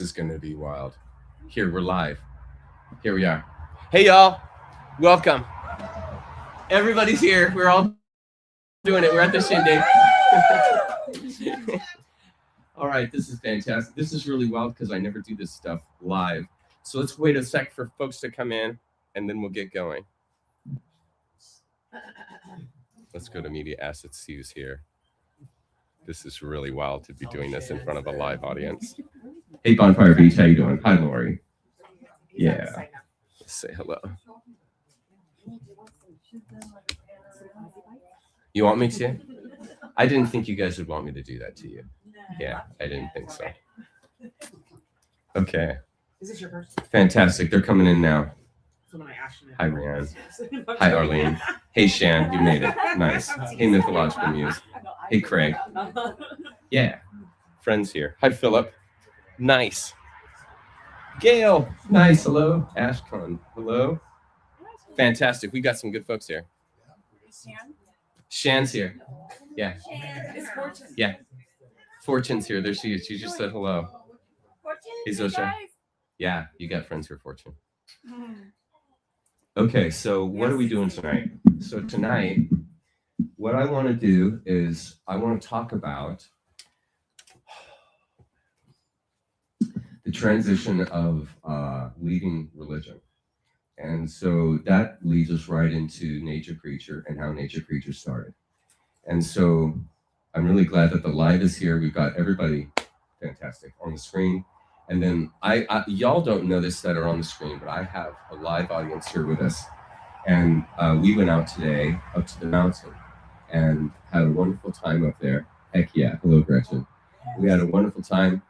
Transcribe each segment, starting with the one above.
Is going to be wild. Here, we're live. Here we are. Hey, y'all. Welcome. Everybody's here. We're all doing it. We're at the Shindig. All right, this is fantastic. This is really wild because I never do this stuff live. So let's wait a sec for folks to come in, and then we'll get going. Let's go to media assets, see who's here. This is really wild to be doing this in front of a live audience. Hey, Bonfire Beach, how you doing? Hi, Lori. Yeah. Say hello. You want me to? I didn't think you guys would want me to do that to you. Yeah, I didn't think so. Okay. Is this your person? Fantastic. They're coming in now. Hi, Hi, Rianne. Hi, Arlene. Hey, Shan. You made it. Nice. Hey, Mythological Muse. Hey, Craig. Yeah. Friends here. Hi, Philip. Nice. Gail. Nice. Hello. Ashcon. Hello. Fantastic. We got some good folks here. Shan's here. Yeah. Yeah. Fortune's here. There she is. She just said hello. Hey, Zosha. Yeah, you got friends here, Fortune. Okay, so what are we doing tonight? So tonight, what I want to do is I want to talk about the transition of leaving religion. And so that leads us right into Nature Creature and how Nature Creature started. And so I'm really glad that the live is here. We've got everybody fantastic on the screen. And then y'all don't know this that are on the screen, but I have a live audience here with us. And we went out today up to the mountain and had a wonderful time up there. Heck yeah. Hello, Gretchen. We had a wonderful time.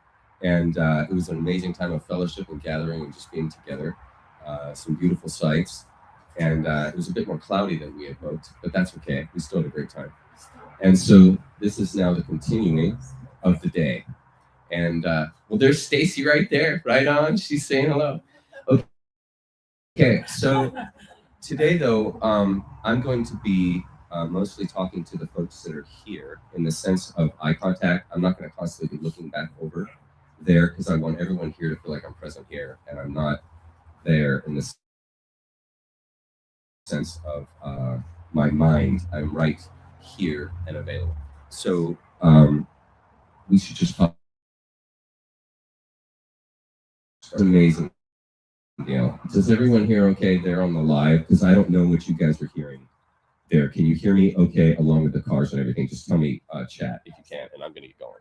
And it was an amazing time of fellowship and gathering and just being together. Some beautiful sights. And it was a bit more cloudy than we had hoped, but that's okay. We still had a great time. And so this is now the continuing of the day. And well, there's Stacy right there, right on. She's saying hello. Okay, so today though, I'm going to be mostly talking to the folks that are here in the sense of eye contact. I'm not going to constantly be looking back over there because I want everyone here to feel like I'm present here and I'm not there in the sense of my mind. I'm right here and available. So we should just talk. Amazing. Gail. Does everyone hear okay there on the live? Because I don't know what you guys are hearing there. Can you hear me okay along with the cars and everything? Just tell me chat if you can, and I'm going to get going.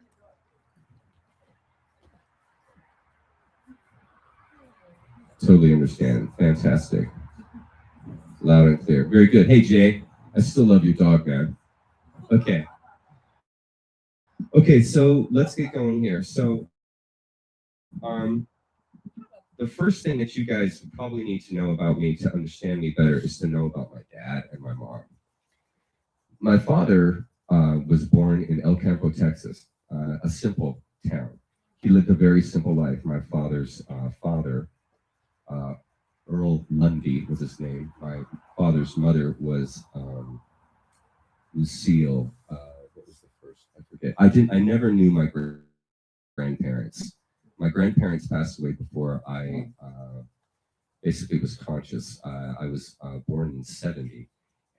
Totally understand. Fantastic. Loud and clear. Very good. Hey, Jay. I still love your dog, man. Okay. Okay, so let's get going here. So, the first thing that you guys probably need to know about me to understand me better is to know about my dad and my mom. My father was born in El Campo, Texas, a simple town. He lived a very simple life. My father's father, Earl Lundy was his name. My father's mother was Lucille. What was the first? I forget. I never knew my grandparents. My grandparents passed away before I basically was conscious. I was born in 70,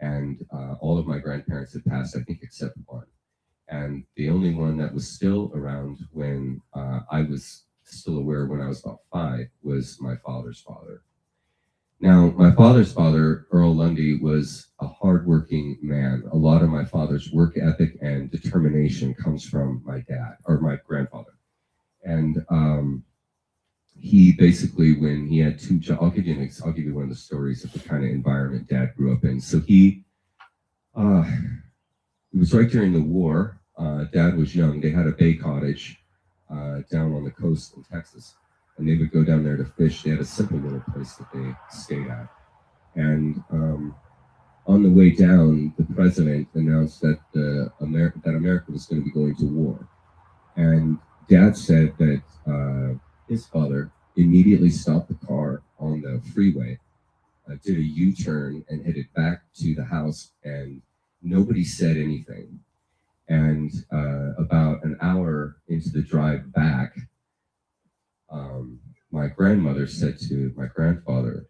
and all of my grandparents had passed, I think, except one. And the only one that was still around when I was still aware when I was about 5 was my father's father. Now, my father's father, Earl Lundy, was a hardworking man. A lot of my father's work ethic and determination comes from my dad, or my grandfather. And he basically, when he had 2 jobs, I'll give you one of the stories of the kind of environment Dad grew up in. So it was right during the war. Dad was young. They had a bay cottage down on the coast in Texas, and they would go down there to fish. They had a simple little place that they stayed at. And on the way down, the president announced that America was going to be going to war. And Dad said that his father immediately stopped the car on the freeway, did a U-turn and headed back to the house, and nobody said anything. And about an hour into the drive back, my grandmother said to my grandfather,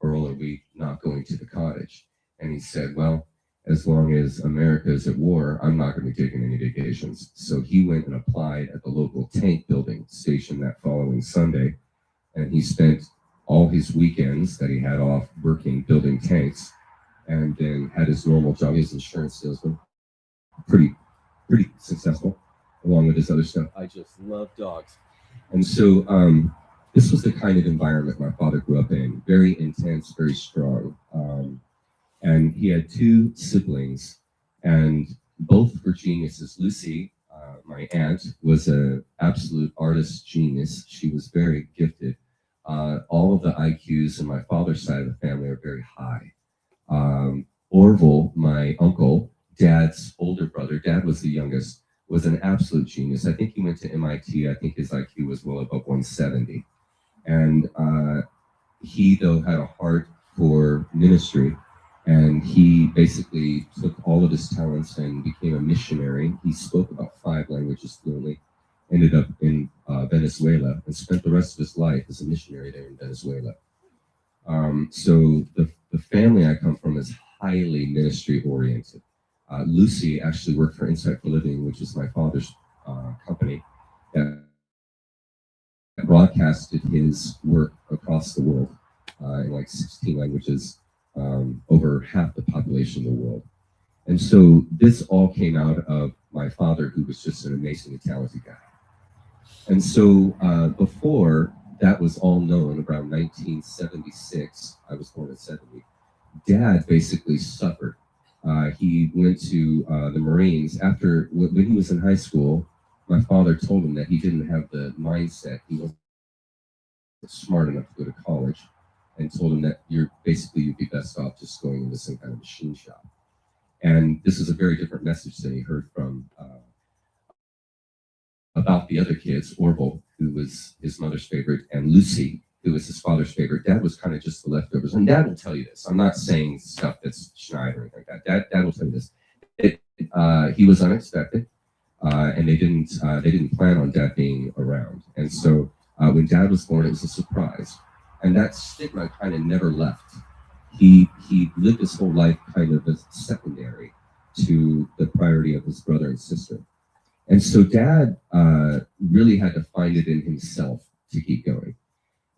Earl, are we not going to the cottage? And he said, well, as long as America is at war, I'm not going to be taking any vacations. So he went and applied at the local tank building station that following Sunday, and he spent all his weekends that he had off working, building tanks, and then had his normal job. He was an insurance salesman, pretty successful, along with his other stuff. I just love dogs. And so this was the kind of environment my father grew up in, very intense, very strong. And he had two siblings, and both were geniuses. Lucy, my aunt, was an absolute artist genius. She was very gifted. All of the IQs in my father's side of the family are very high. Orville, my uncle, Dad's older brother, Dad was the youngest, was an absolute genius. I think he went to MIT. I think his IQ was well above 170. And he, though, had a heart for ministry, and he basically took all of his talents and became a missionary. He spoke about 5 languages fluently, ended up in Venezuela, and spent the rest of his life as a missionary there in Venezuela. So the family I come from is highly ministry oriented. Lucy actually worked for Insight for Living, which is my father's company, that broadcasted his work across the world in like 16 languages, over half the population of the world. And so this all came out of my father, who was just an amazingly talented guy. And so before that was all known, around 1976, I was born in 70, Dad basically suffered. He went to the Marines. After, when he was in high school, my father told him that he didn't have the mindset, he wasn't smart enough to go to college, and told him that you'd be best off just going into some kind of machine shop. And this is a very different message than he heard from about the other kids, Orville, who was his mother's favorite, and Lucy, who was his father's favorite. Dad was kind of just the leftovers. And Dad will tell you this. I'm not saying stuff that's Schneider or anything like that. Dad will tell you this. He was unexpected, and they didn't plan on Dad being around. And so when Dad was born, it was a surprise. And that stigma kind of never left. He lived his whole life kind of as secondary to the priority of his brother and sister. And so Dad really had to find it in himself to keep going.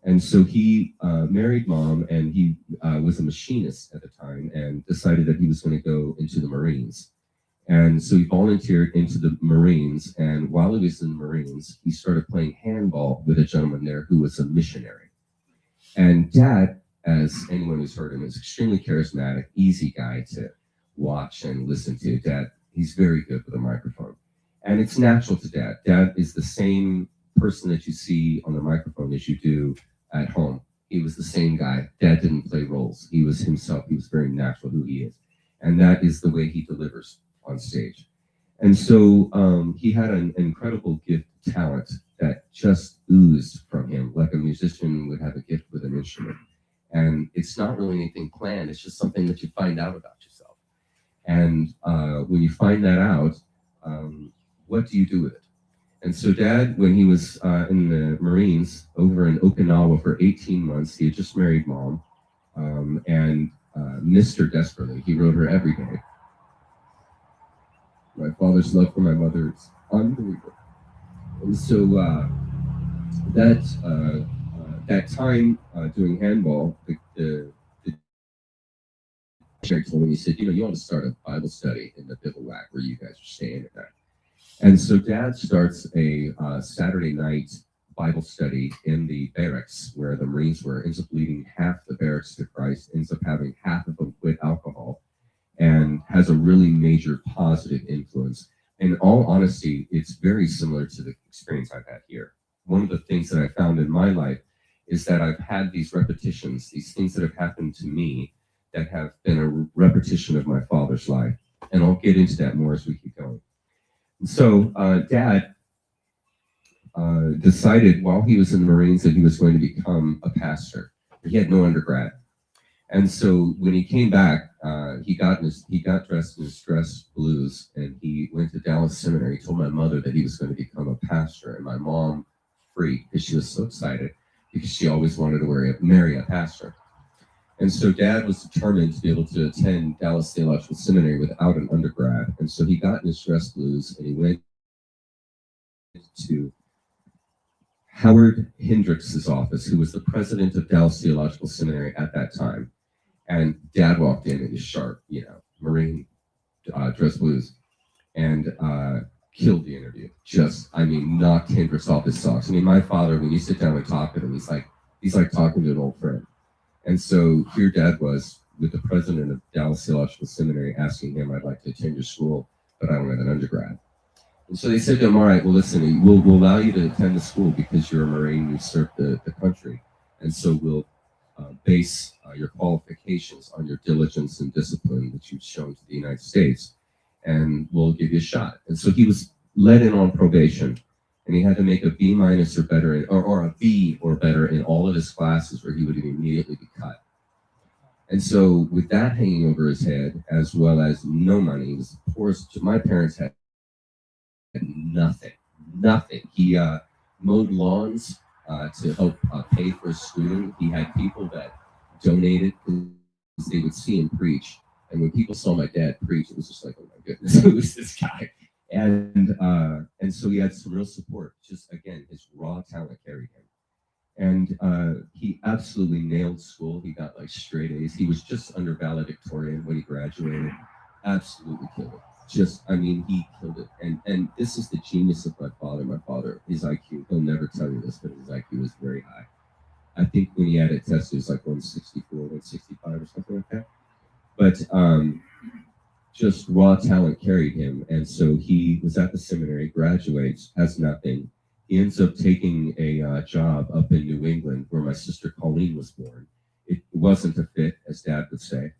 And so he married Mom, and he was a machinist at the time, and decided that he was going to go into the Marines. And so he volunteered into the Marines, and while he was in the Marines, he started playing handball with a gentleman there who was a missionary. And Dad, as anyone who's heard him, is extremely charismatic, easy guy to watch and listen to. Dad, he's very good with a microphone. And it's natural to Dad. Dad is the same person that you see on the microphone as you do at home. He was the same guy. Dad didn't play roles. He was himself. He was very natural who he is. And that is the way he delivers on stage. And so he had an incredible gift, talent that just oozed from him, like a musician would have a gift with an instrument. And it's not really anything planned. It's just something that you find out about yourself. And when you find that out, what do you do with it? And so Dad, when he was in the Marines over in Okinawa for 18 months, he had just married Mom and missed her desperately. He wrote her every day. My father's love for my mother is unbelievable. And so that time doing handball, the teacher told me, he said, you ought to start a Bible study in the bivouac where you guys are staying at night. And so Dad starts a Saturday night Bible study in the barracks where the Marines were, ends up leading half the barracks to Christ, ends up having half of them quit alcohol, and has a really major positive influence. In all honesty, it's very similar to the experience I've had here. One of the things that I found in my life is that I've had these repetitions, these things that have happened to me that have been a repetition of my father's life. And I'll get into that more as we keep going. So Dad decided while he was in the Marines that he was going to become a pastor. He had no undergrad. And so when he came back, he got dressed in his dress blues, and he went to Dallas Seminary. He told my mother that he was going to become a pastor, and my mom free because she was so excited because she always wanted to marry a pastor. And so Dad was determined to be able to attend Dallas Theological Seminary without an undergrad. And so he got in his stress blues and he went to Howard Hendricks' office, who was the president of Dallas Theological Seminary at that time. And Dad walked in his sharp, Marine dress blues and killed the interview. Knocked Hendricks off his socks. My father, when you sit down and talk to him, he's like talking to an old friend. And so here Dad was with the president of Dallas Theological Seminary asking him, I'd like to attend your school, but I don't have an undergrad. And so they said to him, all right, well, listen, we'll allow you to attend the school because you're a Marine, you served the country. And so we'll base your qualifications on your diligence and discipline that you've shown to the United States, and we'll give you a shot. And so he was let in on probation, and he had to make a B- or better, or a B or better in all of his classes, or he would immediately be cut. And so with that hanging over his head, as well as no money, he was the poorest. My parents had nothing. He mowed lawns to help pay for his schooling. He had people that donated because they would see him preach. And when people saw my dad preach, it was just like, oh my goodness, who is this guy? And so he had some real support. Just again, his raw talent carried him. And he absolutely nailed school. He got like straight A's. He was just under valedictorian when he graduated. Absolutely killed it. He killed it. And this is the genius of my father. My father, his IQ, he'll never tell you this, but his IQ was very high. I think when he had it tested, it was like 164, 165 or something like that. But just raw talent carried him. And so he was at the seminary, graduates, has nothing. He ends up taking a job up in New England where my sister Colleen was born. It wasn't a fit, as Dad would say,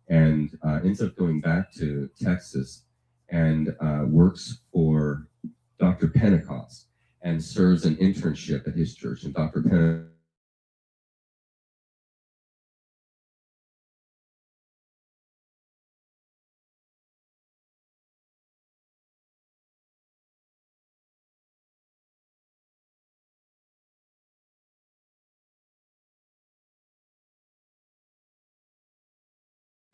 and ends up going back to Texas and works for Dr. Pentecost and serves an internship at his church. And Dr. Pentecost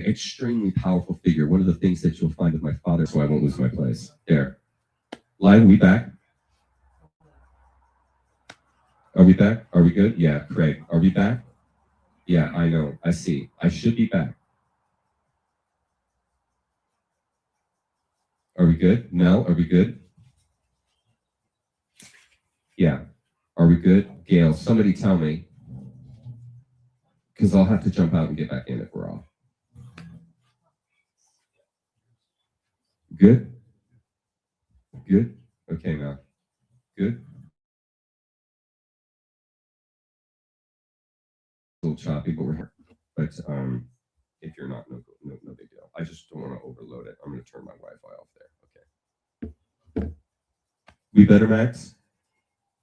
extremely powerful figure. One of the things that you'll find with my father, so I won't lose my place. There. Live, are we back? Are we back? Are we good? Yeah, Craig. Are we back? Yeah, I know. I see. I should be back. Are we good? No? Are we good? Yeah. Are we good? Gail, somebody tell me. Because I'll have to jump out and get back in if we're off. Good? Good? Okay, now. Good? A little choppy, but we're here. But if you're not, no big deal. I just don't want to overload it. I'm going to turn my Wi-Fi off there. Okay. We better, Max?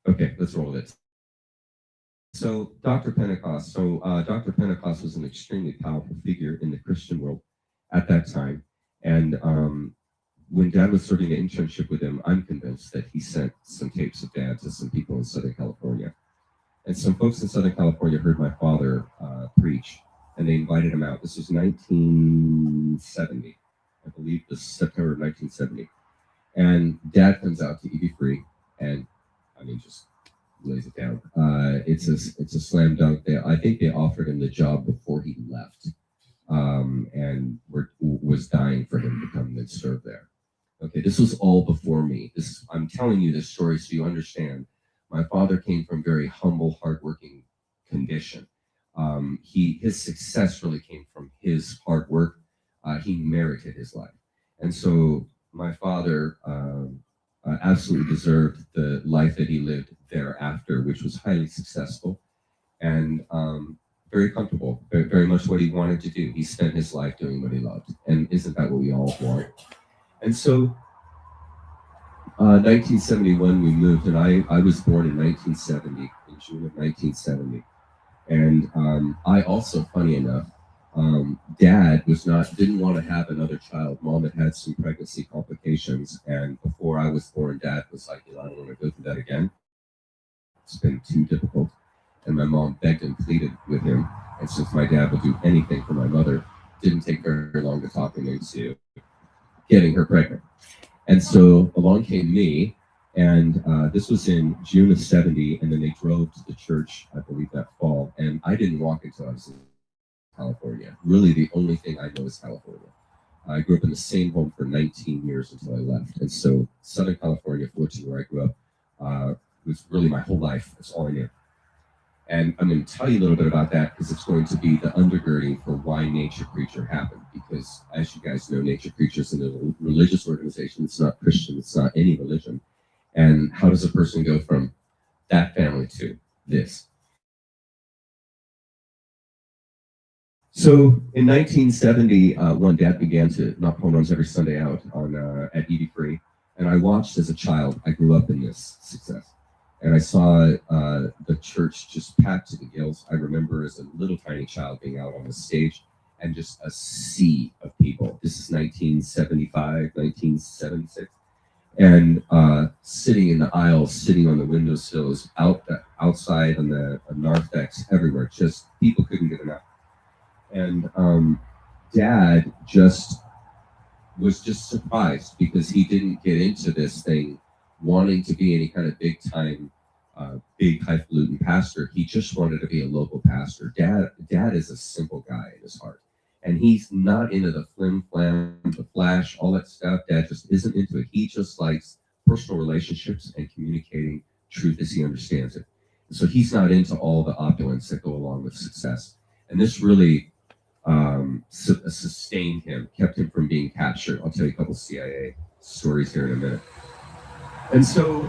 Okay, let's roll this. So Dr. Pentecost. Dr. Pentecost was an extremely powerful figure in the Christian world at that time. And when Dad was serving an internship with him, I'm convinced that he sent some tapes of Dad to some people in Southern California. And some folks in Southern California heard my father preach, and they invited him out. This was 1970. I believe this September of 1970. And Dad comes out to EB Free, and just lays it down. It's a slam dunk. I think they offered him the job before he left, and was dying for him to come and serve there. Okay, this was all before me. I'm telling you this story so you understand. My father came from very humble, hardworking condition. His success really came from his hard work. He merited his life, and so my father absolutely deserved the life that he lived thereafter, which was highly successful and very comfortable, very much what he wanted to do. He spent his life doing what he loved, and isn't that what we all want? And so 1971 we moved, and I was born in 1970, in June of 1970. And I also, funny enough, Dad didn't want to have another child. Mom had some pregnancy complications, and before I was born, Dad was like, I don't want to go through that again. It's been too difficult. And my mom begged and pleaded with him. And since my dad would do anything for my mother, didn't take very long to talk him into getting her pregnant. And so along came me, and this was in June of 70, and then they drove to the church, I believe, that fall. And I didn't walk until I was in California. Really, the only thing I know is California. I grew up in the same home for 19 years until I left. And so Southern California, fortunately, where I grew up, was really my whole life. That's all I knew. And I'm going to tell you a little bit about that because it's going to be the undergirding for why Nature Creature happened. Because as you guys know, Nature Creature is a religious organization. It's not Christian. It's not any religion. And how does a person go from that family to this? So in 1971, Dad began to knock home runs every Sunday out on at EV Free. And I watched as a child. I grew up in this success. And I saw the church just packed to the gills. I remember as a little tiny child being out on the stage and just a sea of people. This is 1975, 1976. And sitting in the aisles, sitting on the windowsills, outside on the narthex, everywhere. Just people couldn't get enough. And Dad was just surprised because he didn't get into this thing wanting to be any kind of big time, big highfalutin pastor. He just wanted to be a local pastor. Dad is a simple guy in his heart. And he's not into the flim flam, the flash, all that stuff. Dad just isn't into it. He just likes personal relationships and communicating truth as he understands it. And so he's not into all the opulence that go along with success. And this really sustained him, kept him from being captured. I'll tell you a couple CIA stories here in a minute. And so,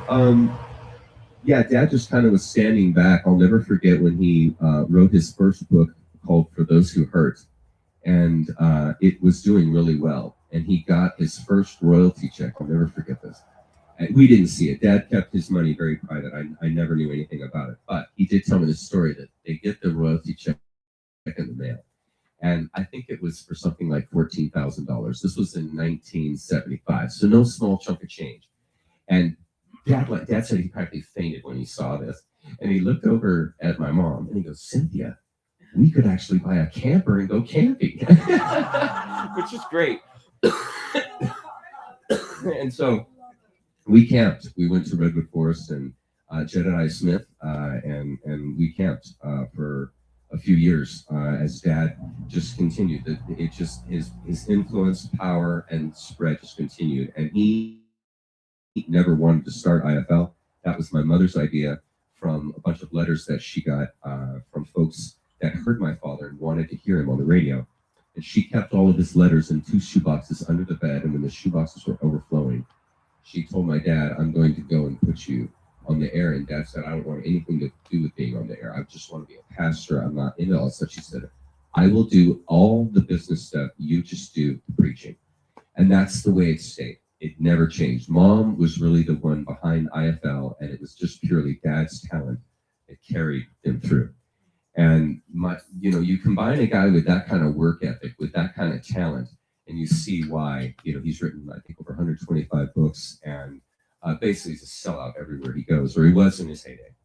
Dad just kind of was standing back. I'll never forget when he wrote his first book called For Those Who Hurt. And it was doing really well. And he got his first royalty check. I'll never forget this. And we didn't see it. Dad kept his money very private. I never knew anything about it. But he did tell me this story that they get the royalty check in the mail. And I think it was for something like $14,000. This was in 1975. So no small chunk of change. And Dad said he practically fainted when he saw this. And he looked over at my mom and he goes, "Cynthia, we could actually buy a camper and go camping," which is great. And so we camped. We went to Redwood Forest and Jedediah Smith, and we camped for a few years as Dad just continued. His influence, power, and spread just continued. And he never wanted to start IFL. That was my mother's idea from a bunch of letters that she got from folks that heard my father and wanted to hear him on the radio. And she kept all of his letters in 2 shoeboxes under the bed. And when the shoeboxes were overflowing, she told my dad, "I'm going to go and put you on the air." And Dad said, "I don't want anything to do with being on the air. I just want to be a pastor. I'm not into all that stuff." She said, "I will do all the business stuff. You just do the preaching." And that's the way it stayed. It never changed. Mom was really the one behind IFL, and it was just purely Dad's talent that carried him through. And you combine a guy with that kind of work ethic, with that kind of talent, and you see why. He's written, I think, over 125 books, and basically he's a sellout everywhere he goes, or he was in his heyday.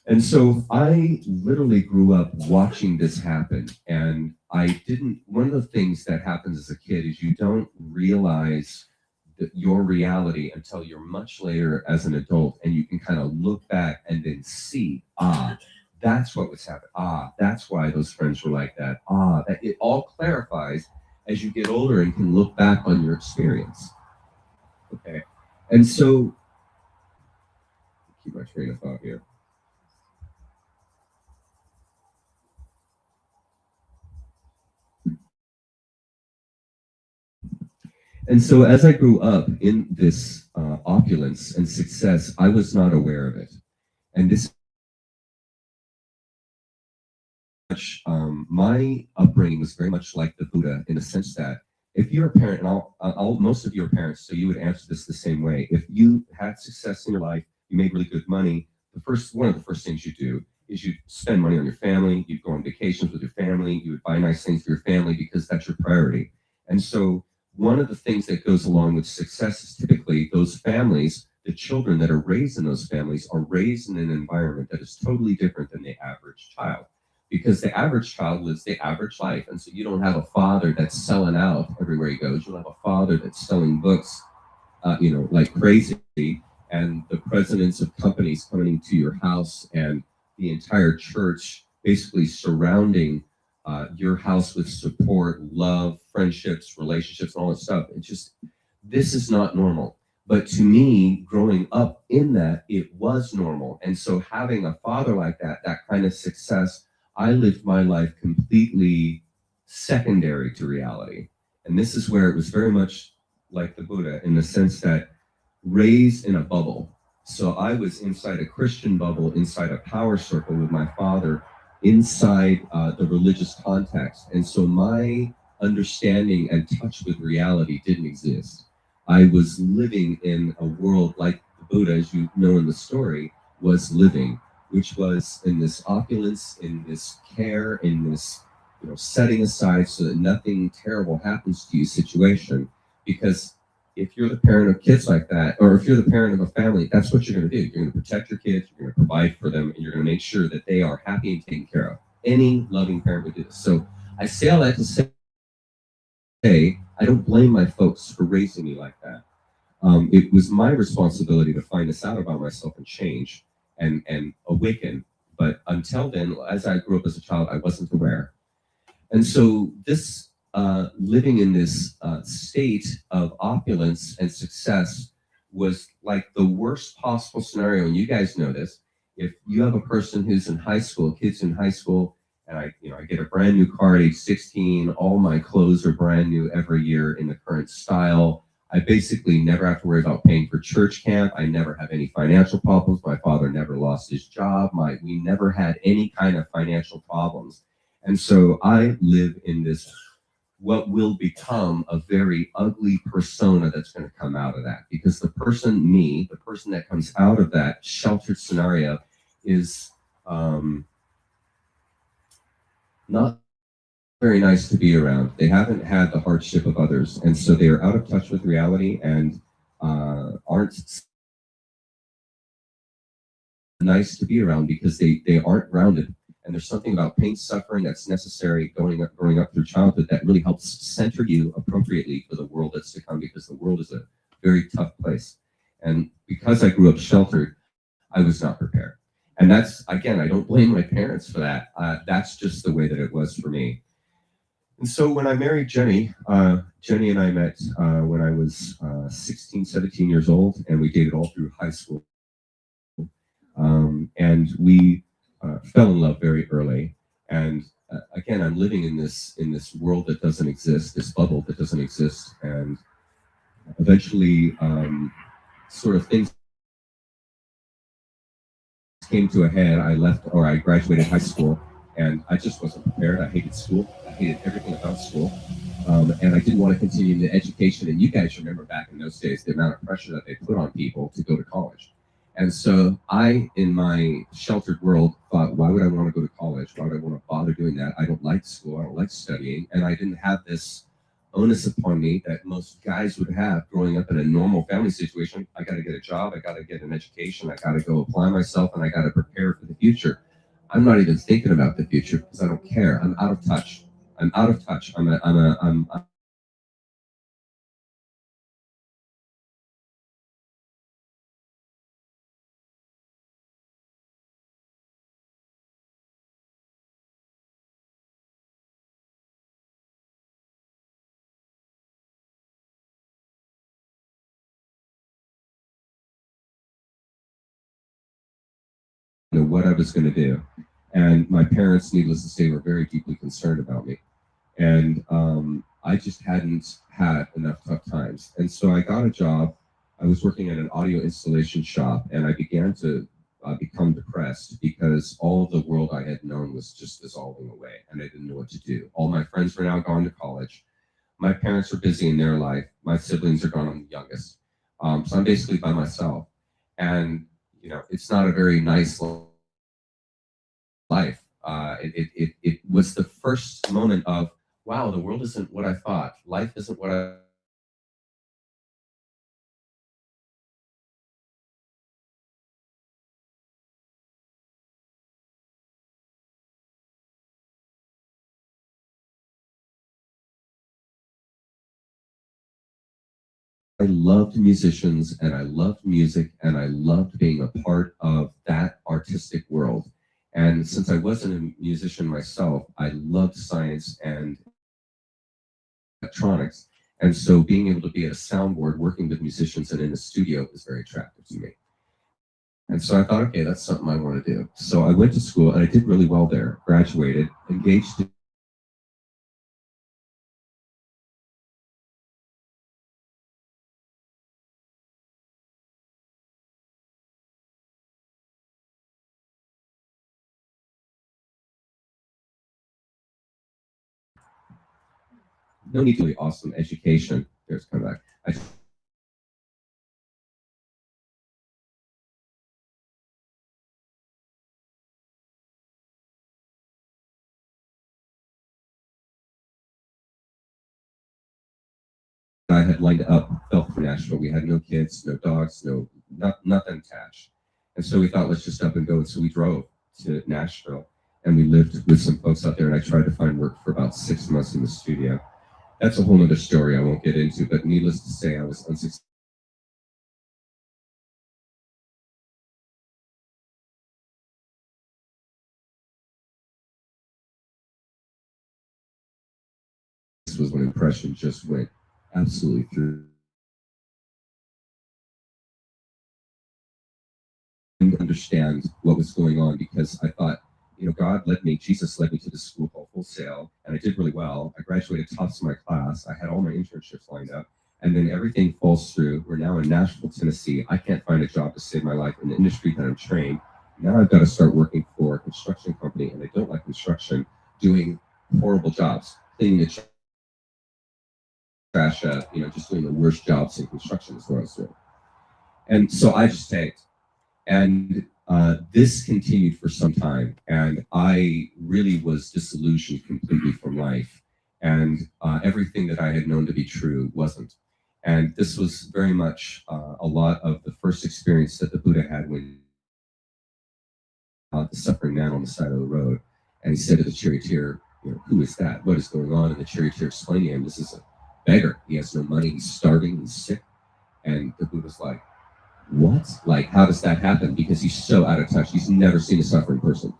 And so I literally grew up watching this happen, and one of the things that happens as a kid is you don't realize your reality until you're much later as an adult, and you can kind of look back and then see, that's what was happening. That's why those friends were like that. That it all clarifies as you get older and can look back on your experience. Okay. And so, keep my train of thought here. And so as I grew up in this opulence and success, I was not aware of it. And this my upbringing was very much like the Buddha, in the sense that if you're a parent, and most of you are parents, so you would answer this the same way. If you had success in your life, you made really good money, one of the first things you do is you spend money on your family, you'd go on vacations with your family, you would buy nice things for your family because that's your priority. And so one of the things that goes along with success is typically those families, the children that are raised in those families are raised in an environment that is totally different than the average child. Because the average child lives the average life. And so you don't have a father that's selling out everywhere he goes. You don't have a father that's selling books, like crazy. And the presidents of companies coming to your house and the entire church basically surrounding your house with support, love, friendships, relationships, and all that stuff. This is not normal. But to me, growing up in that, it was normal. And so having a father like that kind of success, I lived my life completely secondary to reality. And this is where it was very much like the Buddha in the sense that raised in a bubble. So I was inside a Christian bubble, inside a power circle with my father, inside the religious context. And so my understanding and touch with reality didn't exist. I was living in a world like the Buddha, as you know in the story, was living, which was in this opulence, in this care, in this setting aside so that nothing terrible happens to you situation. Because if you're the parent of kids like that, or if you're the parent of a family, that's what you're going to do. You're going to protect your kids, you're going to provide for them, and you're going to make sure that they are happy and taken care of. Any loving parent would do this. So I say all that to say, I don't blame my folks for raising me like that. It was my responsibility to find this out about myself and change and awaken. But until then, as I grew up as a child, I wasn't aware. And so this living in this state of opulence and success was like the worst possible scenario. And you guys know this. If you have a person who's in high school, kids in high school, and I get a brand new car at age 16, all my clothes are brand new every year in the current style. I basically never have to worry about paying for church camp. I never have any financial problems. My father never lost his job. We never had any kind of financial problems. And so I live in this, what will become a very ugly persona that's going to come out of that. Because the person that comes out of that sheltered scenario is not very nice to be around. They haven't had the hardship of others. And so they are out of touch with reality and aren't nice to be around because they aren't grounded. And there's something about pain, suffering that's necessary growing up through childhood that really helps center you appropriately for the world that's to come, because the world is a very tough place. And because I grew up sheltered, I was not prepared. And that's, again, I don't blame my parents for that. That's just the way that it was for me. And so when I married Jenny, Jenny and I met when I was 16, 17 years old, and we dated all through high school. And we fell in love very early. And again, I'm living in this world that doesn't exist, this bubble that doesn't exist. And eventually, sort of things came to a head. I graduated high school, and I just wasn't prepared. I hated school. I hated everything about school. And I didn't want to continue in the education. And you guys remember back in those days, the amount of pressure that they put on people to go to college. And so I, in my sheltered world, thought, why would I want to go to college? Why would I want to bother doing that? I don't like school. I don't like studying. And I didn't have this onus upon me that most guys would have growing up in a normal family situation. I got to get a job. I got to get an education. I got to go apply myself, and I got to prepare for the future. I'm not even thinking about the future because I don't care. I'm out of touch. I'm out of touch. I'm what I was going to do. And my parents, needless to say, were very deeply concerned about me. And I just hadn't had enough tough times. And so I got a job. I was working at an audio installation shop, and I began to become depressed because all of the world I had known was just dissolving away, and I didn't know what to do. All my friends were now gone to college. My parents are busy in their life. My siblings are gone. I'm the youngest. So I'm basically by myself. And, it's not a very nice life. It was the first moment of, wow, the world isn't what I thought. Life isn't what I loved musicians and I loved music and I loved being a part of that artistic world. And since I wasn't a musician myself, I loved science and electronics. And so being able to be at a soundboard working with musicians and in a studio was very attractive to me. And so I thought, okay, that's something I want to do. So I went to school and I did really well there, graduated, engaged. No need to really awesome education. There's come back. I had lined up, felt for Nashville. We had no kids, no dogs, nothing attached. And so we thought, let's just up and go. And so we drove to Nashville and we lived with some folks out there. And I tried to find work for about 6 months in the studio. That's a whole other story I won't get into, but needless to say, I was unsuccessful. This was when impression just went absolutely through. And understand what was going on because I thought, God led me, Jesus led me to the school called Full Sail, and I did really well. I graduated tops of my class. I had all my internships lined up, and then everything falls through. We're now in Nashville, Tennessee. I can't find a job to save my life in the industry that I'm trained. Now I've got to start working for a construction company, and I don't like construction, doing horrible jobs, cleaning the trash, just doing the worst jobs in construction is what I was doing. And so I just tanked. And this continued for some time, and I really was disillusioned completely from life, and everything that I had known to be true wasn't. And this was very much a lot of the first experience that the Buddha had when the suffering man on the side of the road, and he said to the charioteer, who is that? What is going on? And the charioteer explained to him, this is a beggar. He has no money. He's starving. He's sick. And the Buddha's like, what? Like, how does that happen? Because he's so out of touch. He's never seen a suffering person.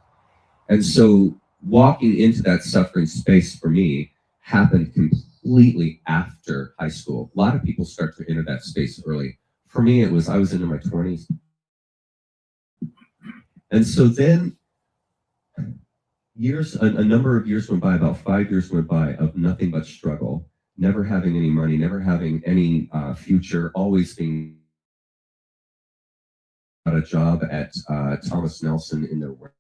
And so walking into that suffering space for me happened completely after high school. A lot of people start to enter that space early. For me, I was into my 20s. And so then a number of years went by, about 5 years went by of nothing but struggle, never having any money, never having any future, always being a job at Thomas Nelson in their work.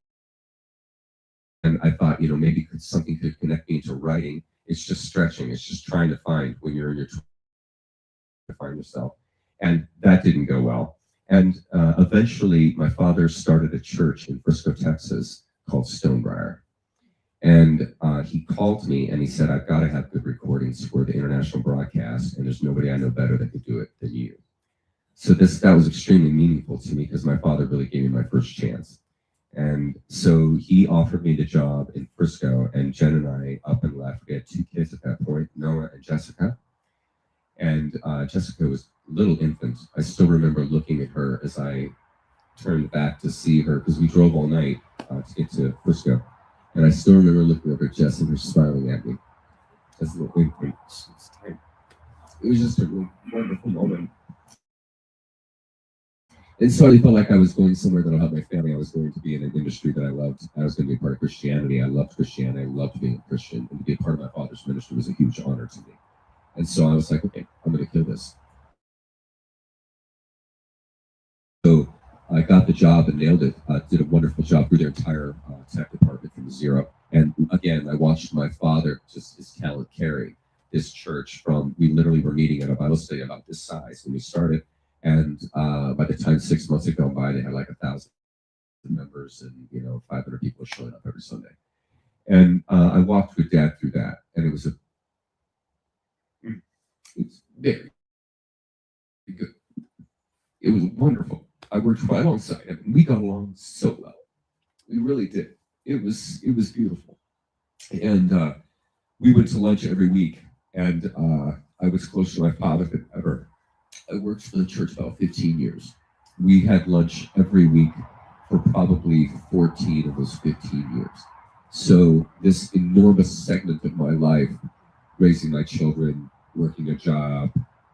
And I thought, maybe something could connect me to writing. It's just stretching. It's just trying to find when you're in your 20s to find yourself. And that didn't go well. And eventually my father started a church in Frisco, Texas called Stonebriar. And he called me and he said, I've got to have good recordings for the international broadcast. And there's nobody I know better that could do it than you. So that was extremely meaningful to me because my father really gave me my first chance. And so he offered me the job in Frisco, and Jen and I up and left. We had 2 kids at that point, Noah and Jessica. And Jessica was a little infant. I still remember looking at her as I turned back to see her because we drove all night to get to Frisco. And I still remember looking over at Jess and her smiling at me as a little infant. It was just a really wonderful moment. And so I felt like I was going somewhere that'll help my family. I was going to be in an industry that I loved. I was going to be a part of Christianity. I loved Christianity. I loved being a Christian. And to be a part of my father's ministry was a huge honor to me. And so I was like, okay, I'm going to kill this. So I got the job and nailed it. Did a wonderful job through their entire tech department from zero. And again, I watched my father, just his talent, carry this church from, we literally were meeting at a Bible study about this size when we started. And by the time 6 months had gone by, they had like 1,000 members and 500 people showing up every Sunday. And I walked with Dad through that, and it was very good. It was wonderful. I worked right alongside him, and we got along so well. We really did. It was beautiful. And we went to lunch every week, and I was closer to my father than ever. I worked for the church about 15 years. We had lunch every week for probably 14 of those 15 years. So this enormous segment of my life, raising my children, working a job,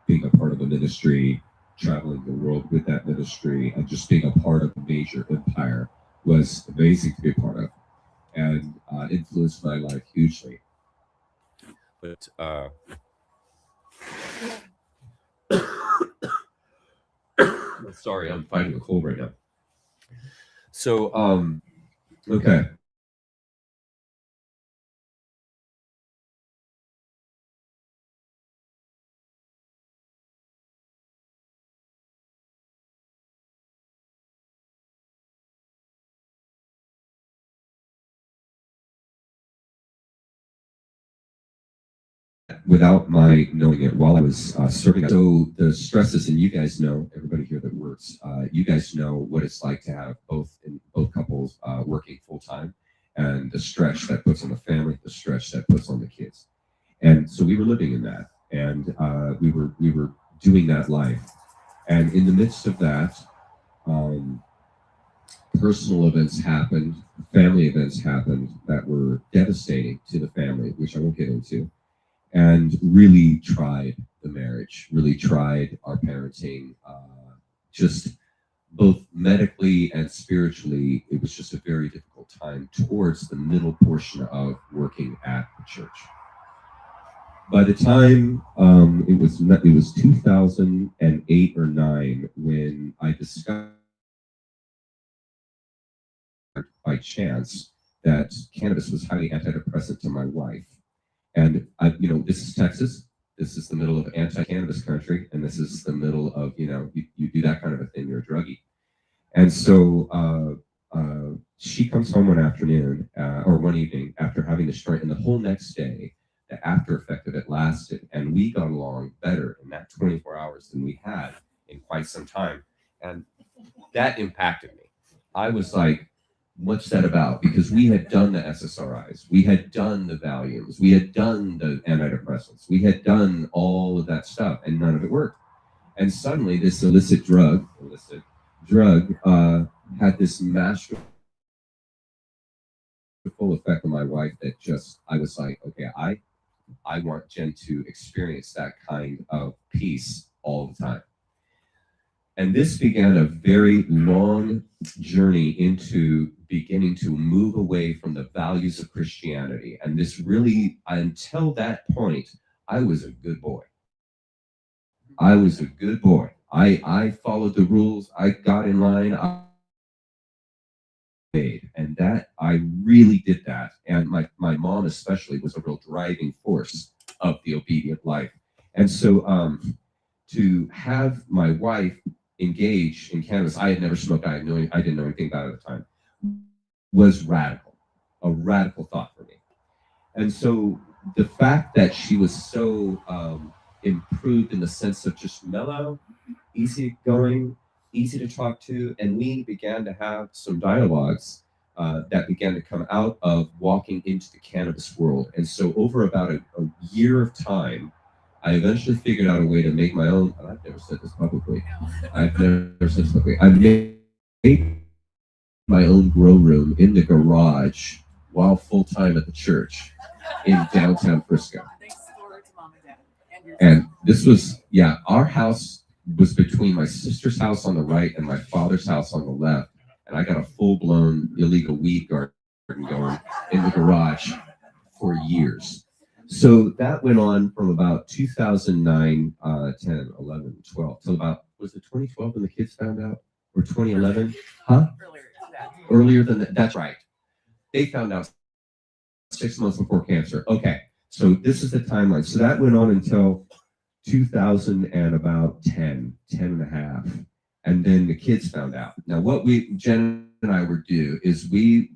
being a part of a ministry, traveling the world with that ministry, and just being a part of a major empire was amazing to be a part of, and influenced my life hugely. But sorry, I'm fighting a cold right now. So okay. Without my knowing it, while I was serving. So the stresses, and you guys know, everybody here that works, you guys know what it's like to have both couples working full time, and the stress that puts on the family, the stress that puts on the kids. And so we were living in that, and we were doing that life, and in the midst of that, personal events happened, family events happened that were devastating to the family, which I won't get into, and really tried the marriage, really tried our parenting, just both medically and spiritually. It was just a very difficult time towards the middle portion of working at the church. By the time it was 2008 or 9 when I discovered by chance that cannabis was highly antidepressant to my wife. And this is Texas. This is the middle of anti-cannabis country, and this is the middle of, you do that kind of a thing, you're a druggie. And so she comes home one afternoon or one evening after having the joint, and the whole next day, the after effect of it lasted, and we got along better in that 24 hours than we had in quite some time. And that impacted me. I was like, what's that about? Because we had done the SSRIs, we had done the Valiums, we had done the antidepressants, we had done all of that stuff, and none of it worked. And suddenly this illicit drug had this masterful effect on my wife that just, I was like, okay, I want Jen to experience that kind of peace all the time. And this began a very long journey into beginning to move away from the values of Christianity. And this really, until that point, I was a good boy. I was a good boy. I followed the rules. I got in line. And that, I really did that. And my mom especially was a real driving force of the obedient life. And so to have my wife engage in cannabis, I had never smoked, I didn't know anything about it at the time, was a radical thought for me. And so the fact that she was so improved in the sense of just mellow, easy going, easy to talk to, and we began to have some dialogues that began to come out of walking into the cannabis world. And so over about a year of time, I eventually figured out a way to make my own. I've never said this publicly. I made my own grow room in the garage while full time at the church in downtown Frisco. And this was, our house was between my sister's house on the right and my father's house on the left. And I got a full-blown illegal weed garden going in the garage for years. So that went on from about 2009, 10, 11, 12, till about, was it 2012 when the kids found out? Or 2011? Huh? Earlier than that. That's right. They found out 6 months before cancer. Okay. So this is the timeline. So that went on until 2000 and about 10 and a half. And then the kids found out. Now what Jen and I would do is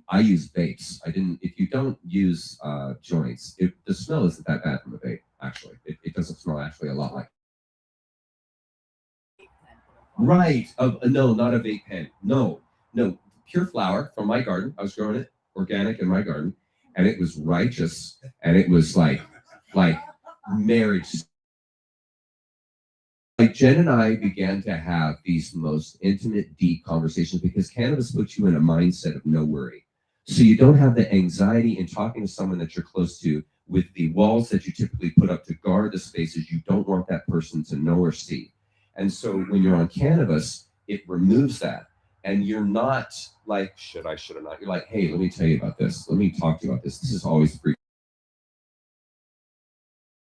I use vapes. If you don't use joints, the smell isn't that bad from a vape, actually. It doesn't smell actually a lot like. Right. No, not a vape pen. No. Pure flower from my garden. I was growing it organic in my garden. And it was righteous. And it was like marriage like Jen and I began to have these most intimate, deep conversations because cannabis puts you in a mindset of no worry. So you don't have the anxiety in talking to someone that you're close to with the walls that you typically put up to guard the spaces you don't want that person to know or see. And so when you're on cannabis, it removes that. And you're not like, should I, should I not? You're like, hey, let me tell you about this. Let me talk to you about this. This is always free.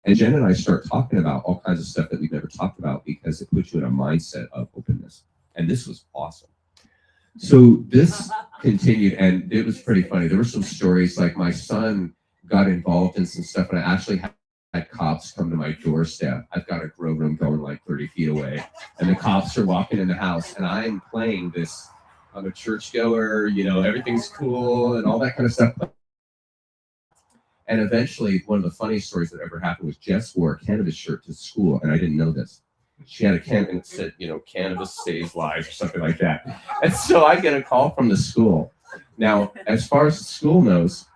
And Jen and I start talking about all kinds of stuff that we've never talked about because it puts you in a mindset of openness. And this was awesome. So this continued, and it was pretty funny. There were some stories like my son got involved in some stuff, and I actually had cops come to my doorstep. I've got a grow room going like 30 feet away, and the cops are walking in the house, and I'm playing this. I'm a churchgoer, you know, everything's cool and all that kind of stuff. And eventually, one of the funniest stories that ever happened was Jess wore a cannabis shirt to school, and I didn't know this. She had a can, and it said, you know, cannabis saves lives or something like that. And so I get a call from the school. Now, as far as the school knows,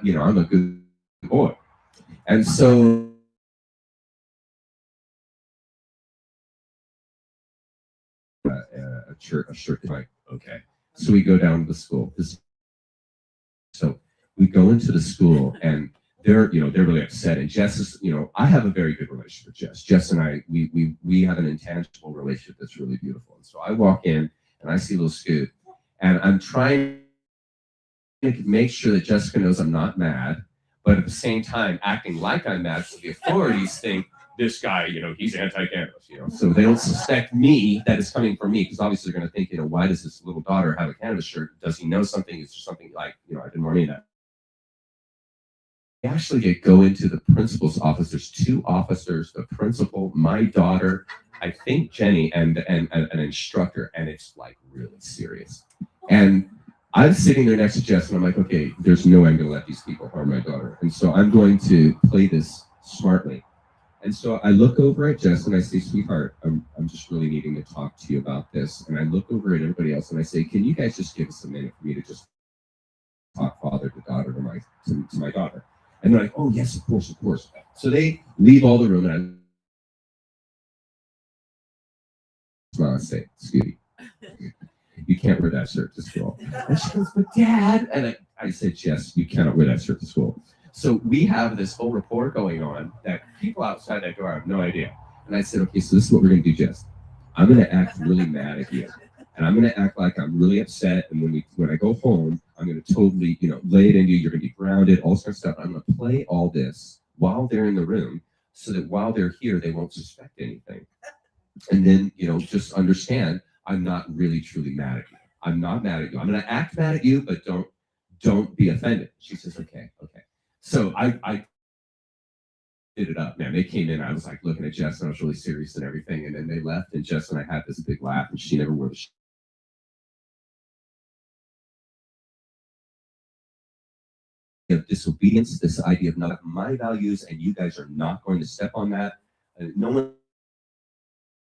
you know, I'm a good boy. And so a shirt, like, okay. So we go down to the school. So we go into the school, and they're really upset. And Jess is, you know, I have a very good relationship with Jess. Jess and I, we have an intangible relationship that's really beautiful. And so I walk in and I see little Scoot, and I'm trying to make sure that Jessica knows I'm not mad, but at the same time acting like I'm mad so the authorities think this guy, you know, he's anti-cannabis, you know, so they don't suspect me that it's coming from me, because obviously they're going to think, you know, why does this little daughter have a cannabis shirt? Does he know something? Is there something like, you know, I didn't want any of that. Actually go into the principal's office. There's two officers, the principal, my daughter, I think Jenny, and an instructor, and it's like really serious. And I'm sitting there next to Jess, and I'm like, okay, there's no way I'm going to let these people harm my daughter. And so I'm going to play this smartly. And so I look over at Jess and I say, sweetheart, I'm just really needing to talk to you about this. And I look over at everybody else and I say, can you guys just give us a minute for me to just talk father to daughter to my daughter? And they're like, oh, yes, of course, of course. So they leave all the room, and I smile and say, Scooty, you can't wear that shirt to school. And she goes, but Dad. And I said, Jess, you cannot wear that shirt to school. So we have this whole rapport going on that people outside that door have no idea. And I said, okay, so this is what we're going to do, Jess. I'm going to act really mad at you. And I'm going to act like I'm really upset. And when I go home, I'm going to totally, you know, lay it into you. You're going to be grounded, all sorts of stuff. I'm going to play all this while they're in the room so that while they're here, they won't suspect anything. And then, you know, just understand, I'm not really, truly mad at you. I'm not mad at you. I'm going to act mad at you, but don't be offended. She says, okay. So I did it up, man. They came in, I was like looking at Jess, and I was really serious and everything. And then they left, and Jess and I had this big laugh, and she never wore the of disobedience, this idea of not my values, and you guys are not going to step on that. No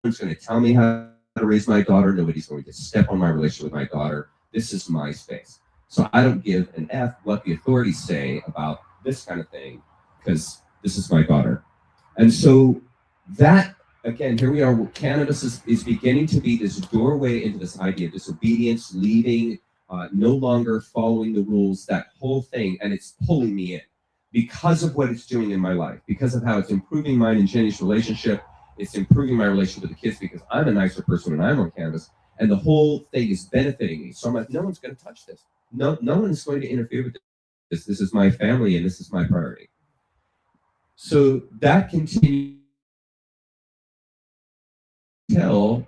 one's going to tell me how to raise my daughter. Nobody's going to step on my relationship with my daughter. This is my space. So I don't give an F what the authorities say about this kind of thing, because this is my daughter. And so that, again, here we are. Cannabis is beginning to be this doorway into this idea of disobedience, leaving, no longer following the rules, that whole thing, and it's pulling me in because of what it's doing in my life, because of how it's improving mine and Jenny's relationship. It's improving my relationship with the kids because I'm a nicer person when I'm on cannabis, and the whole thing is benefiting me. So I'm like, no one's going to touch this. No one is going to interfere with this. This is my family, and this is my priority. So that continued till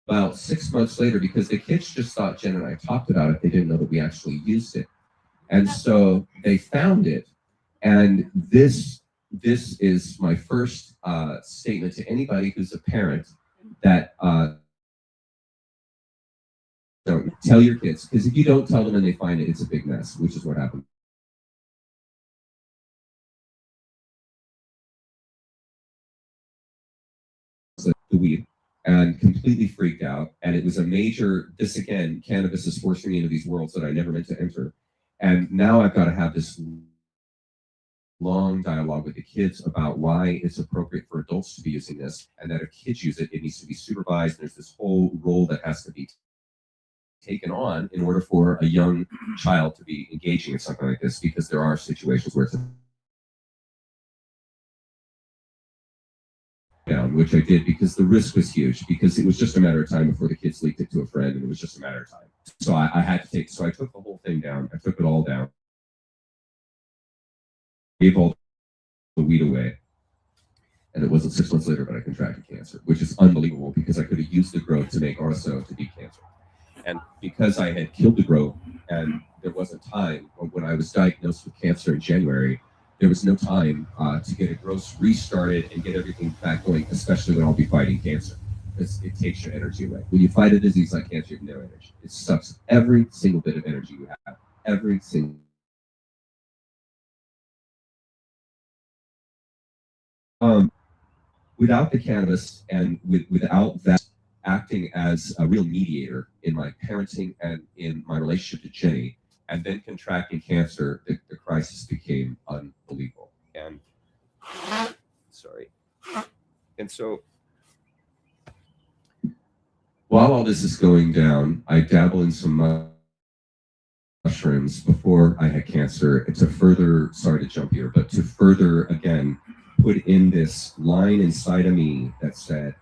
about 6 months later, because the kids just thought Jen and I talked about it. They didn't know that we actually used it. And so they found it. And this is my first statement to anybody who's a parent, that don't tell your kids, because if you don't tell them and they find it, it's a big mess, which is what happened. The weed, and completely freaked out. And it was a major, this again, cannabis is forcing me into these worlds that I never meant to enter. And now I've got to have this long dialogue with the kids about why it's appropriate for adults to be using this, and that if kids use it, it needs to be supervised. There's this whole role that has to be taken on in order for a young child to be engaging in something like this, because there are situations where it's down, which I did because the risk was huge, because it was just a matter of time before the kids leaked it to a friend, and it was just a matter of time. So I had to take, so I took the whole thing down. I took it all down, gave all the weed away, and it wasn't 6 months later that I contracted cancer, which is unbelievable because I could have used the growth to make RSO to beat cancer. And because I had killed the growth and there wasn't time, when I was diagnosed with cancer in January, there was no time to get a growth restarted and get everything back going, especially when I'll be fighting cancer. Because it takes your energy away. When you fight a disease like cancer, you have no energy. It sucks every single bit of energy you have. Every single. Without the cannabis and without that acting as a real mediator in my parenting and in my relationship to Jenny, and then contracting cancer, the crisis became unbelievable. And sorry. And so while all this is going down, I dabble in some mushrooms before I had cancer to further, sorry to jump here, but to further, again, put in this line inside of me that said,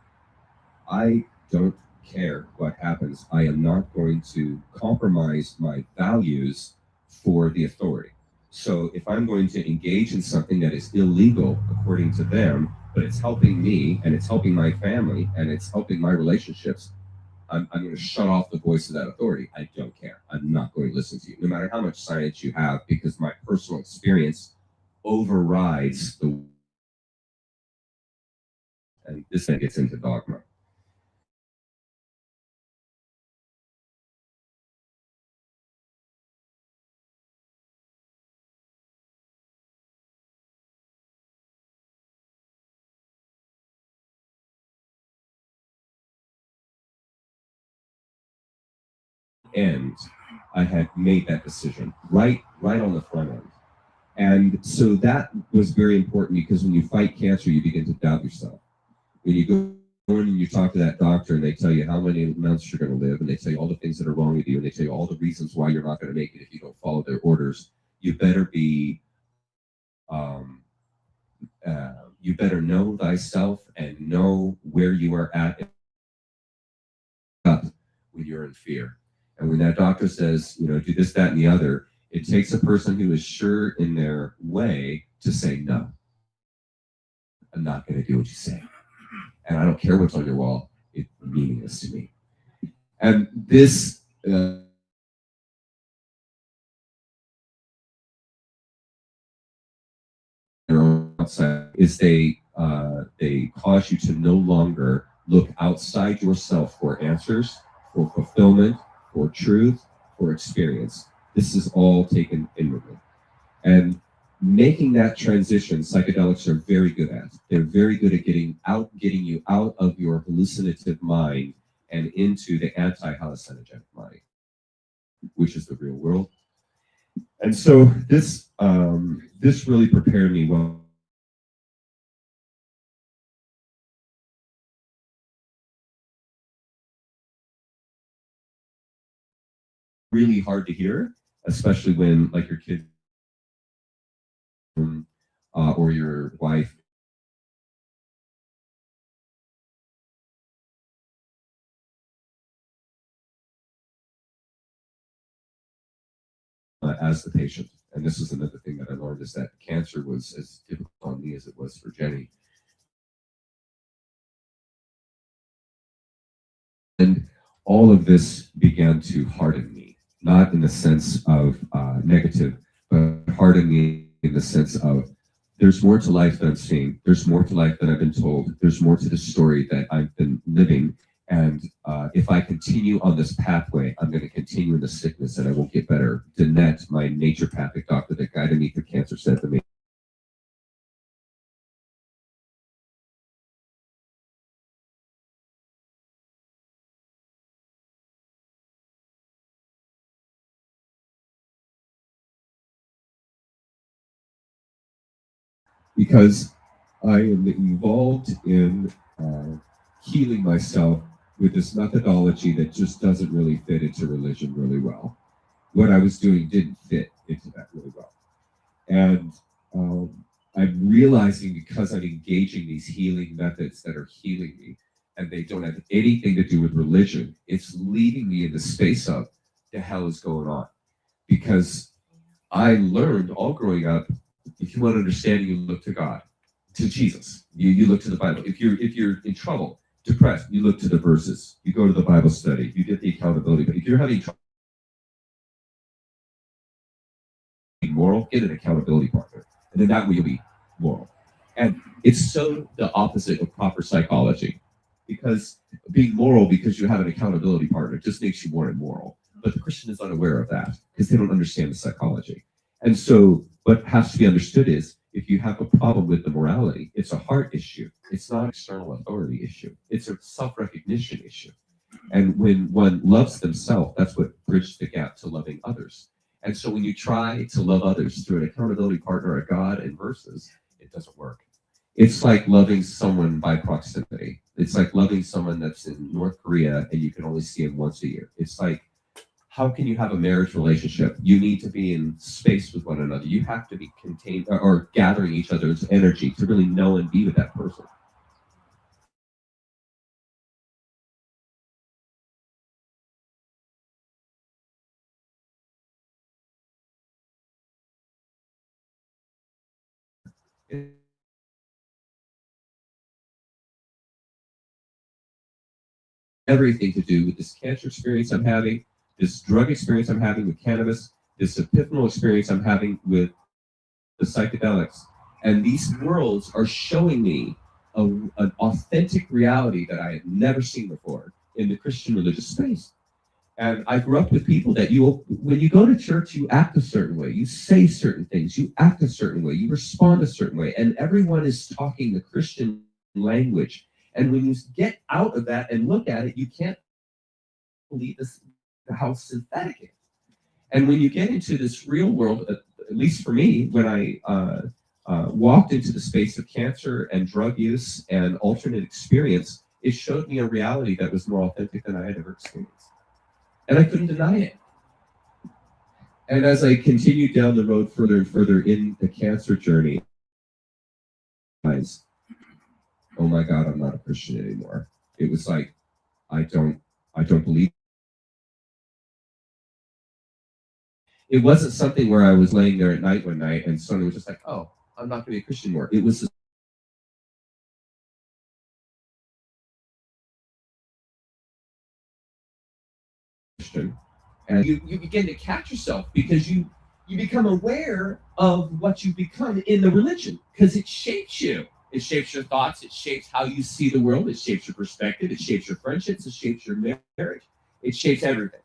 I don't care what happens. I am not going to compromise my values for the authority. So if I'm going to engage in something that is illegal according to them, but it's helping me and it's helping my family and it's helping my relationships, I'm going to shut off the voice of that authority. I don't care. I'm not going to listen to you, no matter how much science you have, because my personal experience overrides the. And this then gets into dogma. End, I had made that decision right on the front end. And so that was very important, because when you fight cancer, you begin to doubt yourself. When you go in and you talk to that doctor and they tell you how many months you're going to live, and they tell you all the things that are wrong with you, and they tell you all the reasons why you're not going to make it if you don't follow their orders, you better be, um, you better know thyself and know where you are at when you're in fear. And when that doctor says, do this, that, and the other, it takes a person who is sure in their way to say, no, I'm not going to do what you say. And I don't care what's on your wall. It's meaningless to me. And this outside is they cause you to no longer look outside yourself for answers, for fulfillment, for truth, for experience. This is all taken inwardly. And making that transition, psychedelics are very good at. They're very good at getting you out of your hallucinative mind and into the anti-hallucinogenic mind, which is the real world. And so this really prepared me well. Really hard to hear, especially when like your kid or your wife as the patient. And this is another thing that I learned, is that cancer was as difficult on me as it was for Jenny. And all of this began to harden me, not in the sense of negative, but harden me in the sense of there's more to life than I'm seeing. There's more to life than I've been told. There's more to the story that I've been living. And if I continue on this pathway, I'm going to continue in the sickness and I won't get better. Danette, my naturopathic doctor that guided me through cancer, said to me, because I am involved in healing myself with this methodology that just doesn't really fit into religion really well. What I was doing didn't fit into that really well. And I'm realizing, because I'm engaging these healing methods that are healing me, and they don't have anything to do with religion, it's leading me in the space of the hell is going on. Because I learned all growing up, if you want understanding, you look to God, to Jesus. You look to the Bible. If you're in trouble, depressed, you look to the verses. You go to the Bible study. You get the accountability. But if you're having trouble, moral, get an accountability partner, and then that way you'll be moral. And it's so the opposite of proper psychology, because being moral because you have an accountability partner just makes you more immoral. But the Christian is unaware of that because they don't understand the psychology. And so what has to be understood is, if you have a problem with the morality, it's a heart issue. It's not an external authority issue. It's a self-recognition issue. And when one loves themselves, that's what bridges the gap to loving others. And so when you try to love others through an accountability partner, a God, and verses, it doesn't work. It's like loving someone by proximity. It's like loving someone that's in North Korea and you can only see him once a year. It's like, how can you have a marriage relationship? You need to be in space with one another. You have to be contained or gathering each other's energy to really know and be with that person. Everything to do with this cancer experience I'm having, this drug experience I'm having with cannabis, this epiphanal experience I'm having with the psychedelics. And these worlds are showing me an authentic reality that I had never seen before in the Christian religious space. And I grew up with people that when you go to church, you act a certain way, you say certain things, you act a certain way, you respond a certain way, and everyone is talking the Christian language. And when you get out of that and look at it, you can't believe how synthetic it is. And when you get into this real world, at least for me, when I walked into the space of cancer and drug use and alternate experience, it showed me a reality that was more authentic than I had ever experienced. And I couldn't deny it. And as I continued down the road further and further in the cancer journey, oh my God, I'm not a Christian anymore. It was like, I don't believe. It wasn't something where I was laying there at night one night and suddenly was just like, oh, I'm not going to be a Christian anymore. It was Christian. And you begin to catch yourself because you become aware of what you become in the religion, because it shapes you. It shapes your thoughts. It shapes how you see the world. It shapes your perspective. It shapes your friendships. It shapes your marriage. It shapes everything.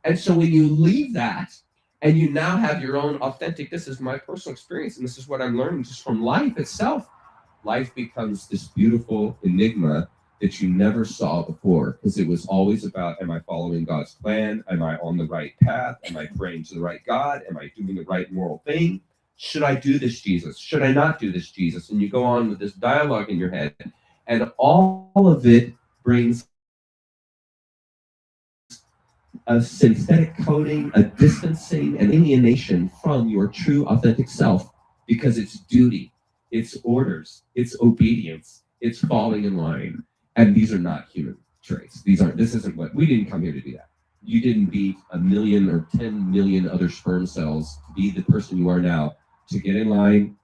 And so when you leave that and you now have your own authentic, this is my personal experience, and this is what I'm learning just from life itself, life becomes this beautiful enigma that you never saw before, because it was always about, am I following God's plan? Am I on the right path? Am I praying to the right God? Am I doing the right moral thing? Should I do this, Jesus? Should I not do this, Jesus? And you go on with this dialogue in your head, and all of it brings a synthetic coding, a distancing, an alienation from your true authentic self, because it's duty, it's orders, it's obedience, it's falling in line. And these are not human traits. This isn't what, we didn't come here to do that. You didn't beat 1 million or 10 million other sperm cells to be the person you are now, to get in line,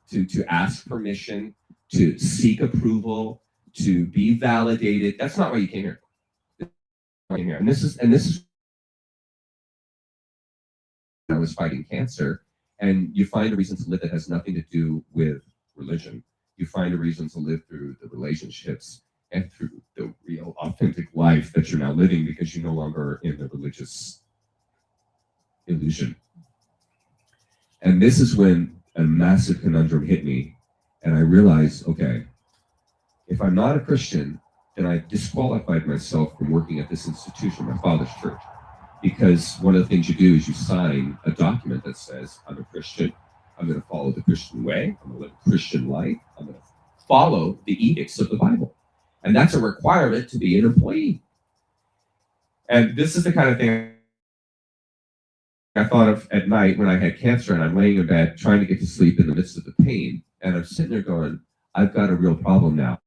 to ask permission, to seek approval, to be validated. That's not why you came here. And this is I was fighting cancer, and you find a reason to live that has nothing to do with religion. You find a reason to live through the relationships and through the real authentic life that you're now living, because you're no longer in the religious illusion. And this is when a massive conundrum hit me, and I realized, okay, if I'm not a Christian, then I disqualified myself from working at this institution, my father's church. Because one of the things you do is you sign a document that says, I'm a Christian. I'm going to follow the Christian way. I'm going to live a Christian life. I'm going to follow the edicts of the Bible. And that's a requirement to be an employee. And this is the kind of thing I thought of at night when I had cancer and I'm laying in bed trying to get to sleep in the midst of the pain. And I'm sitting there going, I've got a real problem now.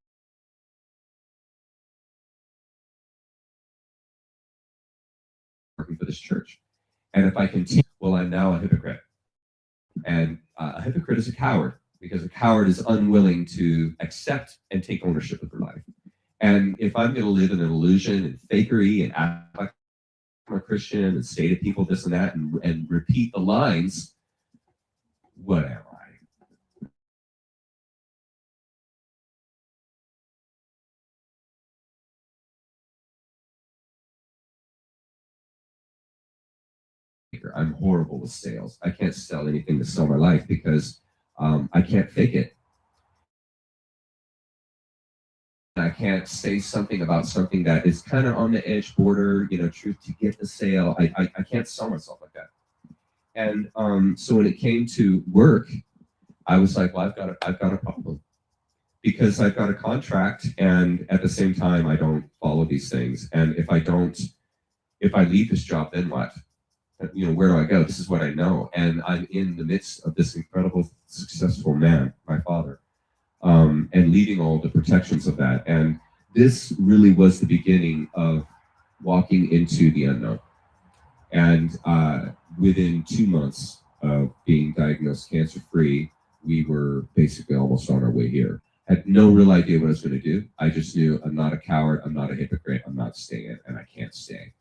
Working for this church. And if I continue, well, I'm now a hypocrite. And a hypocrite is a coward, because a coward is unwilling to accept and take ownership of their life. And if I'm going to live in an illusion and fakery and act like I'm a Christian and say to people this and that and repeat the lines, what am I? I'm horrible with sales. I can't sell anything to sell my life because I can't fake it. I can't say something about something that is kind of on the edge border, truth to get the sale. I can't sell myself like that. And so when it came to work, I was like, well, I've got a problem, because I've got a contract, and at the same time, I don't follow these things. And if I leave this job, then what? Where do I go? This is what I know. And I'm in the midst of this incredible, successful man, my father, and leaving all the protections of that. And this really was the beginning of walking into the unknown. And within 2 months of being diagnosed cancer-free, we were basically almost on our way here. Had no real idea what I was going to do. I just knew I'm not a coward. I'm not a hypocrite. I'm not staying, and I can't stay.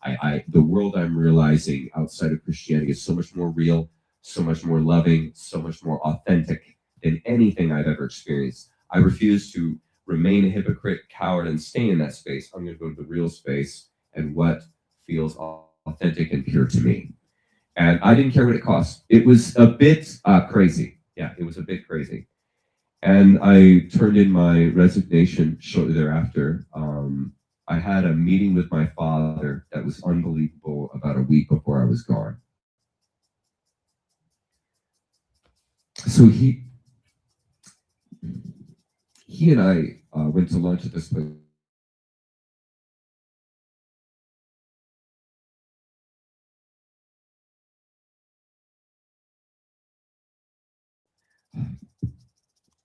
The world I'm realizing outside of Christianity is so much more real, so much more loving, so much more authentic than anything I've ever experienced. I refuse to remain a hypocrite, coward, and stay in that space. I'm going to go to the real space and what feels authentic and pure to me. And I didn't care what it cost. It was a bit crazy. Yeah, it was a bit crazy. And I turned in my resignation shortly thereafter. I had a meeting with my father that was unbelievable about a week before I was gone. So he and I went to lunch at this place.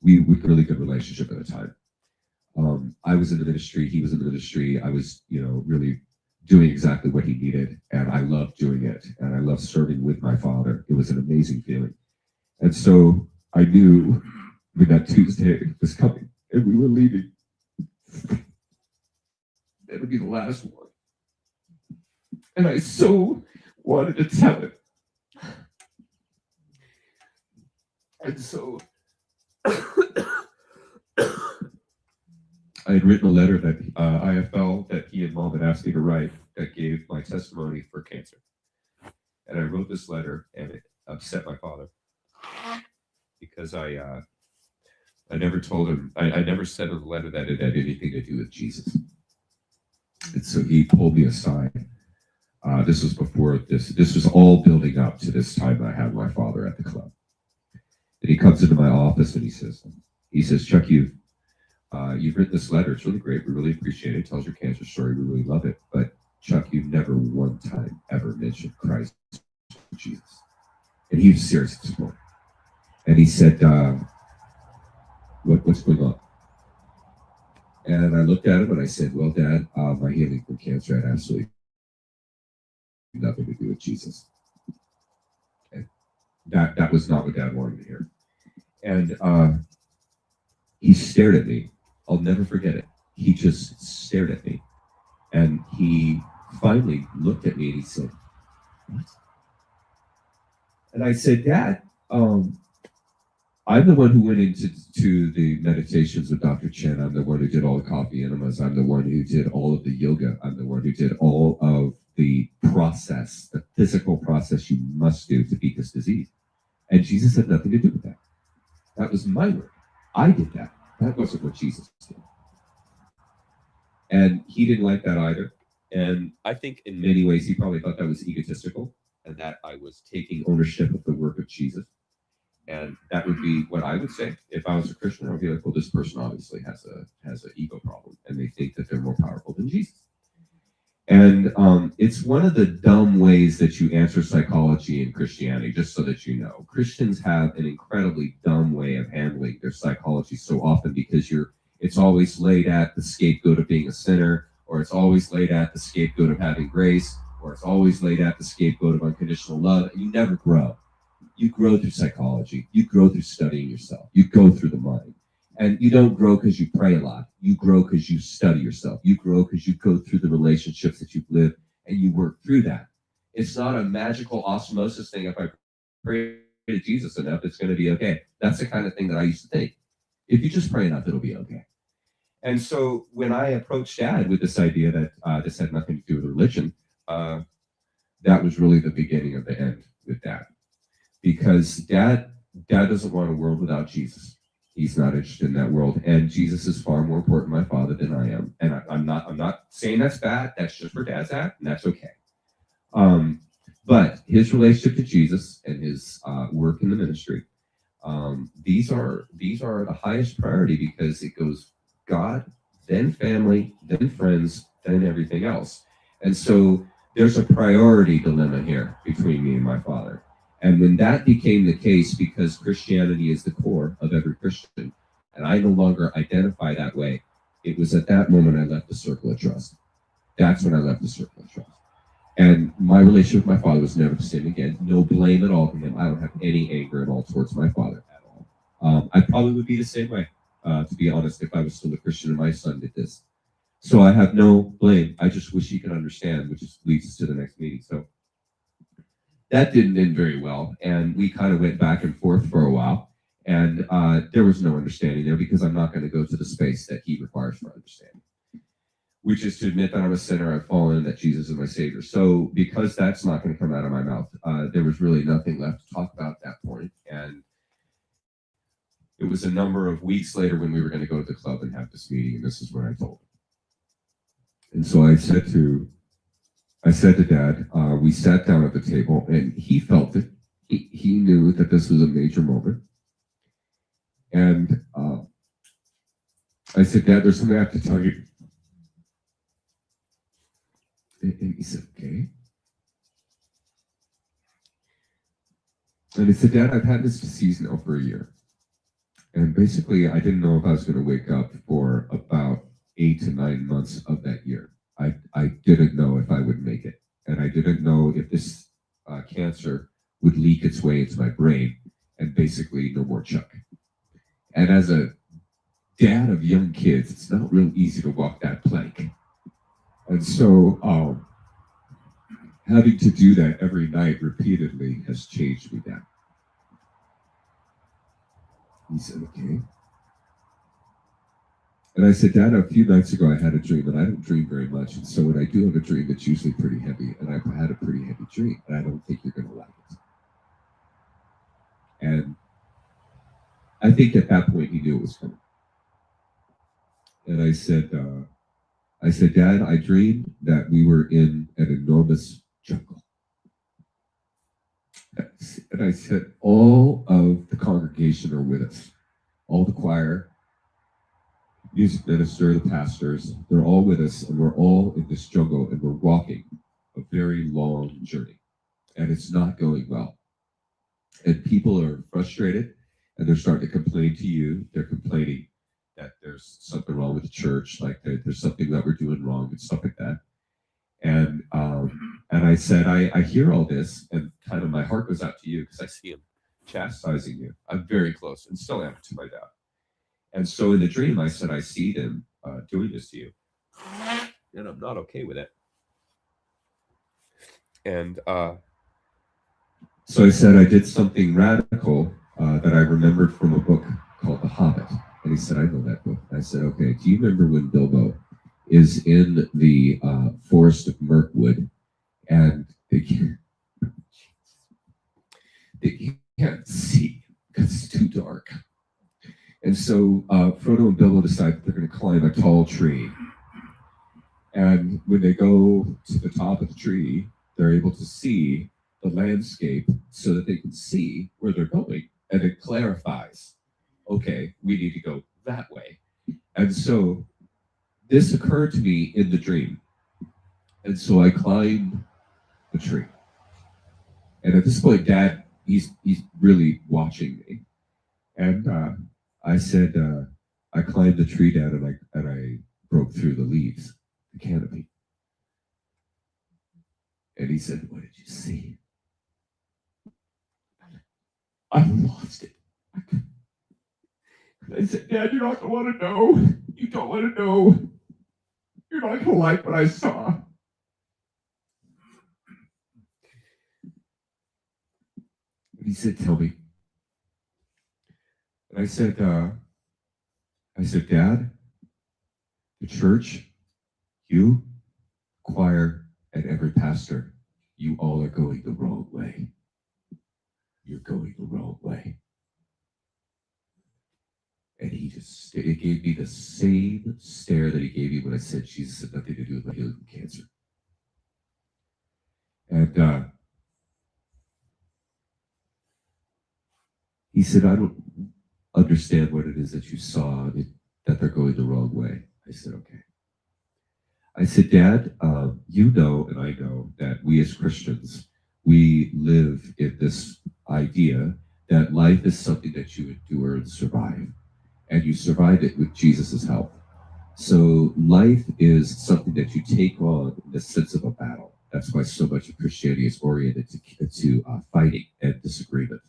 We had a really good relationship at the time. I was in the ministry, he was in the ministry. I was, really doing exactly what he needed, and I loved doing it, and I loved serving with my father. It was an amazing feeling. And so I knew when that Tuesday was coming and we were leaving, that would be the last one. And I so wanted to tell it. And so I had written a letter that IFL that he and Mom had asked me to write that gave my testimony for cancer. And I wrote this letter, and it upset my father because I never told him, I never said in the letter that it had anything to do with Jesus. And so he pulled me aside. This was before this was all building up to this time that I had my father at the club. And he comes into my office and he says, Chuck, you've written this letter. It's really great. We really appreciate it. It tells your cancer story. We really love it. But Chuck, you've never one time ever mentioned Christ or Jesus. And he was serious at this point. And he said, what's going on? And I looked at him and I said, well, Dad, my healing from cancer had absolutely nothing to do with Jesus. And that was not what Dad wanted to hear. And he stared at me. I'll never forget it. He just stared at me. And he finally looked at me and he said, what? And I said, Dad, I'm the one who went into the meditations with Dr. Chen. I'm the one who did all the coffee enemas. I'm the one who did all of the yoga. I'm the one who did all of the process, the physical process you must do to beat this disease. And Jesus had nothing to do with that. That was my work. I did that. That wasn't what Jesus did. And he didn't like that either. And I think in many ways he probably thought that was egotistical and that I was taking ownership of the work of Jesus. And that would be what I would say if I was a Christian. I would be like, well, this person obviously has an ego problem, and they think that they're more powerful than Jesus. And it's one of the dumb ways that you answer psychology in Christianity, just so that you know. Christians have an incredibly dumb way of handling their psychology so often because it's always laid at the scapegoat of being a sinner, or it's always laid at the scapegoat of having grace, or it's always laid at the scapegoat of unconditional love, and you never grow. You grow through psychology. You grow through studying yourself. You go through the mind. And you don't grow because you pray a lot. You grow because you study yourself. You grow because you go through the relationships that you've lived and you work through that. It's not a magical osmosis thing. If I pray to Jesus enough, it's going to be okay. That's the kind of thing that I used to think. If you just pray enough, it'll be okay. And so when I approached Dad with this idea that this had nothing to do with religion, that was really the beginning of the end with Dad. Because Dad doesn't want a world without Jesus. He's not interested in that world, and Jesus is far more important to my father than I am. And I'm not saying that's bad. That's just where Dad's at, and that's okay. But his relationship to Jesus and his work in the ministry, these are the highest priority because it goes God, then family, then friends, then everything else. And so there's a priority dilemma here between me and my father. And when that became the case, because Christianity is the core of every Christian, and I no longer identify that way, it was at that moment I left the circle of trust. That's when I left the circle of trust. And my relationship with my father was never the same again. No blame at all from him. I don't have any anger at all towards my father at all. I probably would be the same way, to be honest, if I was still a Christian and my son did this. So I have no blame. I just wish he could understand, which leads us to the next meeting. So that didn't end very well, and we kind of went back and forth for a while, and there was no understanding there because I'm not going to go to the space that he requires for understanding, which is to admit that I'm a sinner, I've fallen, and that Jesus is my Savior. So because that's not going to come out of my mouth, there was really nothing left to talk about at that point, and it was a number of weeks later when we were going to go to the club and have this meeting, and this is what I told him. And so I said to Dad, we sat down at the table, and he felt it. He knew that this was a major moment. And I said, Dad, there's something I have to tell you. And he said, okay. And I said, Dad, I've had this disease now for a year. And basically, I didn't know if I was going to wake up for about 8 to 9 months of that year. I didn't know if I would make it. And I didn't know if this cancer would leak its way into my brain and basically no more Chuck. And as a dad of young kids, it's not real easy to walk that plank. And so having to do that every night repeatedly has changed me, Dad. He said, okay. And I said, Dad, a few nights ago I had a dream, and I don't dream very much. And so when I do have a dream, it's usually pretty heavy. And I've had a pretty heavy dream, and I don't think you're going to like it. And I think at that point he knew it was coming. And I said, Dad, I dreamed that we were in an enormous jungle. And I said, all of the congregation are with us. All the choir, music minister, the pastors, they're all with us, and we're all in this jungle, and we're walking a very long journey. And it's not going well. And people are frustrated, and they're starting to complain to you. They're complaining that there's something wrong with the church, like that there's something that we're doing wrong and stuff like that. And I said, I hear all this, and kind of my heart goes out to you because I see him chastising you. I'm very close and still am to my dad. And so in the dream, I said, I see them doing this to you, and I'm not okay with it. And so I said, I did something radical that I remembered from a book called The Hobbit. And he said, I know that book. I said, okay, do you remember when Bilbo is in the forest of Mirkwood, and they can't see because it's too dark. And so Frodo and Bilbo decide that they're going to climb a tall tree. And when they go to the top of the tree, they're able to see the landscape so that they can see where they're going. and it clarifies, okay, we need to go that way. And so this occurred to me in the dream. And so I climbed a tree. And at this point, Dad, he's really watching me. And I said, I climbed the tree down and I broke through the leaves, the canopy. And he said, what did you see? I lost it. I said, Dad, you're not going to want to know. You don't want to know. You're not going to like what I saw. And he said, tell me. And I said, Dad, the church, you, choir, and every pastor, you all are going the wrong way. You're going the wrong way. And it gave me the same stare that he gave me when I said Jesus had nothing to do with my healing from cancer. And he said, I don't understand what it is that you saw, that they're going the wrong way. I said, okay. I said, Dad, you know and I know that we as Christians, we live in this idea that life is something that you endure and survive. And you survive it with Jesus' help. So life is something that you take on in the sense of a battle. That's why so much of Christianity is oriented to fighting and disagreement.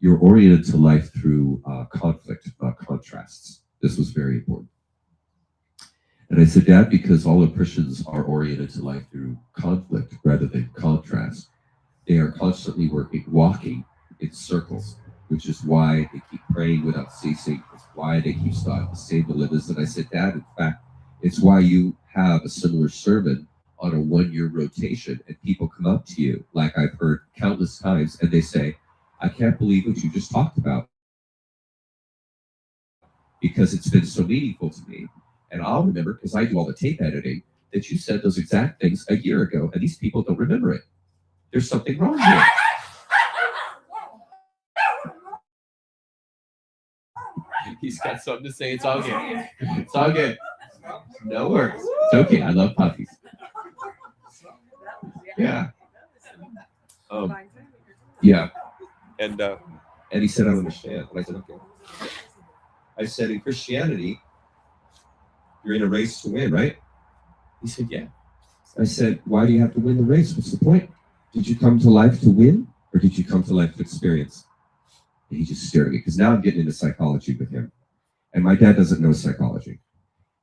You're oriented to life through conflict, contrasts. This was very important. And I said, Dad, because all of Christians are oriented to life through conflict rather than contrast, they are constantly walking in circles, which is why they keep praying without ceasing. It's why they keep starting the same dilemmas. And I said, Dad, in fact, it's why you have a similar sermon on a 1-year rotation, and people come up to you, like I've heard countless times, and they say, I can't believe what you just talked about because it's been so meaningful to me. And I'll remember, because I do all the tape editing, that you said those exact things a year ago, and these people don't remember it. There's something wrong here. He's got something to say. It's all good. It's all good. No worries. It's okay. I love puppies. Yeah. Yeah. And he said, I don't understand. And I said, okay. I said, in Christianity, you're in a race to win, right? He said, yeah. I said, why do you have to win the race? What's the point? Did you come to life to win, or did you come to life to experience? And he just stared at me, because now I'm getting into psychology with him. And my dad doesn't know psychology.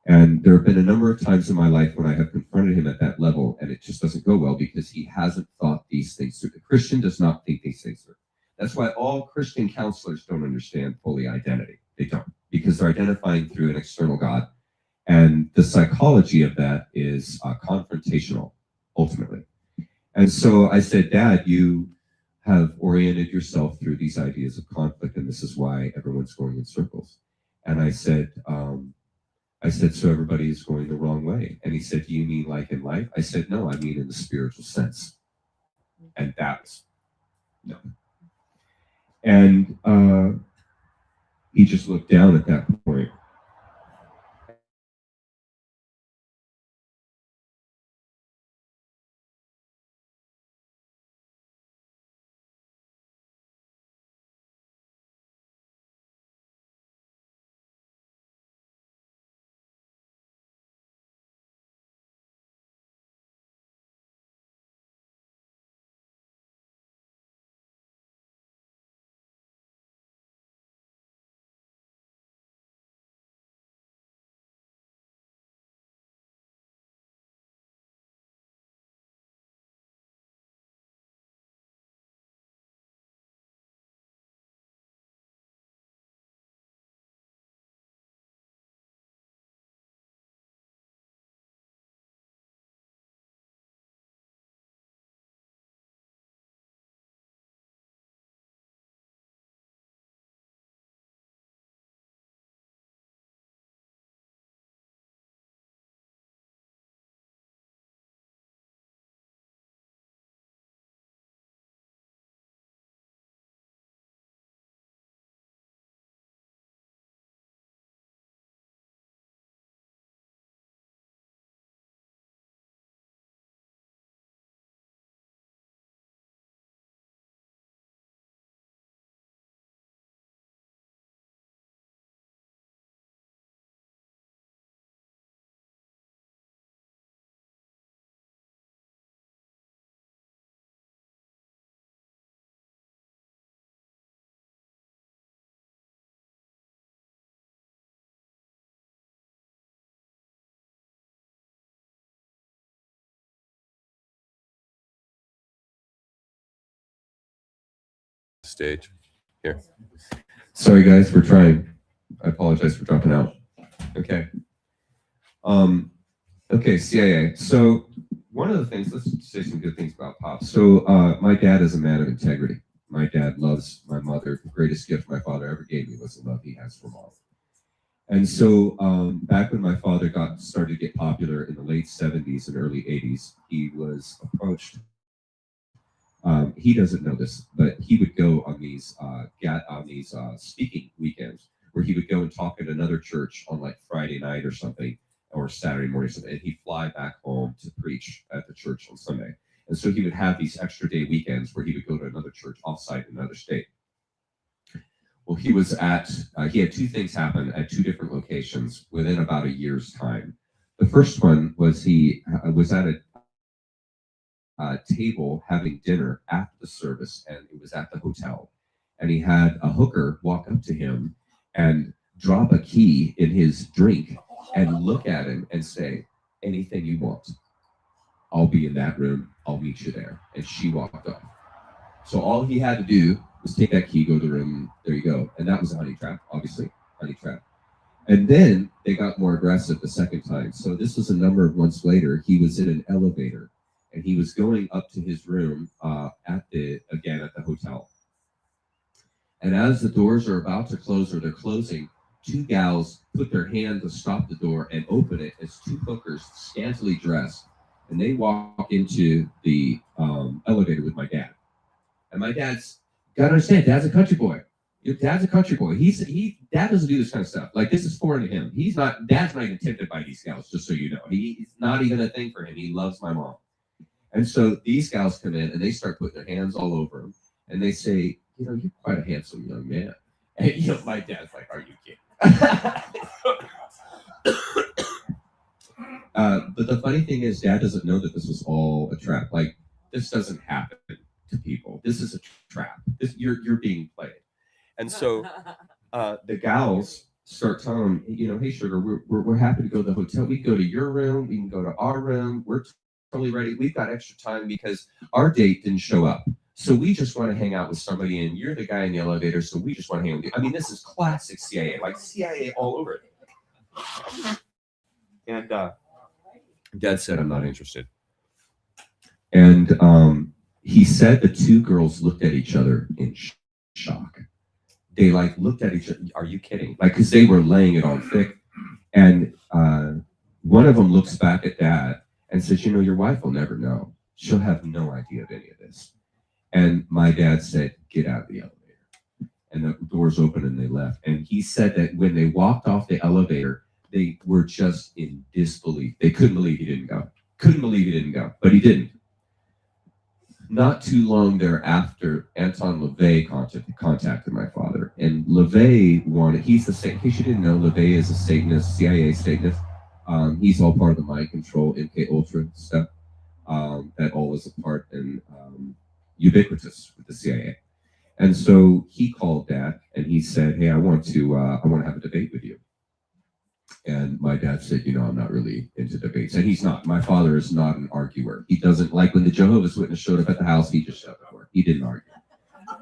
And there have been a number of times in my life when I have confronted him at that level, and it just doesn't go well because he hasn't thought these things through. The Christian does not think these things through. That's why all Christian counselors don't understand fully identity. They don't, because they're identifying through an external God. And the psychology of that is confrontational, ultimately. And so I said, Dad, you have oriented yourself through these ideas of conflict, and this is why everyone's going in circles. And I said, so everybody is going the wrong way. And he said, do you mean like in life? I said, no, I mean in the spiritual sense. And that's no. And he just looked down at that point. stage. Here. Sorry, guys, we're trying. I apologize for dropping out. Okay. Okay, CIA. So one of the things, let's say some good things about Pop. So my dad is a man of integrity. My dad loves my mother. The greatest gift my father ever gave me was the love he has for mom. And so back when my father started to get popular in the late 70s and early 80s, he was approached. He doesn't know this, but he would go on these speaking weekends where he would go and talk at another church on like Friday night or something, or Saturday morning or something, and he'd fly back home to preach at the church on Sunday. And so he would have these extra day weekends where he would go to another church offsite in another state. Well, he had two things happen at two different locations within about a year's time. The first one was he was at a table having dinner after the service, and it was at the hotel. And he had a hooker walk up to him and drop a key in his drink and look at him and say, anything you want. I'll be in that room. I'll meet you there. And she walked off. So all he had to do was take that key, go to the room, there you go. And that was a honey trap, obviously, honey trap. And then they got more aggressive the second time. So this was a number of months later. He was in an elevator and he was going up to his room at the hotel. And as the doors are about to close or they're closing, two gals put their hand to stop the door and open it as two hookers, scantily dressed, and they walk into the elevator with my dad. And my dad's got to understand, Dad's a country boy. Your dad's a country boy. Dad doesn't do this kind of stuff. Like, this is foreign to him. Dad's not even tempted by these gals, just so you know. It's not even a thing for him. He loves my mom. And so these gals come in and they start putting their hands all over him. And they say, you're quite a handsome young man. And my dad's like, are you kidding? But the funny thing is, Dad doesn't know that this was all a trap. Like, this doesn't happen to people. This is a trap. You're being played. And so the gals start telling him, hey, sugar, we're happy to go to the hotel. We can go to your room. We can go to our room. We're totally ready. We've got extra time because our date didn't show up. So we just want to hang out with somebody, and you're the guy in the elevator, so we just want to hang out with you. I mean, this is classic CIA, like CIA all over it. And Dad said, I'm not interested. And he said the two girls looked at each other in shock. They looked at each other. Are you kidding? Because they were laying it on thick. And one of them looks back at Dad and says, your wife will never know. She'll have no idea of any of this. And my dad said, get out of the elevator. And the doors opened and they left. And he said that when they walked off the elevator, they were just in disbelief. They couldn't believe he didn't go. But he didn't. Not too long thereafter, Anton LaVey contacted my father. And LaVey he's the Satan. In case you didn't know, LaVey is a Satanist, CIA Satanist. He's all part of the mind control, MK Ultra stuff. That all is a part and ubiquitous with the CIA. And so he called Dad and he said, hey, I want to have a debate with you. And my dad said, I'm not really into debates. And he's not. My father is not an arguer. He doesn't like when the Jehovah's Witness showed up at the house, he just shut the door. He didn't argue.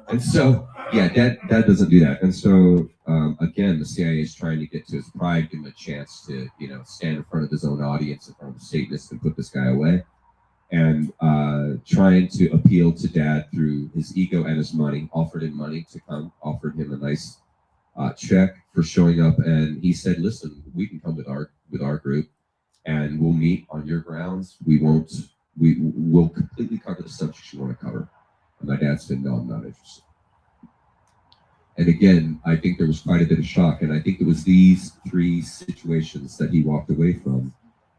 And so, yeah, Dad doesn't do that. And so, again, the CIA is trying to get to his pride, give him a chance to, stand in front of his own audience, in front of the Satanists, and put this guy away. And trying to appeal to Dad through his ego and his money, offered him money to come, offered him a nice check for showing up, and he said, listen, we can come with our group and we'll meet on your grounds. We'll completely cover the subjects you want to cover. And my dad said, no, I'm not interested. And again, I think there was quite a bit of shock, and I think it was these three situations that he walked away from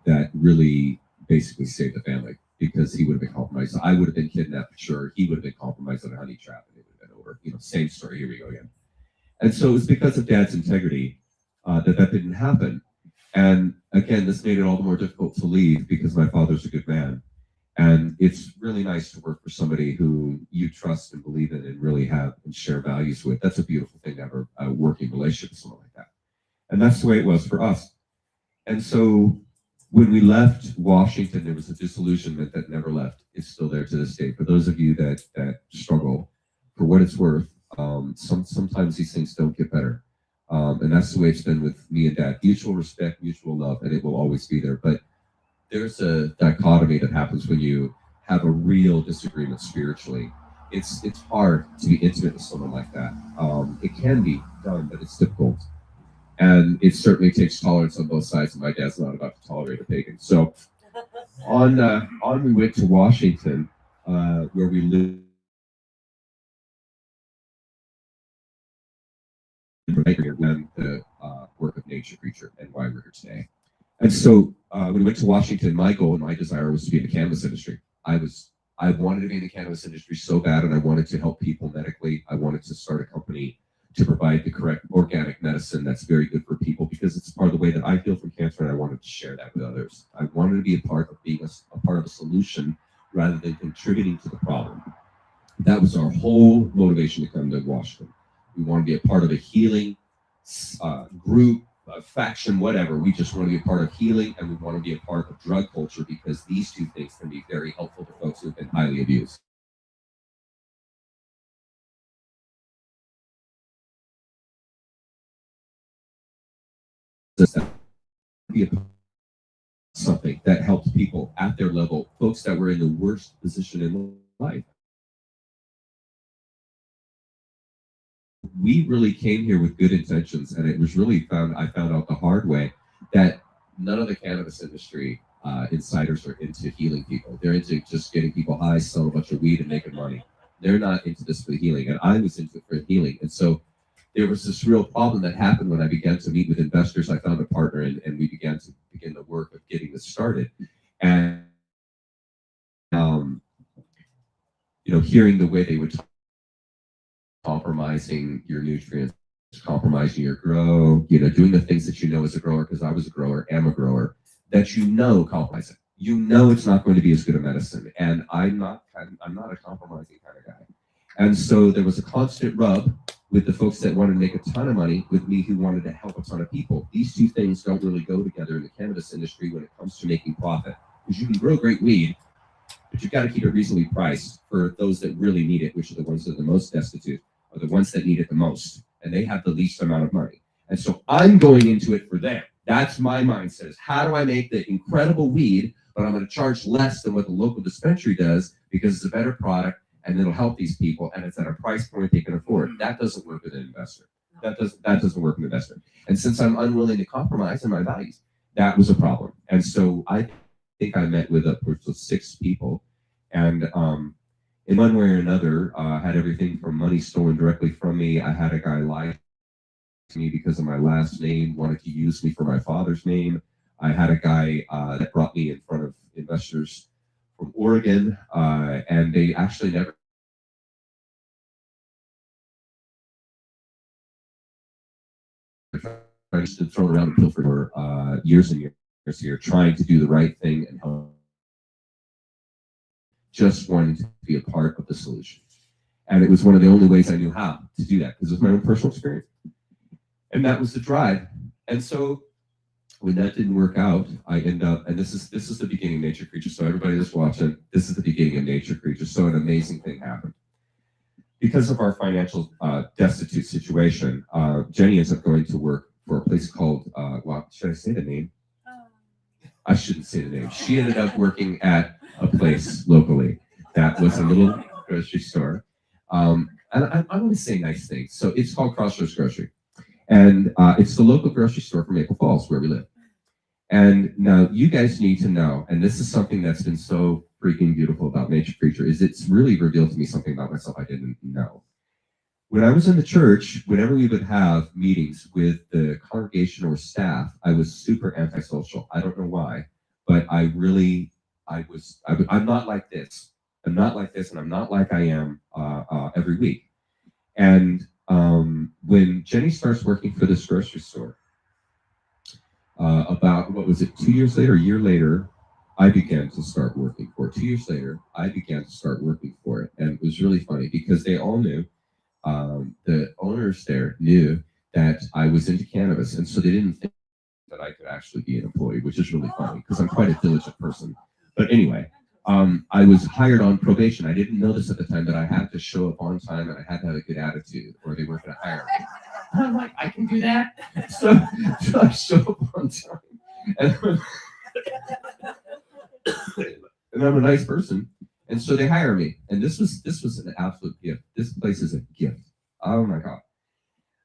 that really basically saved the family, because he would have been compromised. I would have been kidnapped for sure. He would have been compromised on a honey trap, and it would have been over. Same story. Here we go again. And so it was because of Dad's integrity that didn't happen. And again, this made it all the more difficult to leave because my father's a good man. And it's really nice to work for somebody who you trust and believe in and really have and share values with. That's a beautiful thing to have a working relationship with someone like that. And that's the way it was for us. And so when we left Washington, there was a disillusionment that never left. It's still there to this day. For those of you that struggle, for what it's worth, Sometimes these things don't get better. And that's the way it's been with me and Dad. Mutual respect, mutual love, and it will always be there. But there's a dichotomy that happens when you have a real disagreement spiritually. It's hard to be intimate with someone like that. It can be done, but it's difficult. And it certainly takes tolerance on both sides, and my dad's not about to tolerate a pagan. So on we went to Washington, where we lived and the work of Nature Creature and why we're here today. And so when we went to Washington, my goal and my desire was to be in the cannabis industry. I wanted to be in the cannabis industry so bad, and I wanted to help people medically. I wanted to start a company to provide the correct organic medicine that's very good for people, because it's part of the way that I heal from cancer, and I wanted to share that with others. I wanted to be a part of being a part of a solution rather than contributing to the problem. That was our whole motivation to come to Washington. We wanted to be a part of a healing group, a faction, whatever. We just want to be a part of healing, and we want to be a part of drug culture, because these two things can be very helpful to folks who have been highly abused. Be something that helped people at their level, folks that were in the worst position in life. We really came here with good intentions, and it was really I found out the hard way that none of the cannabis industry insiders are into healing people. They're into just getting people high, selling a bunch of weed, and making money. They're not into this for the healing, and I was into it for healing. And so there was this real problem that happened when I began to meet with investors. I found a partner, and we began the work of getting this started. And hearing the way they would talk, compromising your nutrients, compromising your grow, doing the things that as a grower, because I was a grower, am a grower, that compromise it. It's not going to be as good a medicine. And I'm not a compromising kind of guy. And so there was a constant rub with the folks that wanted to make a ton of money with me who wanted to help a ton of people. These two things don't really go together in the cannabis industry when it comes to making profit. Because you can grow great weed, but you've got to keep it reasonably priced for those that really need it, which are the ones that are the most destitute, are the ones that need it the most, and they have the least amount of money. And so I'm going into it for them. That's my mindset, is how do I make the incredible weed, but I'm going to charge less than what the local dispensary does, because it's a better product and it'll help these people, and it's at a price point they can afford. That doesn't work with an investor. That doesn't work with an investor. And since I'm unwilling to compromise on my values, that was a problem. And so I think I met with upwards of 6 people, and in one way or another, had everything from money stolen directly from me. I had a guy lie to me because of my last name, wanted to use me for my father's name. I had a guy that brought me in front of investors from Oregon, and they actually never to throw around a pill for years and years here, trying to do the right thing and help. Just wanting to be a part of the solution. And it was one of the only ways I knew how to do that, because it was my own personal experience. And that was the drive. And so when that didn't work out, I end up, and this is the beginning of Nature Creature. So everybody that's watching, this is the beginning of Nature Creature. So an amazing thing happened. Because of our financial destitute situation, Jenny ends up going to work for a place called, should I say the name? I shouldn't say the name. She ended up working at a place locally that was a little grocery store. And I want to say nice things. So it's called Crossroads Grocery. And it's the local grocery store for Maple Falls, where we live. And now you guys need to know, and this is something that's been so freaking beautiful about Nature Creature, is it's really revealed to me something about myself I didn't know. When I was in the church, whenever we would have meetings with the congregation or staff, I was super antisocial. I don't know why, but I'm not like this. I'm not like this, and I'm not like I am every week. And when Jenny starts working for this grocery store, about, 2 years later, a year later, I began to start working for it. 2 years later, I began to start working for it. And it was really funny because they all knew, the owners there knew that I was into cannabis. And so they didn't think that I could actually be an employee, which is really funny because I'm quite a diligent person. But anyway, I was hired on probation. I didn't know this at the time, that I had to show up on time and I had to have a good attitude or they weren't going to hire me. And I'm like, I can do that. So I show up on time. And, and I'm a nice person. And so they hire me. And this was an absolute gift. This place is a gift. Oh my God.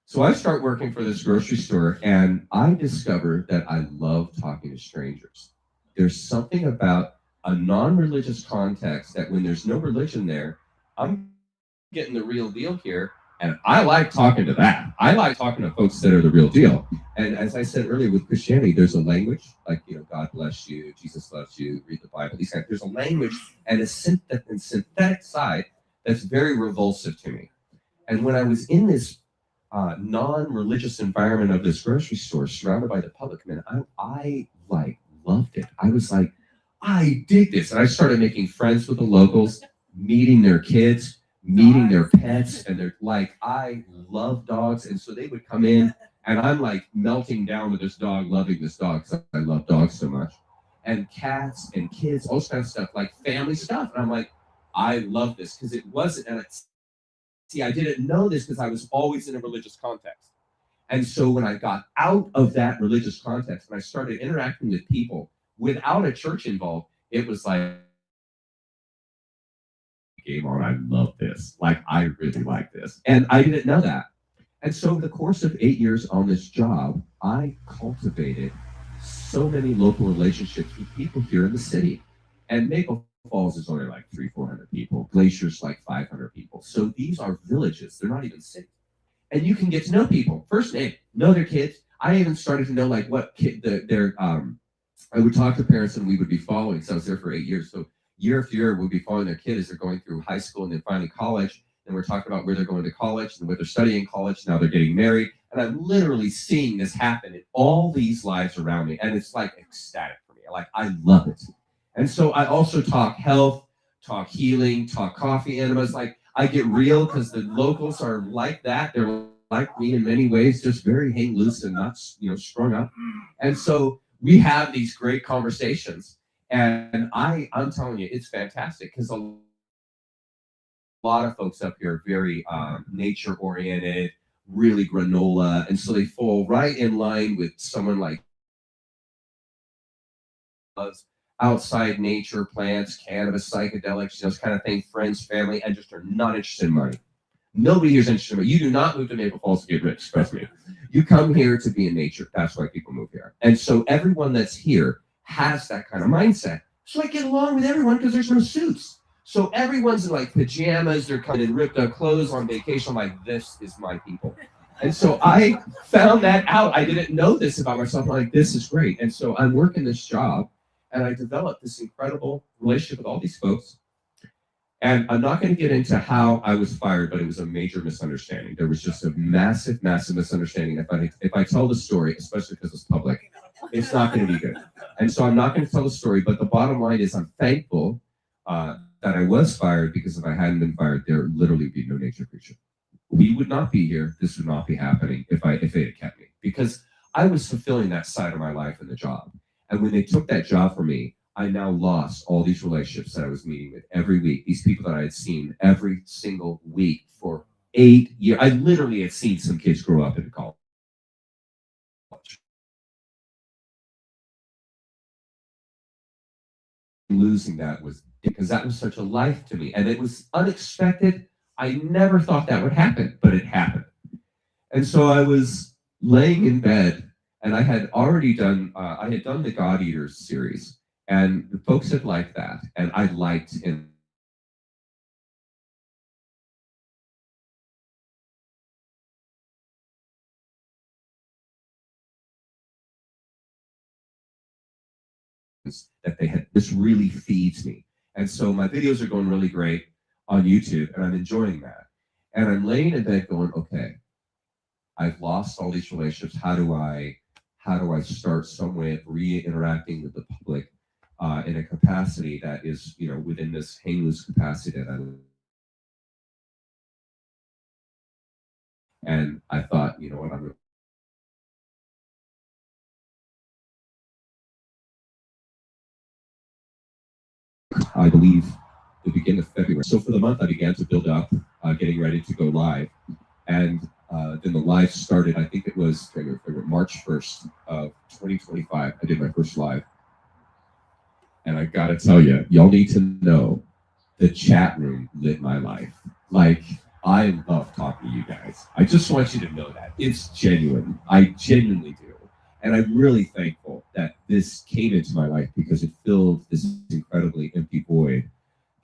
So I start working for this grocery store and I discover that I love talking to strangers. There's something about a non-religious context that when there's no religion there, I'm getting the real deal here. And I like talking to that. I like talking to folks that are the real deal. And as I said earlier with Christianity, there's a language like, God bless you, Jesus loves you, read the Bible. These guys, there's a language and a synthetic side that's very revulsive to me. And when I was in this non-religious environment of this grocery store, surrounded by the public, man, I loved it. I was like, I dig this. And I started making friends with the locals, meeting their kids, meeting their pets, and they're like, I love dogs. And so they would come in and I'm like melting down with this dog, loving this dog because I love dogs so much. And cats and kids, all kinds of stuff, like family stuff. And I'm like, I love this because it wasn't, and see, I didn't know this because I was always in a religious context. And so when I got out of that religious context and I started interacting with people without a church involved, it was like, game on, I love this. Like, I really like this. And I didn't know that. And so over the course of 8 years on this job, I cultivated so many local relationships with people here in the city. And Maple Falls is only like 300-400 people. Glacier's like 500 people. So these are villages. They're not even cities. And you can get to know people. First name, know their kids. I even started to know like what kid I would talk to parents and we would be following. So I was there for 8 years. So year after year, we'll be following their kids as they're going through high school and then finally college. And we're talking about where they're going to college and what they're studying in college. Now they're getting married. And I'm literally seeing this happen in all these lives around me. And it's like ecstatic for me. Like, I love it. And so I also talk health, talk healing, talk coffee enemas. Like, I get real because the locals are like that. They're like me in many ways, just very hang loose and not, sprung up. And so we have these great conversations. And I'm telling you, it's fantastic because a lot of folks up here are very nature oriented, really granola. And so they fall right in line with someone like us, outside nature, plants, cannabis, psychedelics, this kind of thing, friends, family, and just are not interested in money. Nobody here is interested in money. You do not move to Maple Falls to get rich, trust me. You come here to be in nature. That's why people move here. And so everyone that's here has that kind of mindset. So I get along with everyone because there's no suits. So everyone's in like pajamas, they're coming in ripped up clothes on vacation. I'm like, this is my people. And so I found that out. I didn't know this about myself. I'm like, this is great. And so I'm working this job and I developed this incredible relationship with all these folks. And I'm not going to get into how I was fired, but it was a major misunderstanding. There was just a massive, massive misunderstanding. If I tell the story, especially because it's public, it's not going to be good. And so I'm not going to tell the story, but the bottom line is I'm thankful that I was fired, because if I hadn't been fired, there would literally be no nature creature. We would not be here. This would not be happening if they had kept me, because I was fulfilling that side of my life in the job. And when they took that job from me, I now lost all these relationships that I was meeting with every week. These people that I had seen every single week for 8 years. I literally had seen some kids grow up into college. Losing that was because that was such a life to me. And it was unexpected. I never thought that would happen, but it happened. And so I was laying in bed and I had already done, the God Eaters series. And the folks had liked that. And I liked in that they had. This really feeds me. And so my videos are going really great on YouTube and I'm enjoying that. And I'm laying in bed going, okay, I've lost all these relationships. How do I start some way of re-interacting with the public in a capacity that is, within this hang loose capacity that and I thought, you know what, I'm I believe, the beginning of February. So for the month, I began to build up, getting ready to go live. And then the live started, I think it was March 1st of 2025. I did my first live. And I gotta tell you, y'all need to know, the chat room lit my life. Like, I love talking to you guys. I just want you to know that. It's genuine. I genuinely do. And I'm really thankful that this came into my life, because it filled this incredibly empty void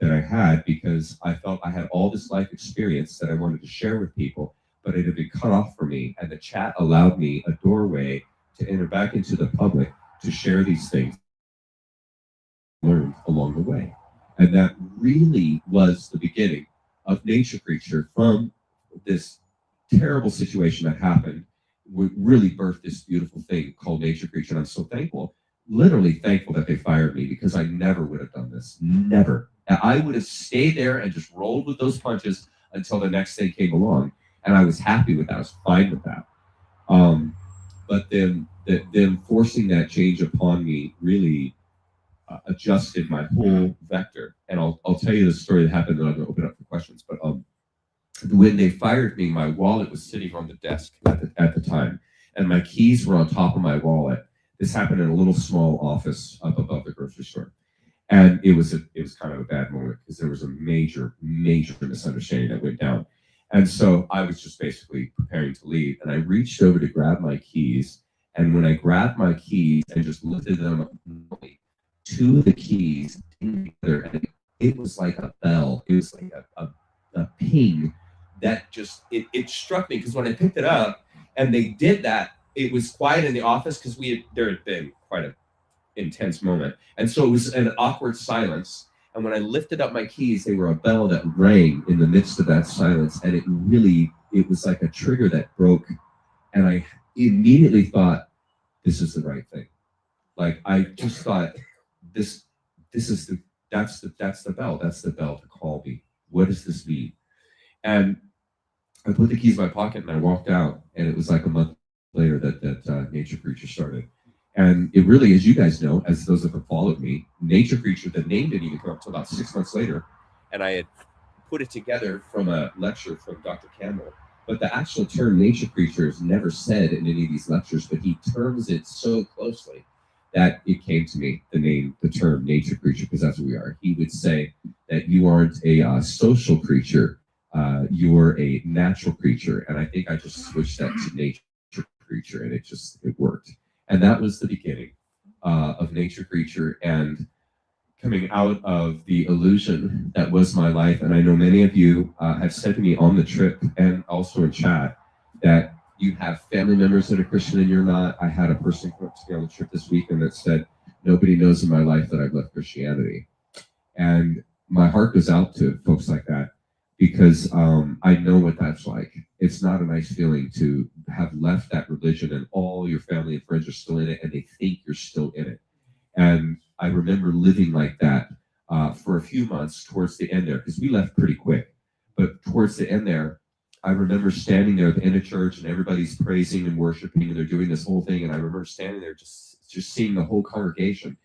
that I had, because I felt I had all this life experience that I wanted to share with people, but it had been cut off from me. And the chat allowed me a doorway to enter back into the public to share these things learned along the way. And that really was the beginning of Nature Creature. From this terrible situation that happened, we really birthed this beautiful thing called Nature Creature. And I'm so thankful, literally thankful, that they fired me, because I never would have done this. Never. I would have stayed there and just rolled with those punches until the next thing came along. And I was happy with that. I was fine with that. But then forcing that change upon me really adjusted my whole vector. And I'll tell you the story that happened, and I'm going to open up for questions. But when they fired me, my wallet was sitting on the desk at the time, and my keys were on top of my wallet. This happened in a little small office up above the grocery store. And it was kind of a bad moment, because there was a major misunderstanding that went down. And so I was just basically preparing to leave, and I reached over to grab my keys. And when I grabbed my keys and just lifted them up, two of the keys together, and it was like a bell. It was like a ping that just, it struck me, because when I picked it up and they did that, it was quiet in the office, because there had been quite an intense moment. And so it was an awkward silence. And when I lifted up my keys, they were a bell that rang in the midst of that silence. And it was like a trigger that broke. And I immediately thought, this is the right thing. Like, I just thought, that's the bell. That's the bell to call me. What does this mean? And I put the keys in my pocket and I walked out. And it was like a month later that Nature Creature started. And it really, as you guys know, as those that have followed me, Nature Creature, the name didn't even come up until about 6 months later. And I had put it together from a lecture from Dr. Campbell. But the actual term Nature Creature is never said in any of these lectures, but he terms it so closely that it came to me, the term Nature Creature, because that's what we are. He would say that you aren't a social creature, you're a natural creature. And I think I just switched that to Nature Creature, and it worked. And that was the beginning of Nature Creature, and coming out of the illusion that was my life. And I know many of you have said to me on the trip and also in chat that you have family members that are Christian and you're not. I had a person come up to me on the trip this weekend that said, nobody knows in my life that I've left Christianity. And my heart goes out to folks like that, because I know what that's like. It's not a nice feeling to have left that religion and all your family and friends are still in it, and they think you're still in it. And I remember living like that for a few months towards the end there, because we left pretty quick. But towards the end there, I remember standing there at the end of church, and everybody's praising and worshiping, and they're doing this whole thing. And I remember standing there just seeing the whole congregation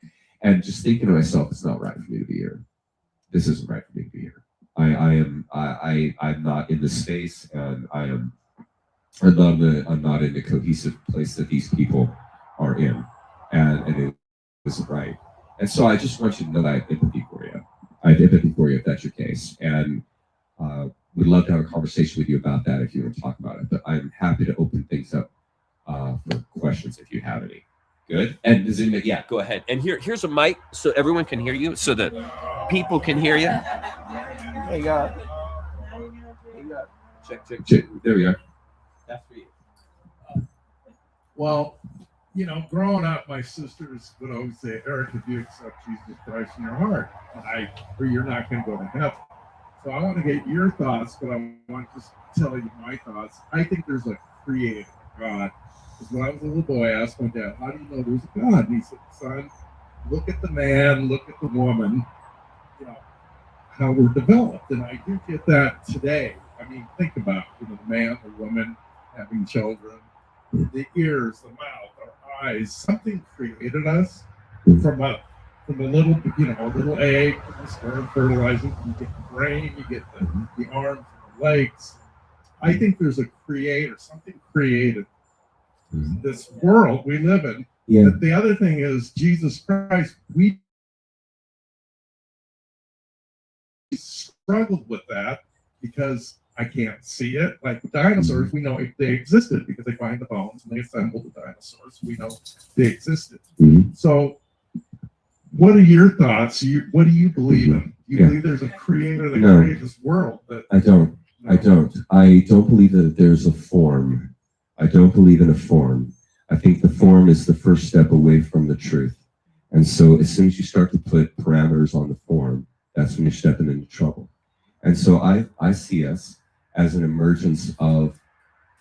and just thinking to myself, it's not right for me to be here. This isn't right for me to be here. I'm not in the space, and I'm not in the cohesive place that these people are in, and it isn't right. And so I just want you to know that I have empathy for you. I have empathy for you if that's your case, and would love to have a conversation with you about that if you want to talk about it. But I'm happy to open things up for questions if you have any. Good. And does anybody? Yeah, go ahead. And here's a mic so everyone can hear you, so that people can hear you. Hey, check. There we are. That's for you. Well, growing up, my sisters would always say, Eric, if you accept Jesus Christ in your heart, or you're not going to go to heaven. So I want to get your thoughts, but I want to just tell you my thoughts. I think there's a creator, God. Because when I was a little boy, I asked my dad, how do you know there's a God? And he said, son, look at the man, look at the woman, how we're developed. And I do get that today. I mean, think about, the man, the woman, having children, the ears, the mouth, our eyes. Something created us from a from a little egg, the sperm fertilizing, you get the brain, you get the arms and the legs. I think there's a creator, something created this world we live in. Yeah. But the other thing is Jesus Christ. We struggled with that because I can't see it. Like the dinosaurs, we know they existed because they find the bones and they assembled the dinosaurs. We know they existed. Mm-hmm. So, what are your thoughts? What do you believe in? Do you Yeah. believe there's a creator that No. created this world? I don't. I don't believe that there's a form. I don't believe in a form. I think the form is the first step away from the truth. And so as soon as you start to put parameters on the form, that's when you're stepping into trouble. And so I see us as an emergence of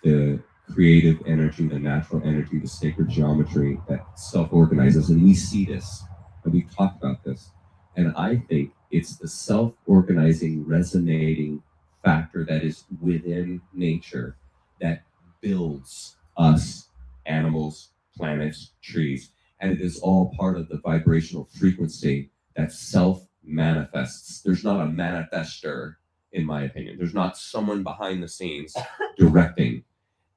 the creative energy, the natural energy, the sacred geometry that self-organizes. And we see this, and we talk about this. And I think it's the self-organizing, resonating factor that is within nature that builds us, animals, planets, trees. And it is all part of the vibrational frequency that self-manifests. There's not a manifester, in my opinion. There's not someone behind the scenes directing.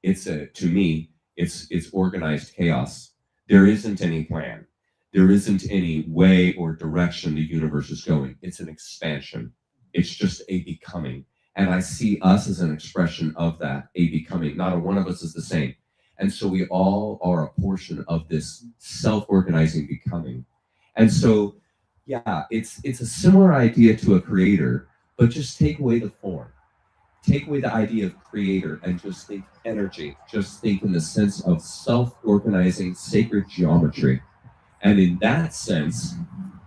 To me, it's organized chaos. There isn't any plan. There isn't any way or direction the universe is going. It's an expansion. It's just a becoming. And I see us as an expression of that, a becoming. Not a one of us is the same. And so we all are a portion of this self-organizing becoming. And so, yeah, it's a similar idea to a creator, but just take away the form. Take away the idea of creator and just think energy. Just think in the sense of self-organizing sacred geometry. And in that sense,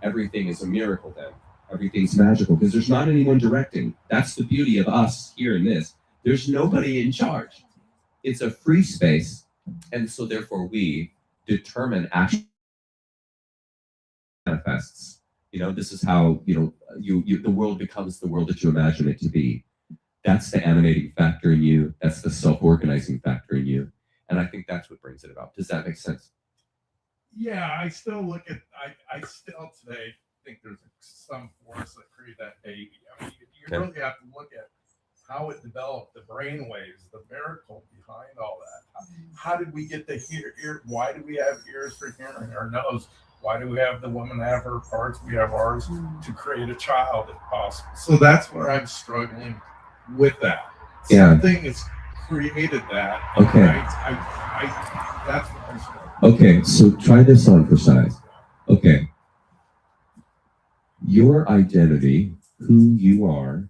everything is a miracle then. Everything's magical because there's not anyone directing. That's the beauty of us here in this. There's nobody in charge. It's a free space. And so therefore we determine action manifests. This is how, the world becomes the world that you imagine it to be. That's the animating factor in you. That's the self-organizing factor in you. And I think that's what brings it about. Does that make sense? Yeah, I still look at, I still today think there's some force that created that baby. I mean, you really have to look at how it developed, the brain waves, the miracle behind all that. How did we get the ear? Why do we have ears for hearing, our nose? Why do we have the woman have her parts? We have ours to create a child if possible. So that's where I'm struggling with that. Yeah. Something has created that. Okay. I that's what I'm struggling. Okay, so try this on for size. Okay. Your identity, who you are,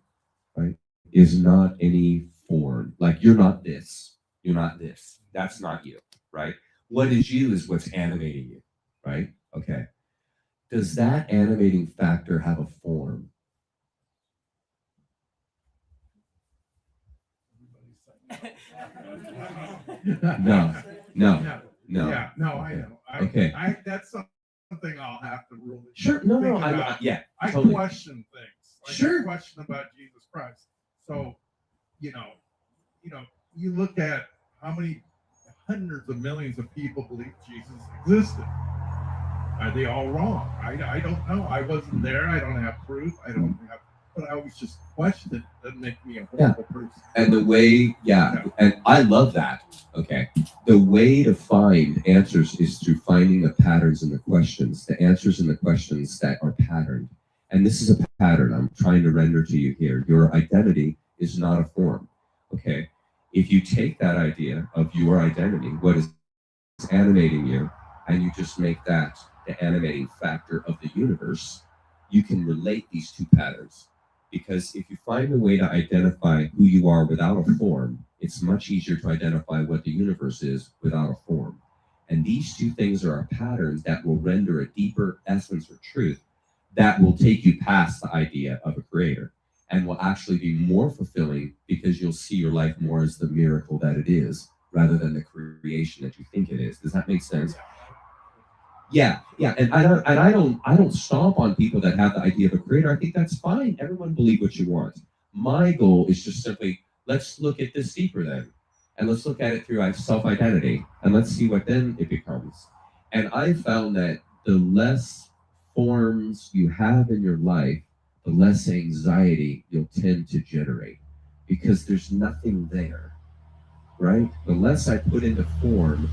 right, is not any form. Like you're not this. You're not this. That's not you, right? What is you is what's animating you, right? Okay. Does that animating factor have a form? No. Yeah, no, Okay. I know. Okay. That's something I'll have to really Sure. No. think about. I Totally. question things. Like Sure. I question about Jesus Christ. So, you look at how many hundreds of millions of people believe Jesus existed. Are they all wrong? I don't know. I wasn't there. I don't have proof. But I always just question it. Doesn't make me a horrible person. And the way, and I love that. Okay. The way to find answers is through finding the patterns in the questions, the answers in the questions that are patterned. And this is a pattern I'm trying to render to you here. Your identity is not a form. Okay. If you take that idea of your identity, what is animating you, and you just make that the animating factor of the universe, you can relate these two patterns. Because if you find a way to identify who you are without a form, it's much easier to identify what the universe is without a form. And these two things are patterns that will render a deeper essence or truth that will take you past the idea of a creator and will actually be more fulfilling because you'll see your life more as the miracle that it is rather than the creation that you think it is. Does that make sense? Yeah, and I don't stomp on people that have the idea of a creator. I think that's fine. Everyone believe what you want. My goal is just simply, let's look at this deeper then. And let's look at it through self-identity. And let's see what then it becomes. And I found that the less forms you have in your life, the less anxiety you'll tend to generate, because there's nothing there, right? The less I put into form,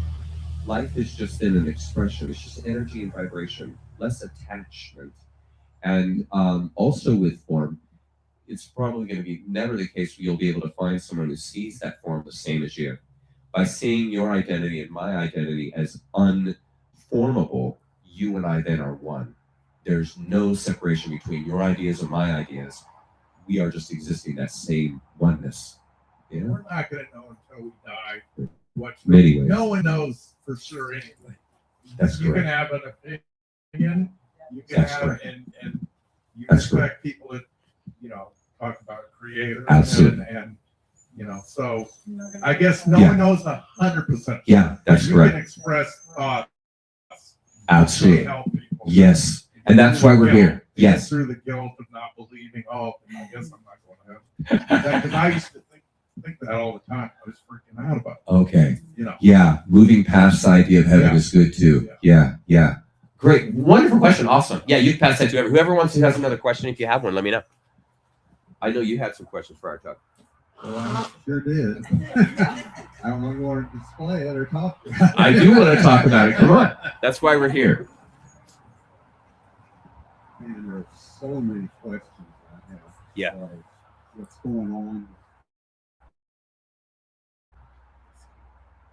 life is just in an expression. It's just energy and vibration, less attachment. And also with form, it's probably going to be never the case where you'll be able to find someone who sees that form the same as you. By seeing your identity and my identity as unformable, you and I then are one. There's no separation between your ideas and my ideas. We are just existing that same oneness. Yeah? We're not going to know until we die what's Many real. ways. No one knows for sure anyway. That's You correct. can have an opinion. You can That's have correct. and you That's respect people that talk about a creator. Absolutely. And so I guess no one knows 100%. Yeah, that's you correct. can express thoughts. Absolutely. To help people. Yes. And that's why we're here. Yes. Through the guilt of not believing, I guess I'm not going to heaven. Because I used to think that all the time. I was freaking out about it. Okay. Yeah. Moving past the idea of heaven is good too. Yeah. Great. Wonderful question. Awesome. Yeah, you can pass that to whoever wants to has another question. If you have one, let me know. I know you had some questions for our talk. Well, I sure did. I don't know if you want to display it or talk to it. I do want to talk about it. Come on. That's why we're here. Man, there are so many questions I have. Yeah. What's going on?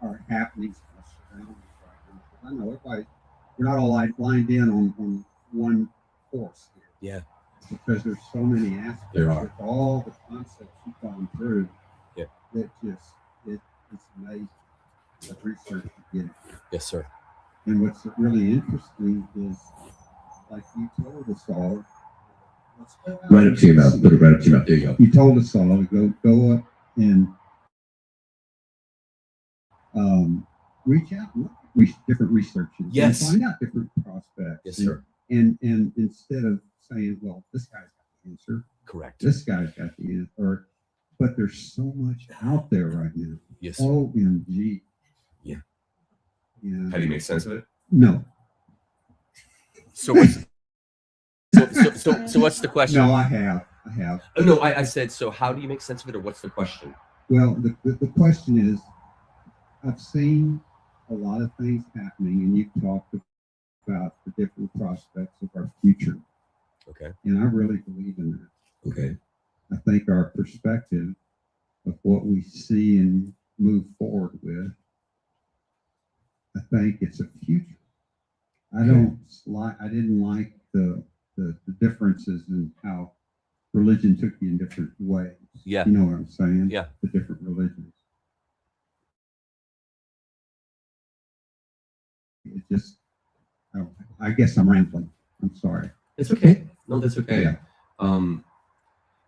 Are happenings in our surroundings right now? I know everybody, we're not all lined in on one course here. Yeah. Because there's so many aspects. There are. With all the concepts you've gone through. Yeah. That it's amazing the research you get. Yes, sir. And what's really interesting is, like you told us all, let's go out. Right up to your mouth. Put it right up to your mouth. There you go. You told us all to go up and reach out and look at different researchers. Yes. And find out different prospects. Yes, sir. And instead of saying, well, this guy's got the answer, Correct. this guy's got the answer, but there's so much out there right now. Yes. OMG. Yeah. Yeah. How do you make sense of it? No. So what's so what's the question? No, I have. Oh, no, I said, so how do you make sense of it, or what's the question? Well, the question is, I've seen a lot of things happening, and you've talked about the different prospects of our future. Okay. And I really believe in that. Okay. I think our perspective of what we see and move forward with, I think it's a future. I didn't like the differences in how religion took you in different ways. Yeah. You know what I'm saying? Yeah. The different religions. It just, I guess I'm rambling. I'm sorry. It's okay. No, that's okay. Yeah.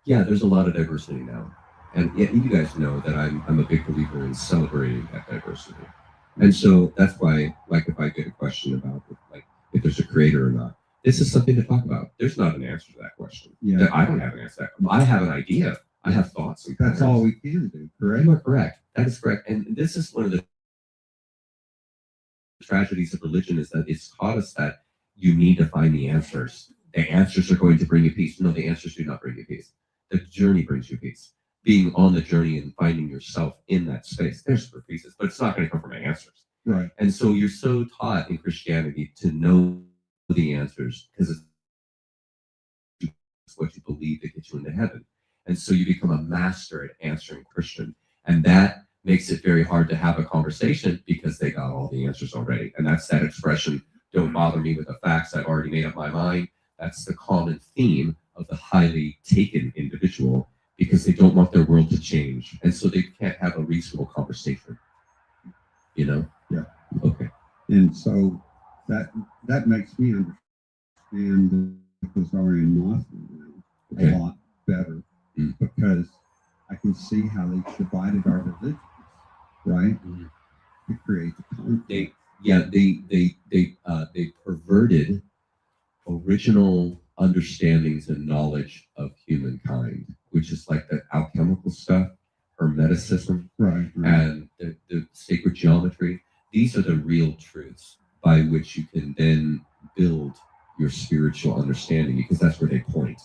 Yeah, there's a lot of diversity now. And yeah, you guys know that I'm a big believer in celebrating that diversity. And so that's why, like, if I get a question about, like, if there's a creator or not, this is something to talk about. There's not an answer to that question. Yeah. I don't have an answer to that. I have an idea. I have thoughts. And That's all we can do, correct? You are correct. That is correct. And this is one of the tragedies of religion, is that it's taught us that you need to find the answers. The answers are going to bring you peace. No, the answers do not bring you peace. The journey brings you peace. Being on the journey and finding yourself in that space, there's for pieces, but it's not going to come from answers. Right. And so you're so taught in Christianity to know the answers because it's what you believe to get you into heaven. And so you become a master at answering Christian. And that makes it very hard to have a conversation because they got all the answers already. And that's that expression, don't bother me with the facts, I've already made up my mind. That's the common theme of the highly taken individual, because they don't want their world to change. And so they can't have a reasonable conversation. You know? Yeah. Okay. And so that makes me understand the Khazarian Mothman now a lot better, because I can see how they divided our religions, right? To create the conflict. They perverted original understandings and knowledge of humankind, which is like the alchemical stuff, Hermeticism, right. and the sacred geometry. These are the real truths by which you can then build your spiritual understanding, because that's where they point.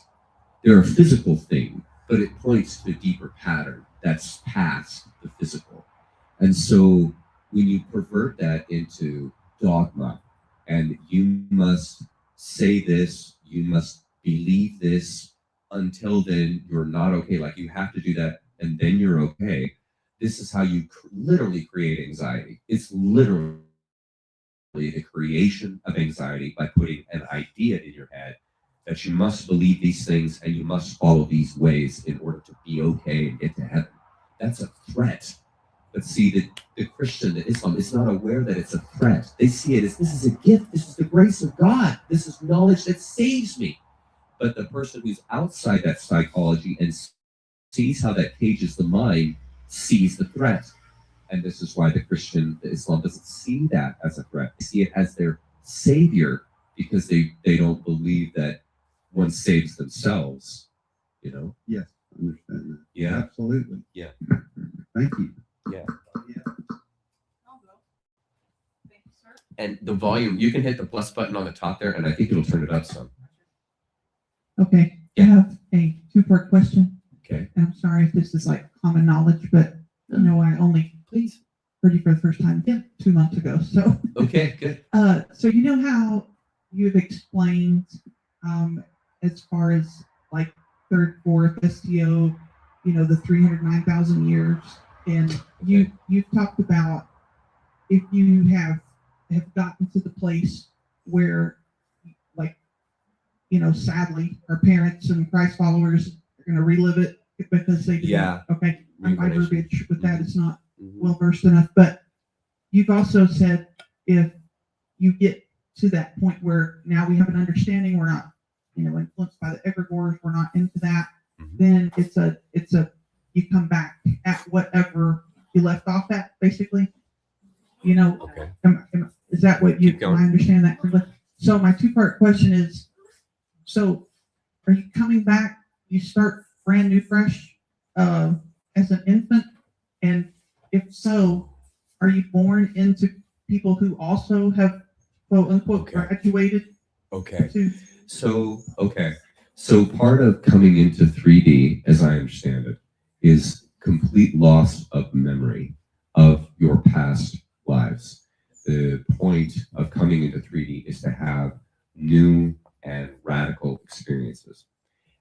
They're a physical thing, but it points to a deeper pattern that's past the physical. And so when you pervert that into dogma, and you must say this, you must believe this, until then you're not okay, like you have to do that and then you're okay, this is how you literally create anxiety. It's literally the creation of anxiety by putting an idea in your head that you must believe these things and you must follow these ways in order to be okay and get to heaven. That's a threat. But see, the Christian, the Islam, is not aware that it's a threat. They see it as, this is a gift, this is the grace of God, this is knowledge that saves me. But the person who's outside that psychology and sees how that cages the mind sees the threat. And this is why the Islam doesn't see that as a threat. They see it as their savior, because they don't believe that one saves themselves, you know? Yes, I understand that. Yeah. Absolutely. Yeah. Thank you. Yeah. Yeah. Thank you, sir. And the volume, you can hit the plus button on the top there, and I think it'll turn it up some. Okay, I have a two-part question. Okay. And I'm sorry if this is like common knowledge, but you know, I only Please. heard you for the first time 2 months ago. So, Okay, good. so you know how you've explained, as far as like third, fourth, STO, you know, the 309,000 years, and you've talked about if you have gotten to the place where, like, you know, sadly, our parents and Christ followers are going to relive it because they didn't. Yeah. Okay, my Reincarnation. verbiage with that is not Mhm. well versed enough, but you've also said if you get to that point where now we have an understanding, we're not, you know, influenced by the egregores, we're not into that, Mhm. then it's a you come back at whatever you left off at, basically. You know, Okay. is that what you? Keep going. Can I understand that correctly? So my two-part question is: so are you coming back? You start brand new, fresh, as an infant, and if so, are you born into people who also have quote unquote Okay. graduated Okay. to? So part of coming into 3D, as I understand it, is complete loss of memory of your past lives. The point of coming into 3D is to have new and radical experiences.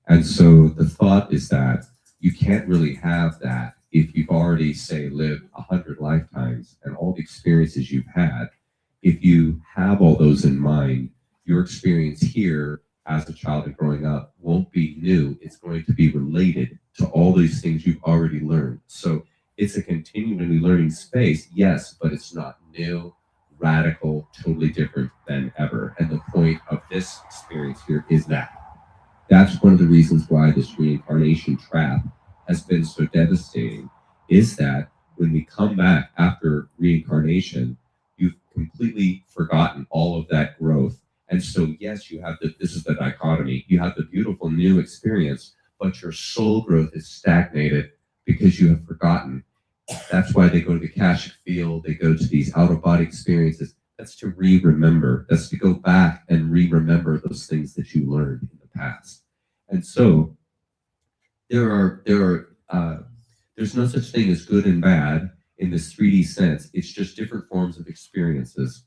And so the thought is that you can't really have that if you've already, say, lived 100 lifetimes and all the experiences you've had. If you have all those in mind, your experience here as a child and growing up won't be new. It's going to be related to all these things you've already learned. So it's a continually learning space, yes, but it's not new, radical, totally different than ever. And the point of this experience here is that. That's one of the reasons why this reincarnation trap has been so devastating, is that when we come back after reincarnation, you've completely forgotten all of that growth. And so, yes, you have this is the dichotomy. You have the beautiful new experience, but your soul growth is stagnated because you have forgotten. That's why they go to the Akashic field. They go to these out-of-body experiences. That's to re-remember. That's to go back and re-remember those things that you learned in the past. And so there's no such thing as good and bad in this 3D sense. It's just different forms of experiences.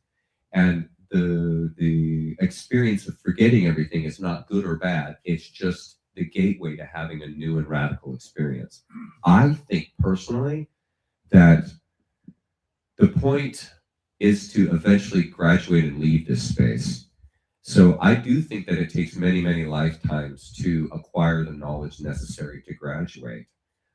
And the experience of forgetting everything is not good or bad. It's just the gateway to having a new and radical experience. I think personally that the point is to eventually graduate and leave this space. So I do think that it takes many, many lifetimes to acquire the knowledge necessary to graduate.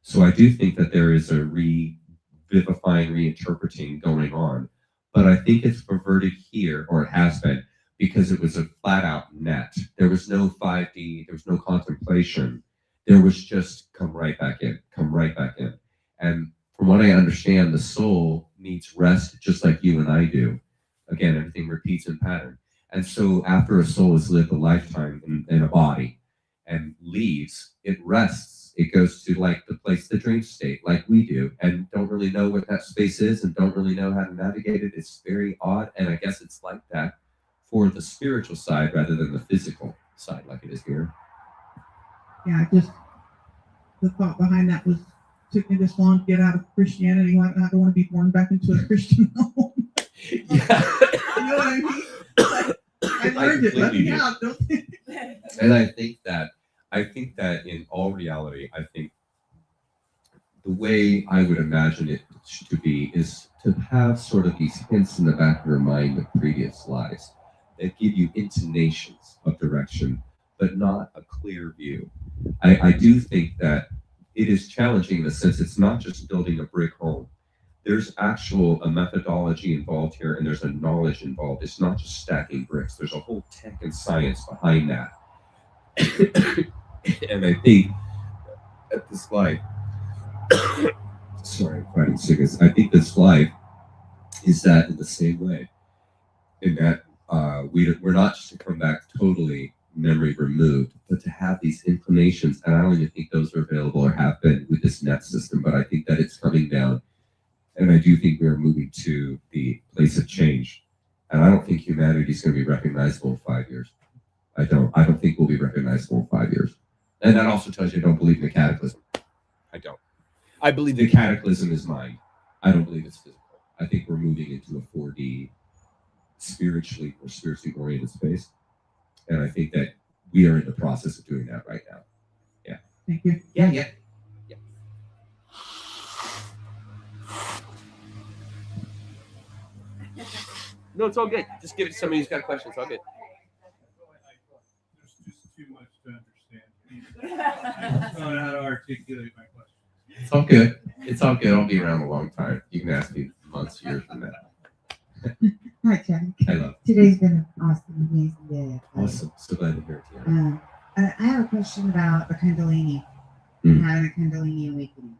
So I do think that there is a revivifying, reinterpreting going on. But I think it's perverted here, or it has been, because it was a flat out net. There was no 5D, there was no contemplation. There was just come right back in, come right back in. And from what I understand, the soul needs rest just like you and I do. Again, everything repeats in pattern. And so after a soul has lived a lifetime in a body and leaves, it rests. It goes to like the place, the dream state, like we do, and don't really know what that space is and don't really know how to navigate it. It's very odd. And I guess it's like that for the spiritual side rather than the physical side like it is here. Yeah, just the thought behind that was took me this long to get out of Christianity. I don't want to be born back into a Christian home. Yeah. You know what I mean? I learned it. Let me out. Don't And I think that in all reality, I think the way I would imagine it to be is to have sort of these hints in the back of your mind of previous lives that give you intonations of direction, but not a clear view. I do think that it is challenging in the sense it's not just building a brick home. There's a methodology involved here, and there's a knowledge involved. It's not just stacking bricks. There's a whole tech and science behind that. And I think at this life, sorry, I'm fighting sickness. I think this life is that in the same way, in that we're not just to come back totally memory removed, but to have these inclinations. And I don't even think those are available or have been with this net system, but I think that it's coming down. And I do think we are moving to the place of change. And I don't think humanity is going to be recognizable in 5 years. I don't think we'll be recognizable in 5 years. And that also tells you I don't believe in the cataclysm. I don't. I believe the cataclysm is mind. I don't believe it's physical. I think we're moving into a 4D spiritually oriented space. And I think that we are in the process of doing that right now. Yeah. Thank you. Yeah. No, it's all good. Just give it to somebody who's got a question. It's all good. There's just too much to understand. I don't know how to articulate my question. It's all good. It's all good. I'll be around a long time. You can ask me months, years from now. Hi, Chuck. I love Today's been an awesome, amazing day. it. Awesome. So glad to hear it. Yeah. I have a question about the kundalini, having a kundalini awakening,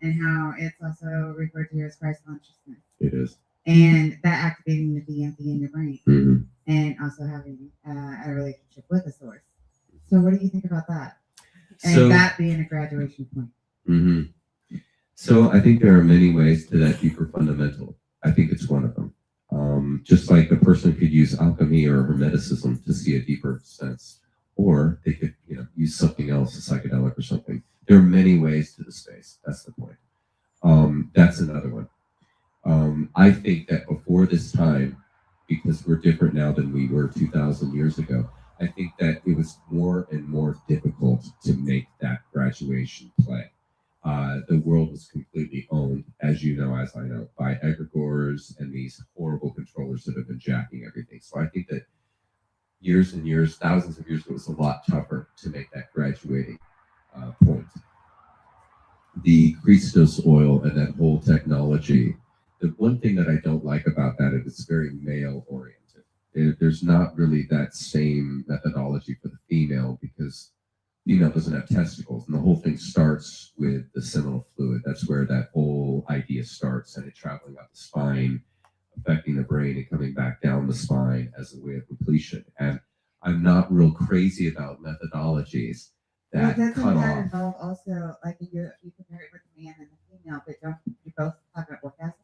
and how it's also referred to as Christ consciousness, It is. and that activating the DMT in your brain, and also having a relationship with the source. So, what do you think about that? And So, that being a graduation point. So I think there are many ways to that deeper fundamental. I think it's one of them. Just like a person could use alchemy or hermeticism to see a deeper sense, or they could, use something else, a psychedelic or something. There are many ways to the space. That's the point. That's another one. I think that before this time, because we're different now than we were 2,000 years ago, I think that it was more and more difficult to make that graduation play. The world was completely owned, as you know, as I know, by egregores and these horrible controllers that have been jacking everything. So I think that years and years, thousands of years ago, it was a lot tougher to make that graduating point. The Christos oil and that whole technology, the one thing that I don't like about that is it's very male oriented. There's not really that same methodology for the female, because female doesn't have testicles, and the whole thing starts with the seminal fluid. That's where that whole idea starts, and it traveling up the spine, affecting the brain, and coming back down the spine as a way of completion. And I'm not real crazy about methodologies that Doesn't cut that off. involve also, like, you compare it with the man and the female, but don't you both have an orgasm?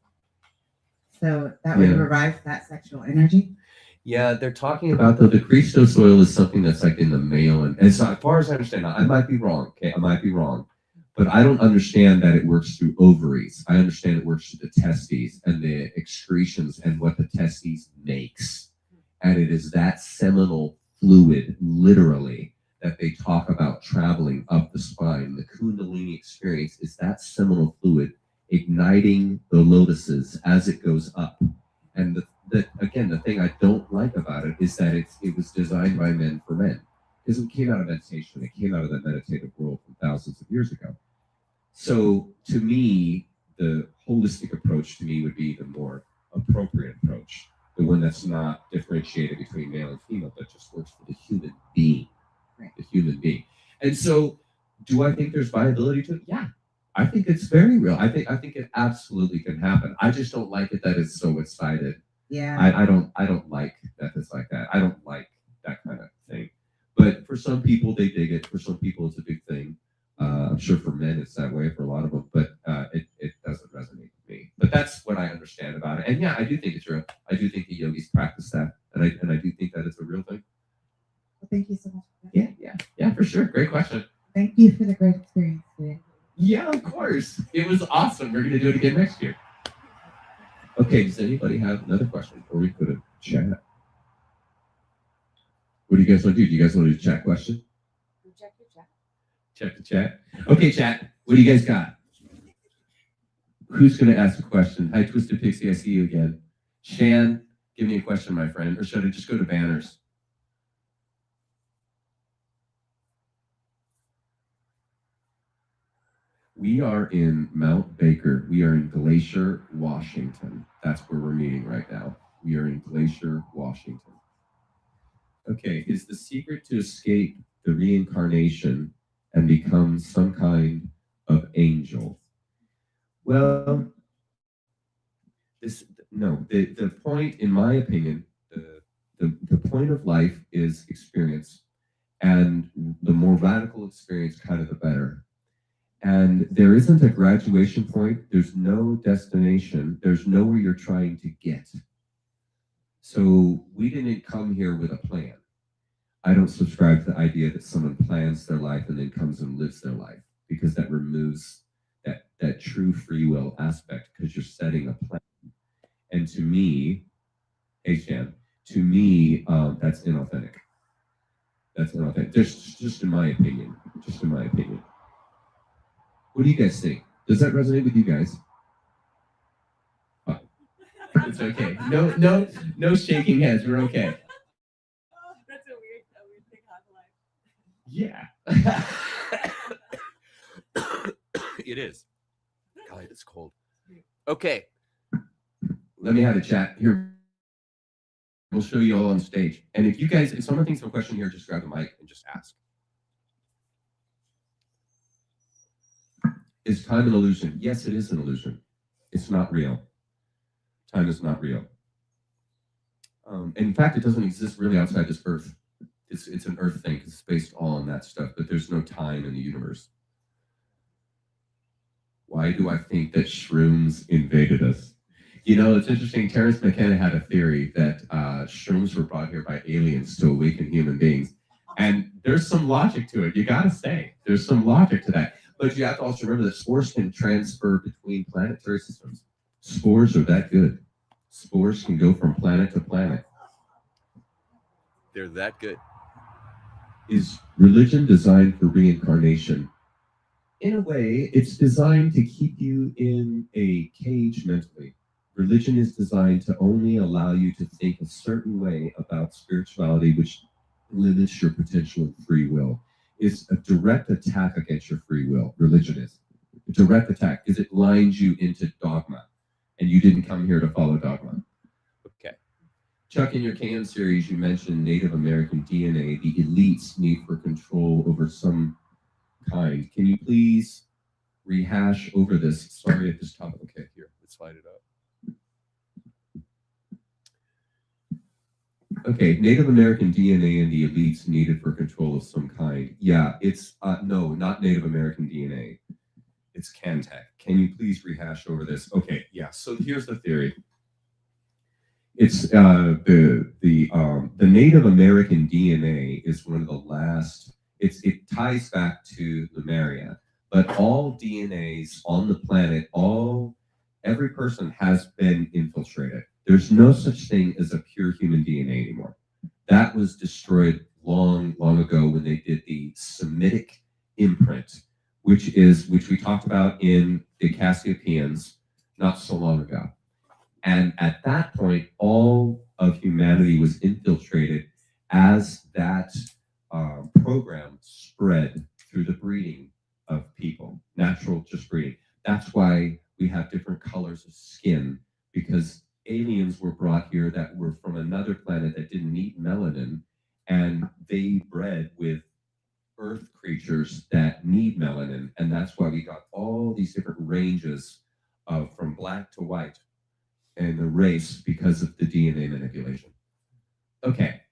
So that would Yeah. revive that sexual energy. Yeah, they're talking about the Christos oil is something that's like in the male, and so as far as I understand, I might be wrong. Okay, I might be wrong, but I don't understand that it works through ovaries. I understand it works through the testes and the excretions and what the testes makes, and it is that seminal fluid, literally, that they talk about traveling up the spine. The kundalini experience is that seminal fluid igniting the lotuses as it goes up, and again, the thing I don't like about it is that it was designed by men for men, because it came out of meditation. It came out of the meditative world from thousands of years ago. So to me, the holistic approach to me would be the more appropriate approach, the one that's not differentiated between male and female, but just works for the human being, Right. the human being. And so, do I think there's viability to it? Yeah. I think it's very real. I think it absolutely can happen. I just don't like it that it's so excited. Yeah. I don't like that it's like that. I don't like that kind of thing. But for some people, they dig it. For some people, it's a big thing. I'm sure for men, it's that way for a lot of them. But it doesn't resonate with me. But that's what I understand about it. And yeah, I do think it's real. I do think the yogis practice that. And I do think that it's a real thing. Well, thank you so much. For that. Yeah, for sure. Great question. Thank you for the great experience today. Yeah, of course. It was awesome. We're going to do it again next year. Okay, does anybody have another question? Or we could have chat. What do you guys want to do? Do you guys want to do a chat question? Check your chat. Check the chat. Okay, chat. What do you guys got? Who's going to ask a question? Hi, Twisted Pixie. I see you again. Shan, give me a question, my friend. Or should I just go to banners? We are in Mount Baker. We are in Glacier, Washington. That's where we're meeting right now. We are in Glacier, Washington. Okay, is the secret to escape the reincarnation and become some kind of angel? Well, the point, in my opinion, the point of life is experience. And the more radical experience, kind of the better. And there isn't a graduation point. There's no destination. There's nowhere you're trying to get. So we didn't come here with a plan. I don't subscribe to the idea that someone plans their life and then comes and lives their life, because that removes that true free will aspect, because you're setting a plan. And to me, hey Shan, to me, that's inauthentic. That's inauthentic. Just in my opinion. Just in my opinion. What do you guys think? Does that resonate with you guys? Oh, it's okay. No shaking heads. We're okay. Oh, that's a weird thing on life. Yeah. It is. God, it's cold. Okay. Let me have a chat here. We'll show you all on stage. And if someone thinks of a question here, just grab the mic and just ask. Is time an illusion? Yes, it is an illusion. It's not real. Time is not real. In fact, it doesn't exist really outside this earth. It's an earth thing, because it's based all on that stuff, but there's no time in the universe. Why do I think that shrooms invaded us? You know, it's interesting. Terence McKenna had a theory that shrooms were brought here by aliens to awaken human beings. And there's some logic to it. You got to say, there's some logic to that. But you have to also remember that spores can transfer between planetary systems. Spores are that good. Spores can go from planet to planet. They're that good. Is religion designed for reincarnation? In a way, it's designed to keep you in a cage mentally. Religion is designed to only allow you to think a certain way about spirituality, which limits your potential and free will. Is a direct attack against your free will. Religion is a direct attack, because it lines you into dogma, and you didn't come here to follow dogma. Okay. Chuck, in your KM series, you mentioned Native American DNA, the elite's need for control over some kind. Can you please rehash over this? Sorry at this topic. Okay, here, let's slide it up. Okay, Native American DNA and the elites needed for control of some kind. Yeah, it's, no, not Native American DNA. It's Cantech. Can you please rehash over this? Okay, yeah, so here's the theory. It's, the Native American DNA is one of the last, it ties back to Lemuria, but all DNAs on the planet, every person has been infiltrated. There's no such thing as a pure human DNA anymore. That was destroyed long, long ago when they did the Semitic imprint, which we talked about in the Cassiopeans not so long ago. And at that point, all of humanity was infiltrated as that program spread through the breeding of people, natural just breeding. That's why we have different colors of skin, because aliens were brought here that were from another planet that didn't need melanin, and they bred with earth creatures that need melanin, and that's why we got all these different ranges of from black to white in the race because of the DNA manipulation. Okay.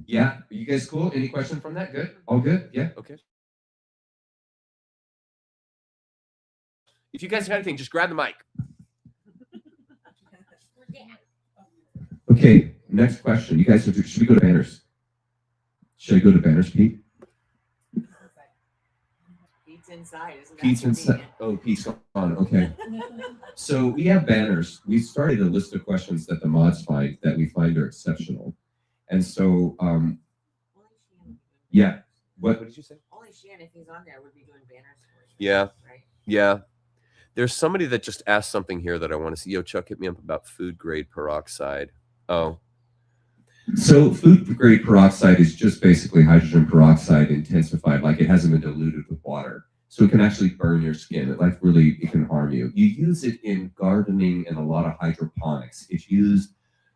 Yeah, are you guys cool? Any question from that? Good? All good? Yeah? Okay. If you guys have anything, just grab the mic. Okay, next question. You guys, should we go to banners? Should I go to banners, Pete? Pete's inside, isn't that Pete's inside. Oh, Pete's on. Okay. So we have banners. We started a list of questions that the mods find that we find are exceptional. And so, yeah. What did you say? Only Shan, if he's on there, would be doing banners for you. Yeah. Right? Yeah. There's somebody that just asked something here that I want to see. Yo, Chuck, hit me up about food grade peroxide. Oh, So food grade peroxide is just basically hydrogen peroxide intensified, like it hasn't been diluted with water. So it can actually burn your skin. It can harm you. You use it in gardening and a lot of hydroponics. It's used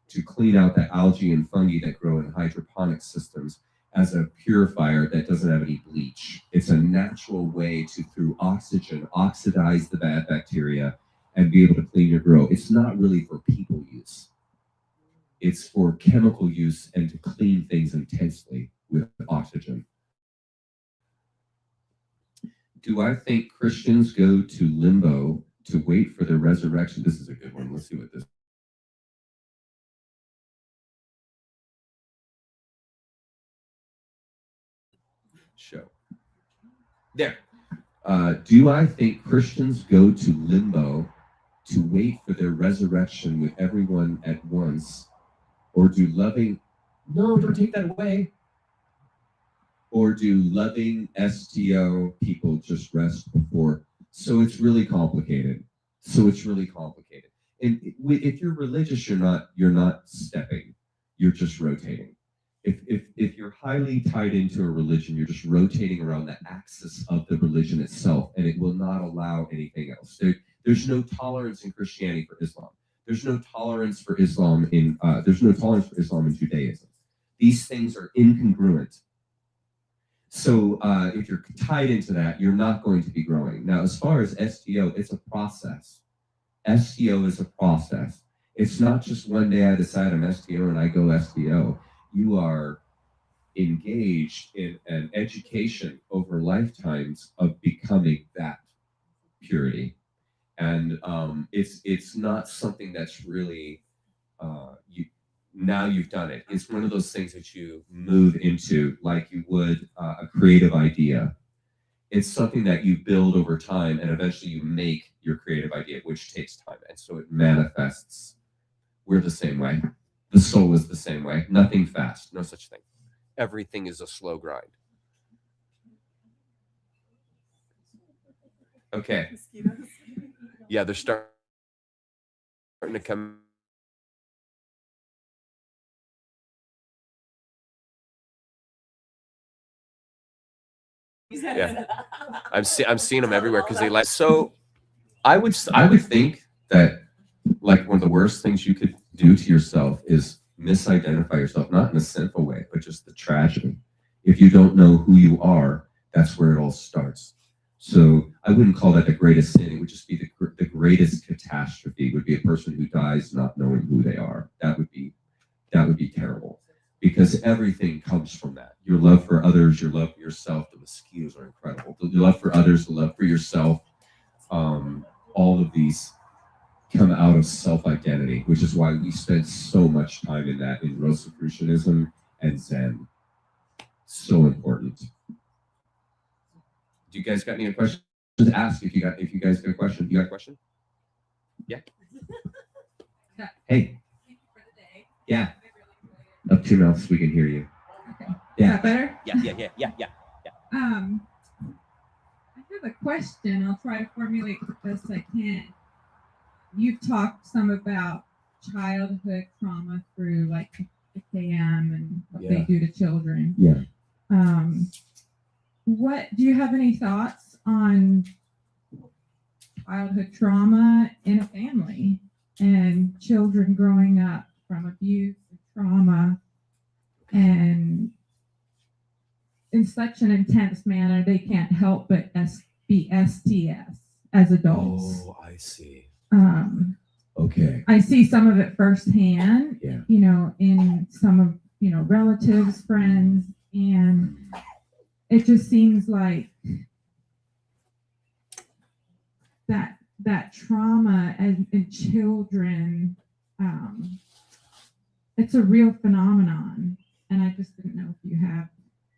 to clean out the algae and fungi that grow in hydroponic systems as a purifier that doesn't have any bleach. It's a natural way to, through oxygen, oxidize the bad bacteria and be able to clean your grow. It's not really for people use. It's for chemical use and to clean things intensely with oxygen. Do I think Christians go to limbo to wait for the resurrection? This is a good one. Let's see what this show. There. Do I think Christians go to limbo to wait for their resurrection with everyone at once? Or do loving, no, don't take that away. Or do loving STO people just rest before? So it's really complicated. And if you're religious, you're not stepping, you're just rotating. If you're highly tied into a religion, you're just rotating around the axis of the religion itself, and it will not allow anything else. There's no tolerance in Christianity for Islam. There's no tolerance for Islam in Judaism. These things are incongruent. So if you're tied into that, you're not going to be growing. Now, as far as STO, it's a process. STO is a process. It's not just one day I decide I'm STO and I go STO. You are engaged in an education over lifetimes of becoming that purity. And it's not something that's really, now you've done it. It's one of those things that you move into like you would a creative idea. It's something that you build over time and eventually you make your creative idea, which takes time. And so it manifests. We're the same way. The soul is the same way. Nothing fast. no such thing. Everything is a slow grind. Okay. Mosquitoes. Yeah, they're starting to come. Yeah. I'm seeing them everywhere because they like. So I would think that like one of the worst things you could do to yourself is misidentify yourself, not in a sinful way, but just the tragedy. If you don't know who you are, that's where it all starts. So I wouldn't call that the greatest sin. It would just be the greatest catastrophe would be a person who dies not knowing who they are. That would be terrible, because everything comes from that. Your love for others, your love for yourself. The mosquitoes are incredible. The love for others, the love for yourself. All of these come out of self-identity, which is why we spend so much time in that in Rosicrucianism and Zen. So important. Do you guys got any questions? Just ask if you guys got a question. You got a question? Yeah. Hey. Thank you for the day. Yeah. I really enjoyed it. Up to your mouth so we can hear you. Okay. Yeah. Is that better? Yeah. I have a question. I'll try to formulate the best I can. You've talked some about childhood trauma through like the KM and what they Yeah. do to children. Yeah. What do you have any thoughts on childhood trauma in a family and children growing up from abuse and trauma and in such an intense manner they can't help but be STS as adults? Oh, I see. Okay. I see some of it firsthand, Yeah. In some of, relatives, friends, and it just seems like that trauma and children it's a real phenomenon, and I just didn't know if you have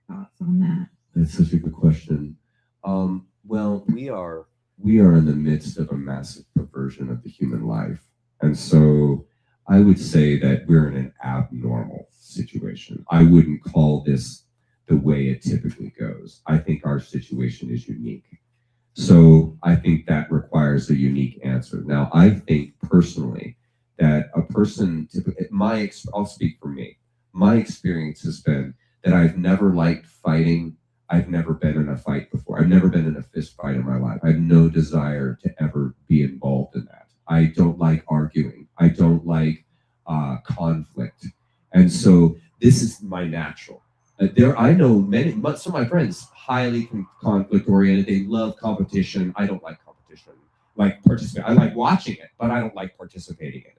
thoughts on that. That's such a good question. Well, we are in the midst of a massive perversion of the human life, and so I would say that we're in an abnormal situation. I wouldn't call this the way it typically goes. I think our situation is unique. So I think that requires a unique answer. Now, I think personally that a person, I'll speak for me. My experience has been that I've never liked fighting. I've never been in a fight before. I've never been in a fist fight in my life. I have no desire to ever be involved in that. I don't like arguing. I don't like conflict. And so this is my natural. I know some of my friends, highly conflict oriented. They love competition. I don't like competition. Like participate. I like watching it, but I don't like participating in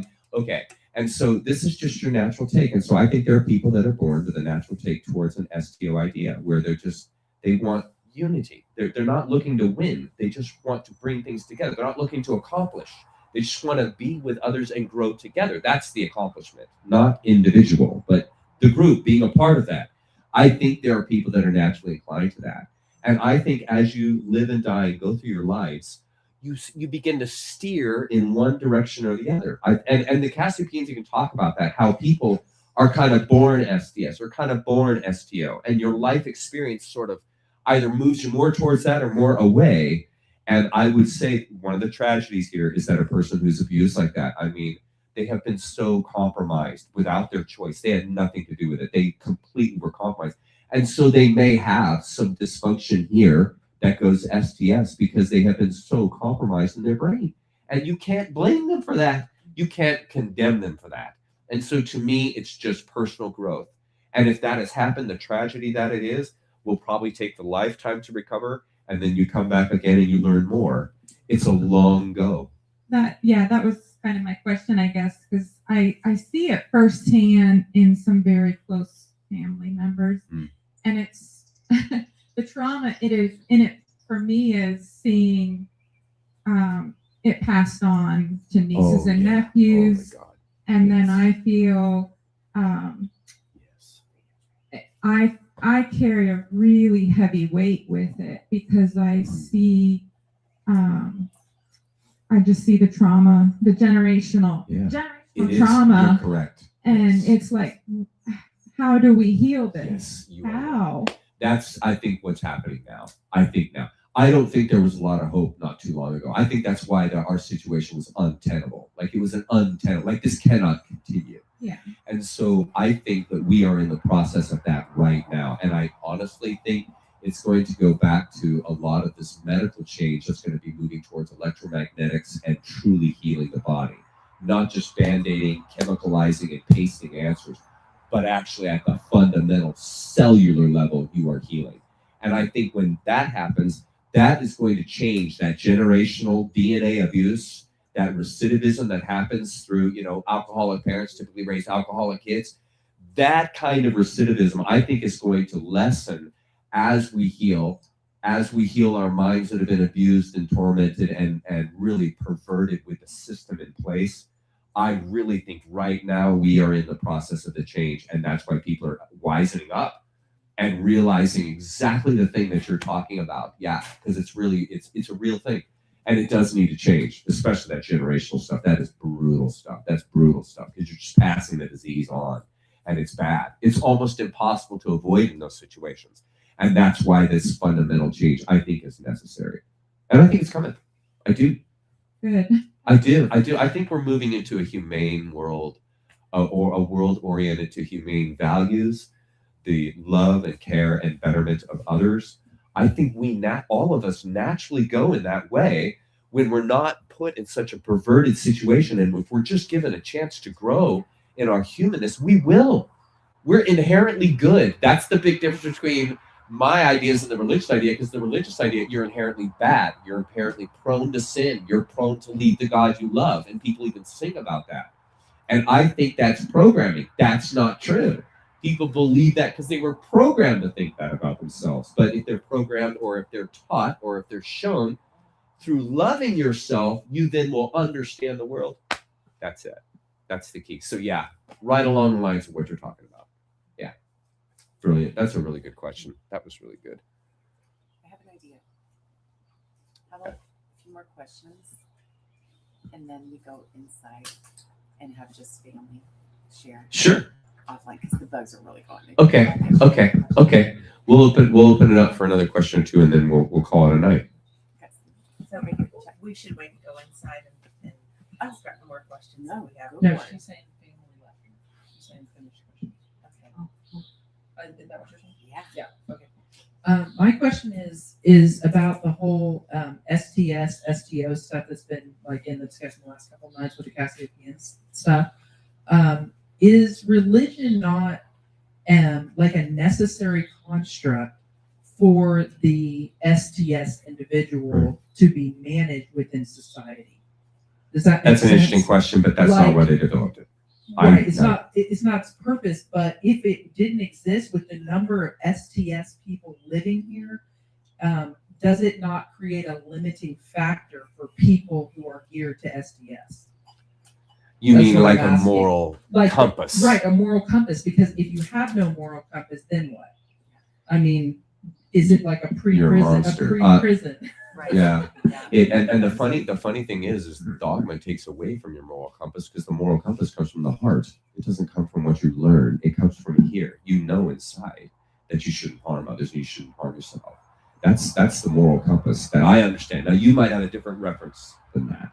it. Okay. And so this is just your natural take. And so I think there are people that are born with a natural take towards an STO idea where they want unity. They're not looking to win. They just want to bring things together. They're not looking to accomplish. They just want to be with others and grow together. That's the accomplishment, not individual, but the group being a part of that. I think there are people that are naturally inclined to that. And I think as you live and die and go through your lives, you begin to steer in one direction or the other. And the Cassiopeans even talk about that, how people are kind of born STS or kind of born STO, and your life experience sort of either moves you more towards that or more away. And I would say one of the tragedies here is that a person who's abused like that, I mean, they have been so compromised without their choice. They had nothing to do with it. They completely were compromised. And so they may have some dysfunction here that goes STS because they have been so compromised in their brain. And you can't blame them for that. You can't condemn them for that. And so to me, it's just personal growth. And if that has happened, the tragedy that it is will probably take the lifetime to recover. And then you come back again and you learn more. It's a long go. That was kind of my question, I guess, because I see it firsthand in some very close family members. And it's the trauma it is in it for me is seeing it passed on to nieces and nephews. Oh my God. And then I feel I carry a really heavy weight with it because I see I just see the trauma, the generational trauma. You're correct. And it's like, how do we heal this? Yes, How? That's, I think, what's happening now. I don't think there was a lot of hope not too long ago. I think that's why our situation was untenable. Like it was an untenable, like this cannot continue. Yeah. And so I think that we are in the process of that right now. And I honestly think it's going to go back to a lot of this medical change that's going to be moving towards electromagnetics and truly healing the body. Not just band-aiding, chemicalizing, and pasting answers, but actually at the fundamental cellular level, you are healing. And I think when that happens, that is going to change that generational DNA abuse, that recidivism that happens through, alcoholic parents typically raise alcoholic kids. That kind of recidivism, I think, is going to lessen as we heal our minds that have been abused and tormented and really perverted with the system in place. I really think right now we are in the process of the change, and that's why people are wisening up and realizing exactly the thing that you're talking about. Yeah, because it's a real thing, and it does need to change, especially that generational stuff. That is brutal stuff. That's brutal stuff because you're just passing the disease on, and it's bad. It's almost impossible to avoid in those situations. And that's why this fundamental change, I think, is necessary. And I think it's coming. I do. Good. I do. I think we're moving into a humane world, or a world oriented to humane values, the love and care and betterment of others. I think all of us naturally go in that way when we're not put in such a perverted situation. And if we're just given a chance to grow in our humanness, we will. We're inherently good. That's the big difference between my ideas and the religious idea, because the religious idea, you're inherently bad. You're inherently prone to sin. You're prone to leave the God you love. And people even sing about that. And I think that's programming. That's not true. People believe that because they were programmed to think that about themselves. But if they're programmed, or if they're taught, or if they're shown through loving yourself, you then will understand the world. That's it. That's the key. So yeah, right along the lines of what you're talking about. Yeah. Brilliant. That's a really good question. That was really good. I have an idea. How about a few more questions, and then we go inside and have just family share Sure. offline because the bugs are really going. Okay. We'll open it up for another question or two, and then we'll call it a night. So we should wait and go inside and ask more questions. No, we have. no, she's saying family left. She's saying finish question. Okay. Is that what you're saying? Yeah. Yeah. Okay. My question is about the whole STS, STO stuff that's been like in the discussion the last couple of nights with the Cassiopean stuff. Is religion not like a necessary construct for the STS individual to be managed within society? Does that make That's an sense? interesting question, but that's not Like- why they developed it. Right, it's not its purpose, but if it didn't exist with the number of STS people living here, does it not create a limiting factor for people who are here to STS? You That's mean what like I'm a asking. moral Like compass? Right, a moral compass. Because if you have no moral compass, then what? I mean, is it like a You're a pre-prison? monster. Pre-prison. Right. Yeah. Yeah. And the funny thing is dogma takes away from your moral compass, because the moral compass comes from the heart. It doesn't come from what you learn. It comes from here. You know inside that you shouldn't harm others and you shouldn't harm yourself. That's the moral compass that I understand. Now you might have a different reference than that.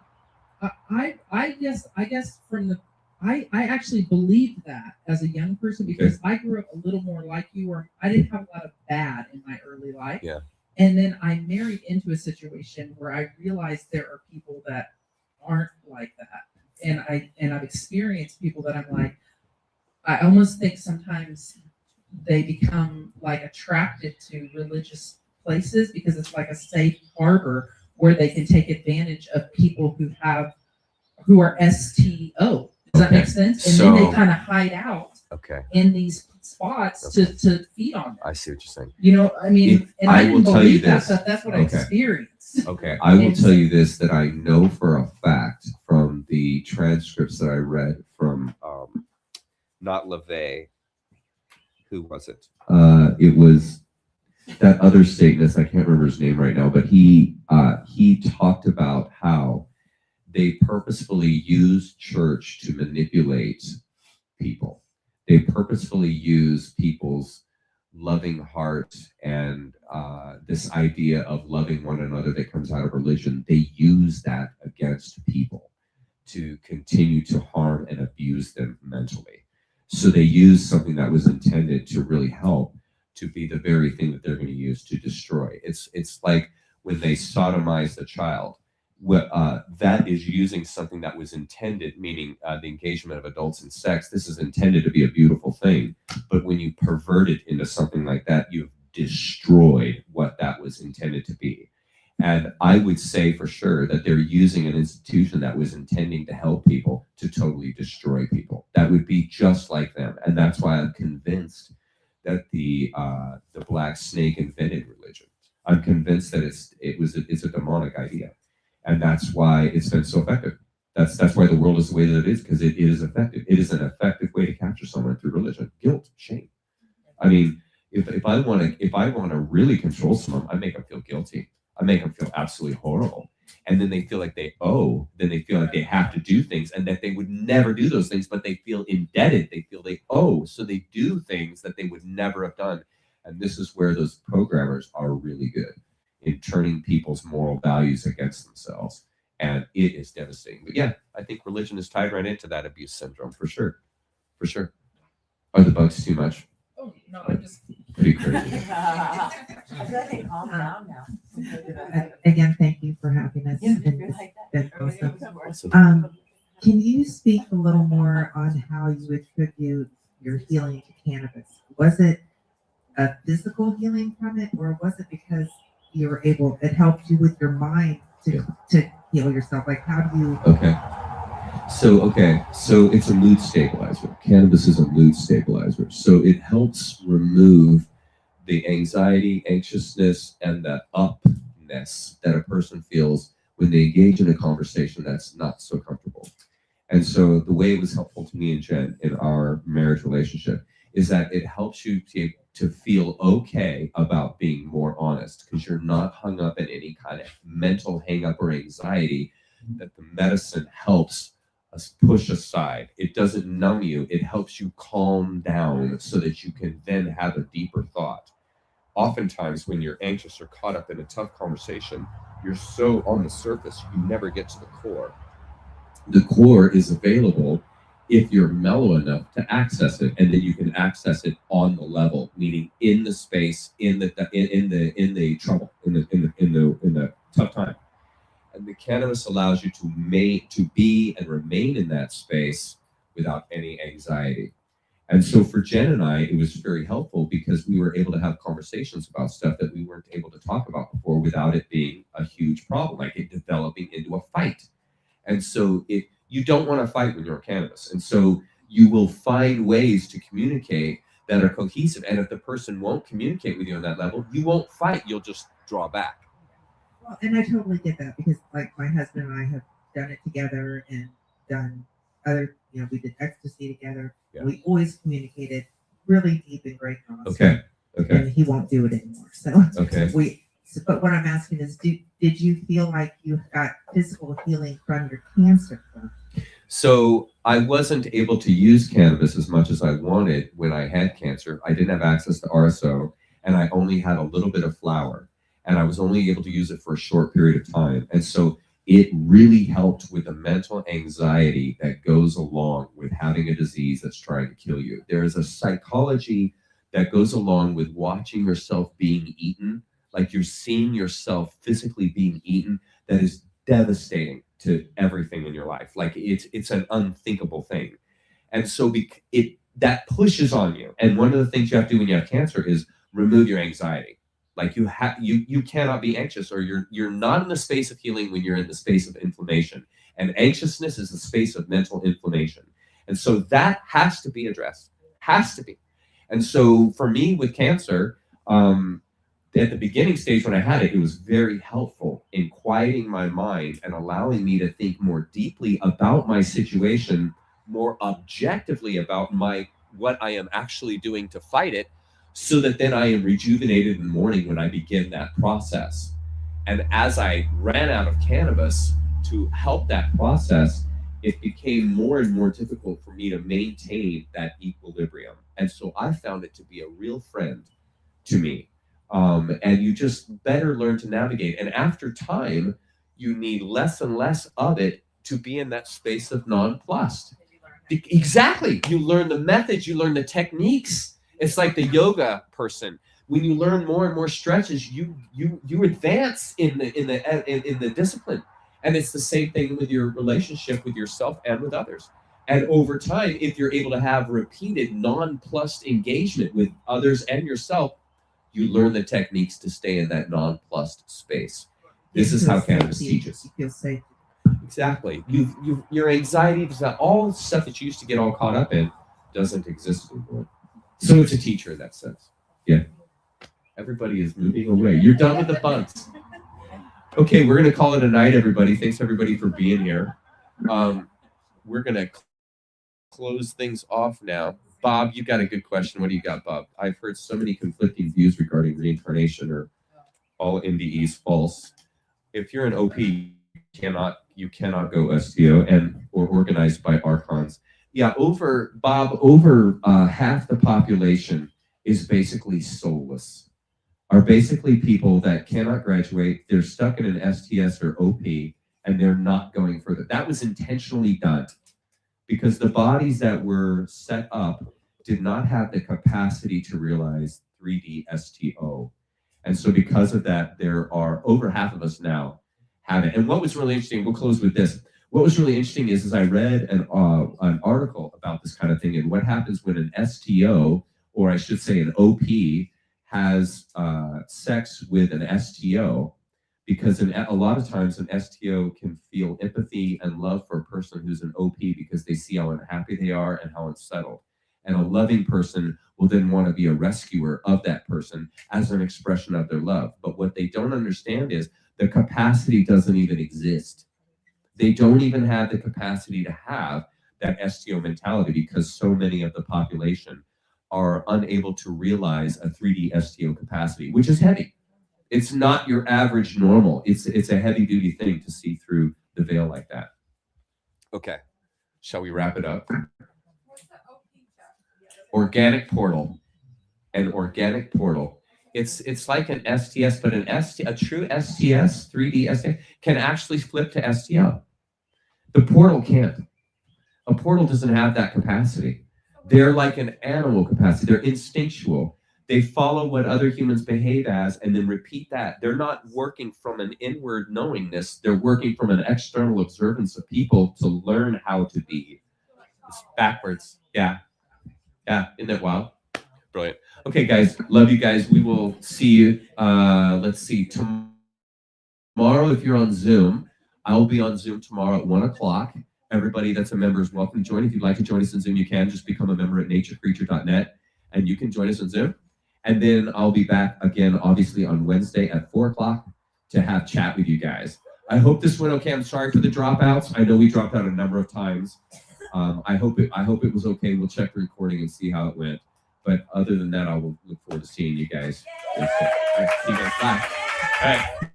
I guess from the I actually believed that as a young person because I grew up a little more like you, where I didn't have a lot of bad in my early life. Yeah. And then I married into a situation where I realized there are people that aren't like that. And I've experienced people that I'm like, I almost think sometimes they become like attracted to religious places because it's like a safe harbor where they can take advantage of people who are STO. Does that make sense? And then So- they kind of hide out Okay. in these spots to feed on them. I see what you're saying. You know, I mean, and I I will didn't tell you believe that this. stuff. That's what I Okay. experienced. Okay. I will And tell you this, that I know for a fact from the transcripts that I read from not LeVay. Who was it? It was that other Satanist. I can't remember his name right now, but he talked about how they purposefully use church to manipulate people. They purposefully use people's loving heart and this idea of loving one another that comes out of religion. They use that against people to continue to harm and abuse them mentally. So they use something that was intended to really help to be the very thing that they're going to use to destroy. It's like when they sodomize the child. That is using something that was intended, meaning the engagement of adults in sex. This is intended to be a beautiful thing, but when you pervert it into something like that, you've destroyed what that was intended to be. And I would say for sure that they're using an institution that was intending to help people to totally destroy people. That would be just like them, and that's why I'm convinced that the black snake invented religion. I'm convinced that it's a demonic idea. And that's why it's been so effective. That's why the world is the way that it is, because it is effective. It is an effective way to capture someone through religion. Guilt, shame. I mean, if I want to really control someone, I make them feel guilty. I make them feel absolutely horrible. And then they feel like they owe, then they feel like they have to do things and that they would never do those things, but they feel indebted. They feel they owe. So they do things that they would never have done. And this is where those programmers are really good, in turning people's moral values against themselves. And it is devastating. But yeah, I think religion is tied right into that abuse syndrome, for sure. For sure. Are the bugs too much? Oh no, I'm just Pretty crazy. I feel like they calm down now. Again, thank you for having us. Yeah, in you're this like bed that. also. Can you speak a little more on how you attribute your healing to cannabis? Was it a physical healing from it, or was it because you were able, it helped you with your mind to heal yourself? Like, how do you? Okay. So it's a mood stabilizer. Cannabis is a mood stabilizer. So it helps remove the anxiety, anxiousness, and that upness that a person feels when they engage in a conversation that's not so comfortable. And so the way it was helpful to me and Jen in our marriage relationship is that it helps you to feel okay about being more honest, because you're not hung up in any kind of mental hang up or anxiety that the medicine helps us push aside. It doesn't numb you. It helps you calm down so that you can then have a deeper thought. Oftentimes when you're anxious or caught up in a tough conversation, you're so on the surface, you never get to the core. The core is available if you're mellow enough to access it, and then you can access it on the level, meaning in the space, in the trouble, in the tough time. And the cannabis allows you to be and remain in that space without any anxiety. And so for Jen and I, it was very helpful because we were able to have conversations about stuff that we weren't able to talk about before without it being a huge problem, like it developing into a fight. And so you don't want to fight when you're on cannabis. And so you will find ways to communicate that are cohesive. And if the person won't communicate with you on that level, you won't fight. You'll just draw back. Well, and I totally get that, because like my husband and I have done it together and done other, we did ecstasy together. Yeah. We always communicated really deep and great honestly. Okay. And he won't do it anymore. So Okay. But what I'm asking is, did you feel like you got physical healing from your cancer? So I wasn't able to use cannabis as much as I wanted when I had cancer. I didn't have access to RSO, and I only had a little bit of flower, and I was only able to use it for a short period of time. And so it really helped with the mental anxiety that goes along with having a disease that's trying to kill you. There is a psychology that goes along with watching yourself being eaten, like you're seeing yourself physically being eaten, that is devastating to everything in your life. Like it's an unthinkable thing. And so that pushes on you. And one of the things you have to do when you have cancer is remove your anxiety. Like you cannot be anxious, or you're not in the space of healing when you're in the space of inflammation. And anxiousness is the space of mental inflammation. And so that has to be addressed. Has to be. And so for me with cancer, at the beginning stage when I had it, it was very helpful in quieting my mind and allowing me to think more deeply about my situation, more objectively about what I am actually doing to fight it, so that then I am rejuvenated in the morning when I begin that process. And as I ran out of cannabis to help that process, it became more and more difficult for me to maintain that equilibrium. And so I found it to be a real friend to me. And you just better learn to navigate. And after time, you need less and less of it to be in that space of nonplussed. Exactly. You learn the methods, you learn the techniques. It's like the yoga person. When you learn more and more stretches, you advance in the discipline. And it's the same thing with your relationship with yourself and with others. And over time, if you're able to have repeated nonplussed engagement with others and yourself, you learn the techniques to stay in that nonplussed space. This is how cannabis teaches. You feel safe. Exactly. Your anxiety, all the stuff that you used to get all caught up in, doesn't exist anymore. So it's a teacher in that sense. Yeah. Everybody is moving away. You're done with the bugs. Okay, we're going to call it a night, everybody. Thanks, everybody, for being here. We're going to close things off now. Bob, you got a good question. What do you got, Bob? I've heard so many conflicting views regarding reincarnation, or all NDEs false. If you're an OP, you cannot go STO or organized by archons. Yeah, over half the population is basically soulless. Are basically people that cannot graduate. They're stuck in an STS or OP, and they're not going further. That was intentionally done because the bodies that were set up did not have the capacity to realize 3D STO. And so because of that, there are over half of us now have it. And what was really interesting, we'll close with this. What was really interesting is I read an article about this kind of thing and what happens when an STO, or I should say an OP, has sex with an STO, because a lot of times an STO can feel empathy and love for a person who's an OP because they see how unhappy they are and how unsettled. And a loving person will then want to be a rescuer of that person as an expression of their love. But what they don't understand is the capacity doesn't even exist. They don't even have the capacity to have that STO mentality because so many of the population are unable to realize a 3D STO capacity, which is heavy. It's not your average normal. It's a heavy duty thing to see through the veil like that. Okay, shall we wrap it up? Organic portal. An organic portal. It's like an STS, but a true STS, 3D STS, can actually flip to STO. The portal can't. A portal doesn't have that capacity. They're like an animal capacity. They're instinctual. They follow what other humans behave as and then repeat that. They're not working from an inward knowingness. They're working from an external observance of people to learn how to be. It's backwards. Yeah. Yeah. Isn't that wild? Brilliant. Okay, guys. Love you guys. We will see you. Let's see. Tomorrow, if you're on Zoom, I will be on Zoom tomorrow at 1 o'clock. Everybody that's a member is welcome to join. If you'd like to join us on Zoom, you can. Just become a member at naturecreature.net, and you can join us on Zoom. And then I'll be back again, obviously, on Wednesday at 4 o'clock to have chat with you guys. I hope this went okay. I'm sorry for the dropouts. I know we dropped out a number of times. I hope it was okay. We'll check the recording and see how it went. But other than that, I will look forward to seeing you guys. All right, see you guys. Bye. All right.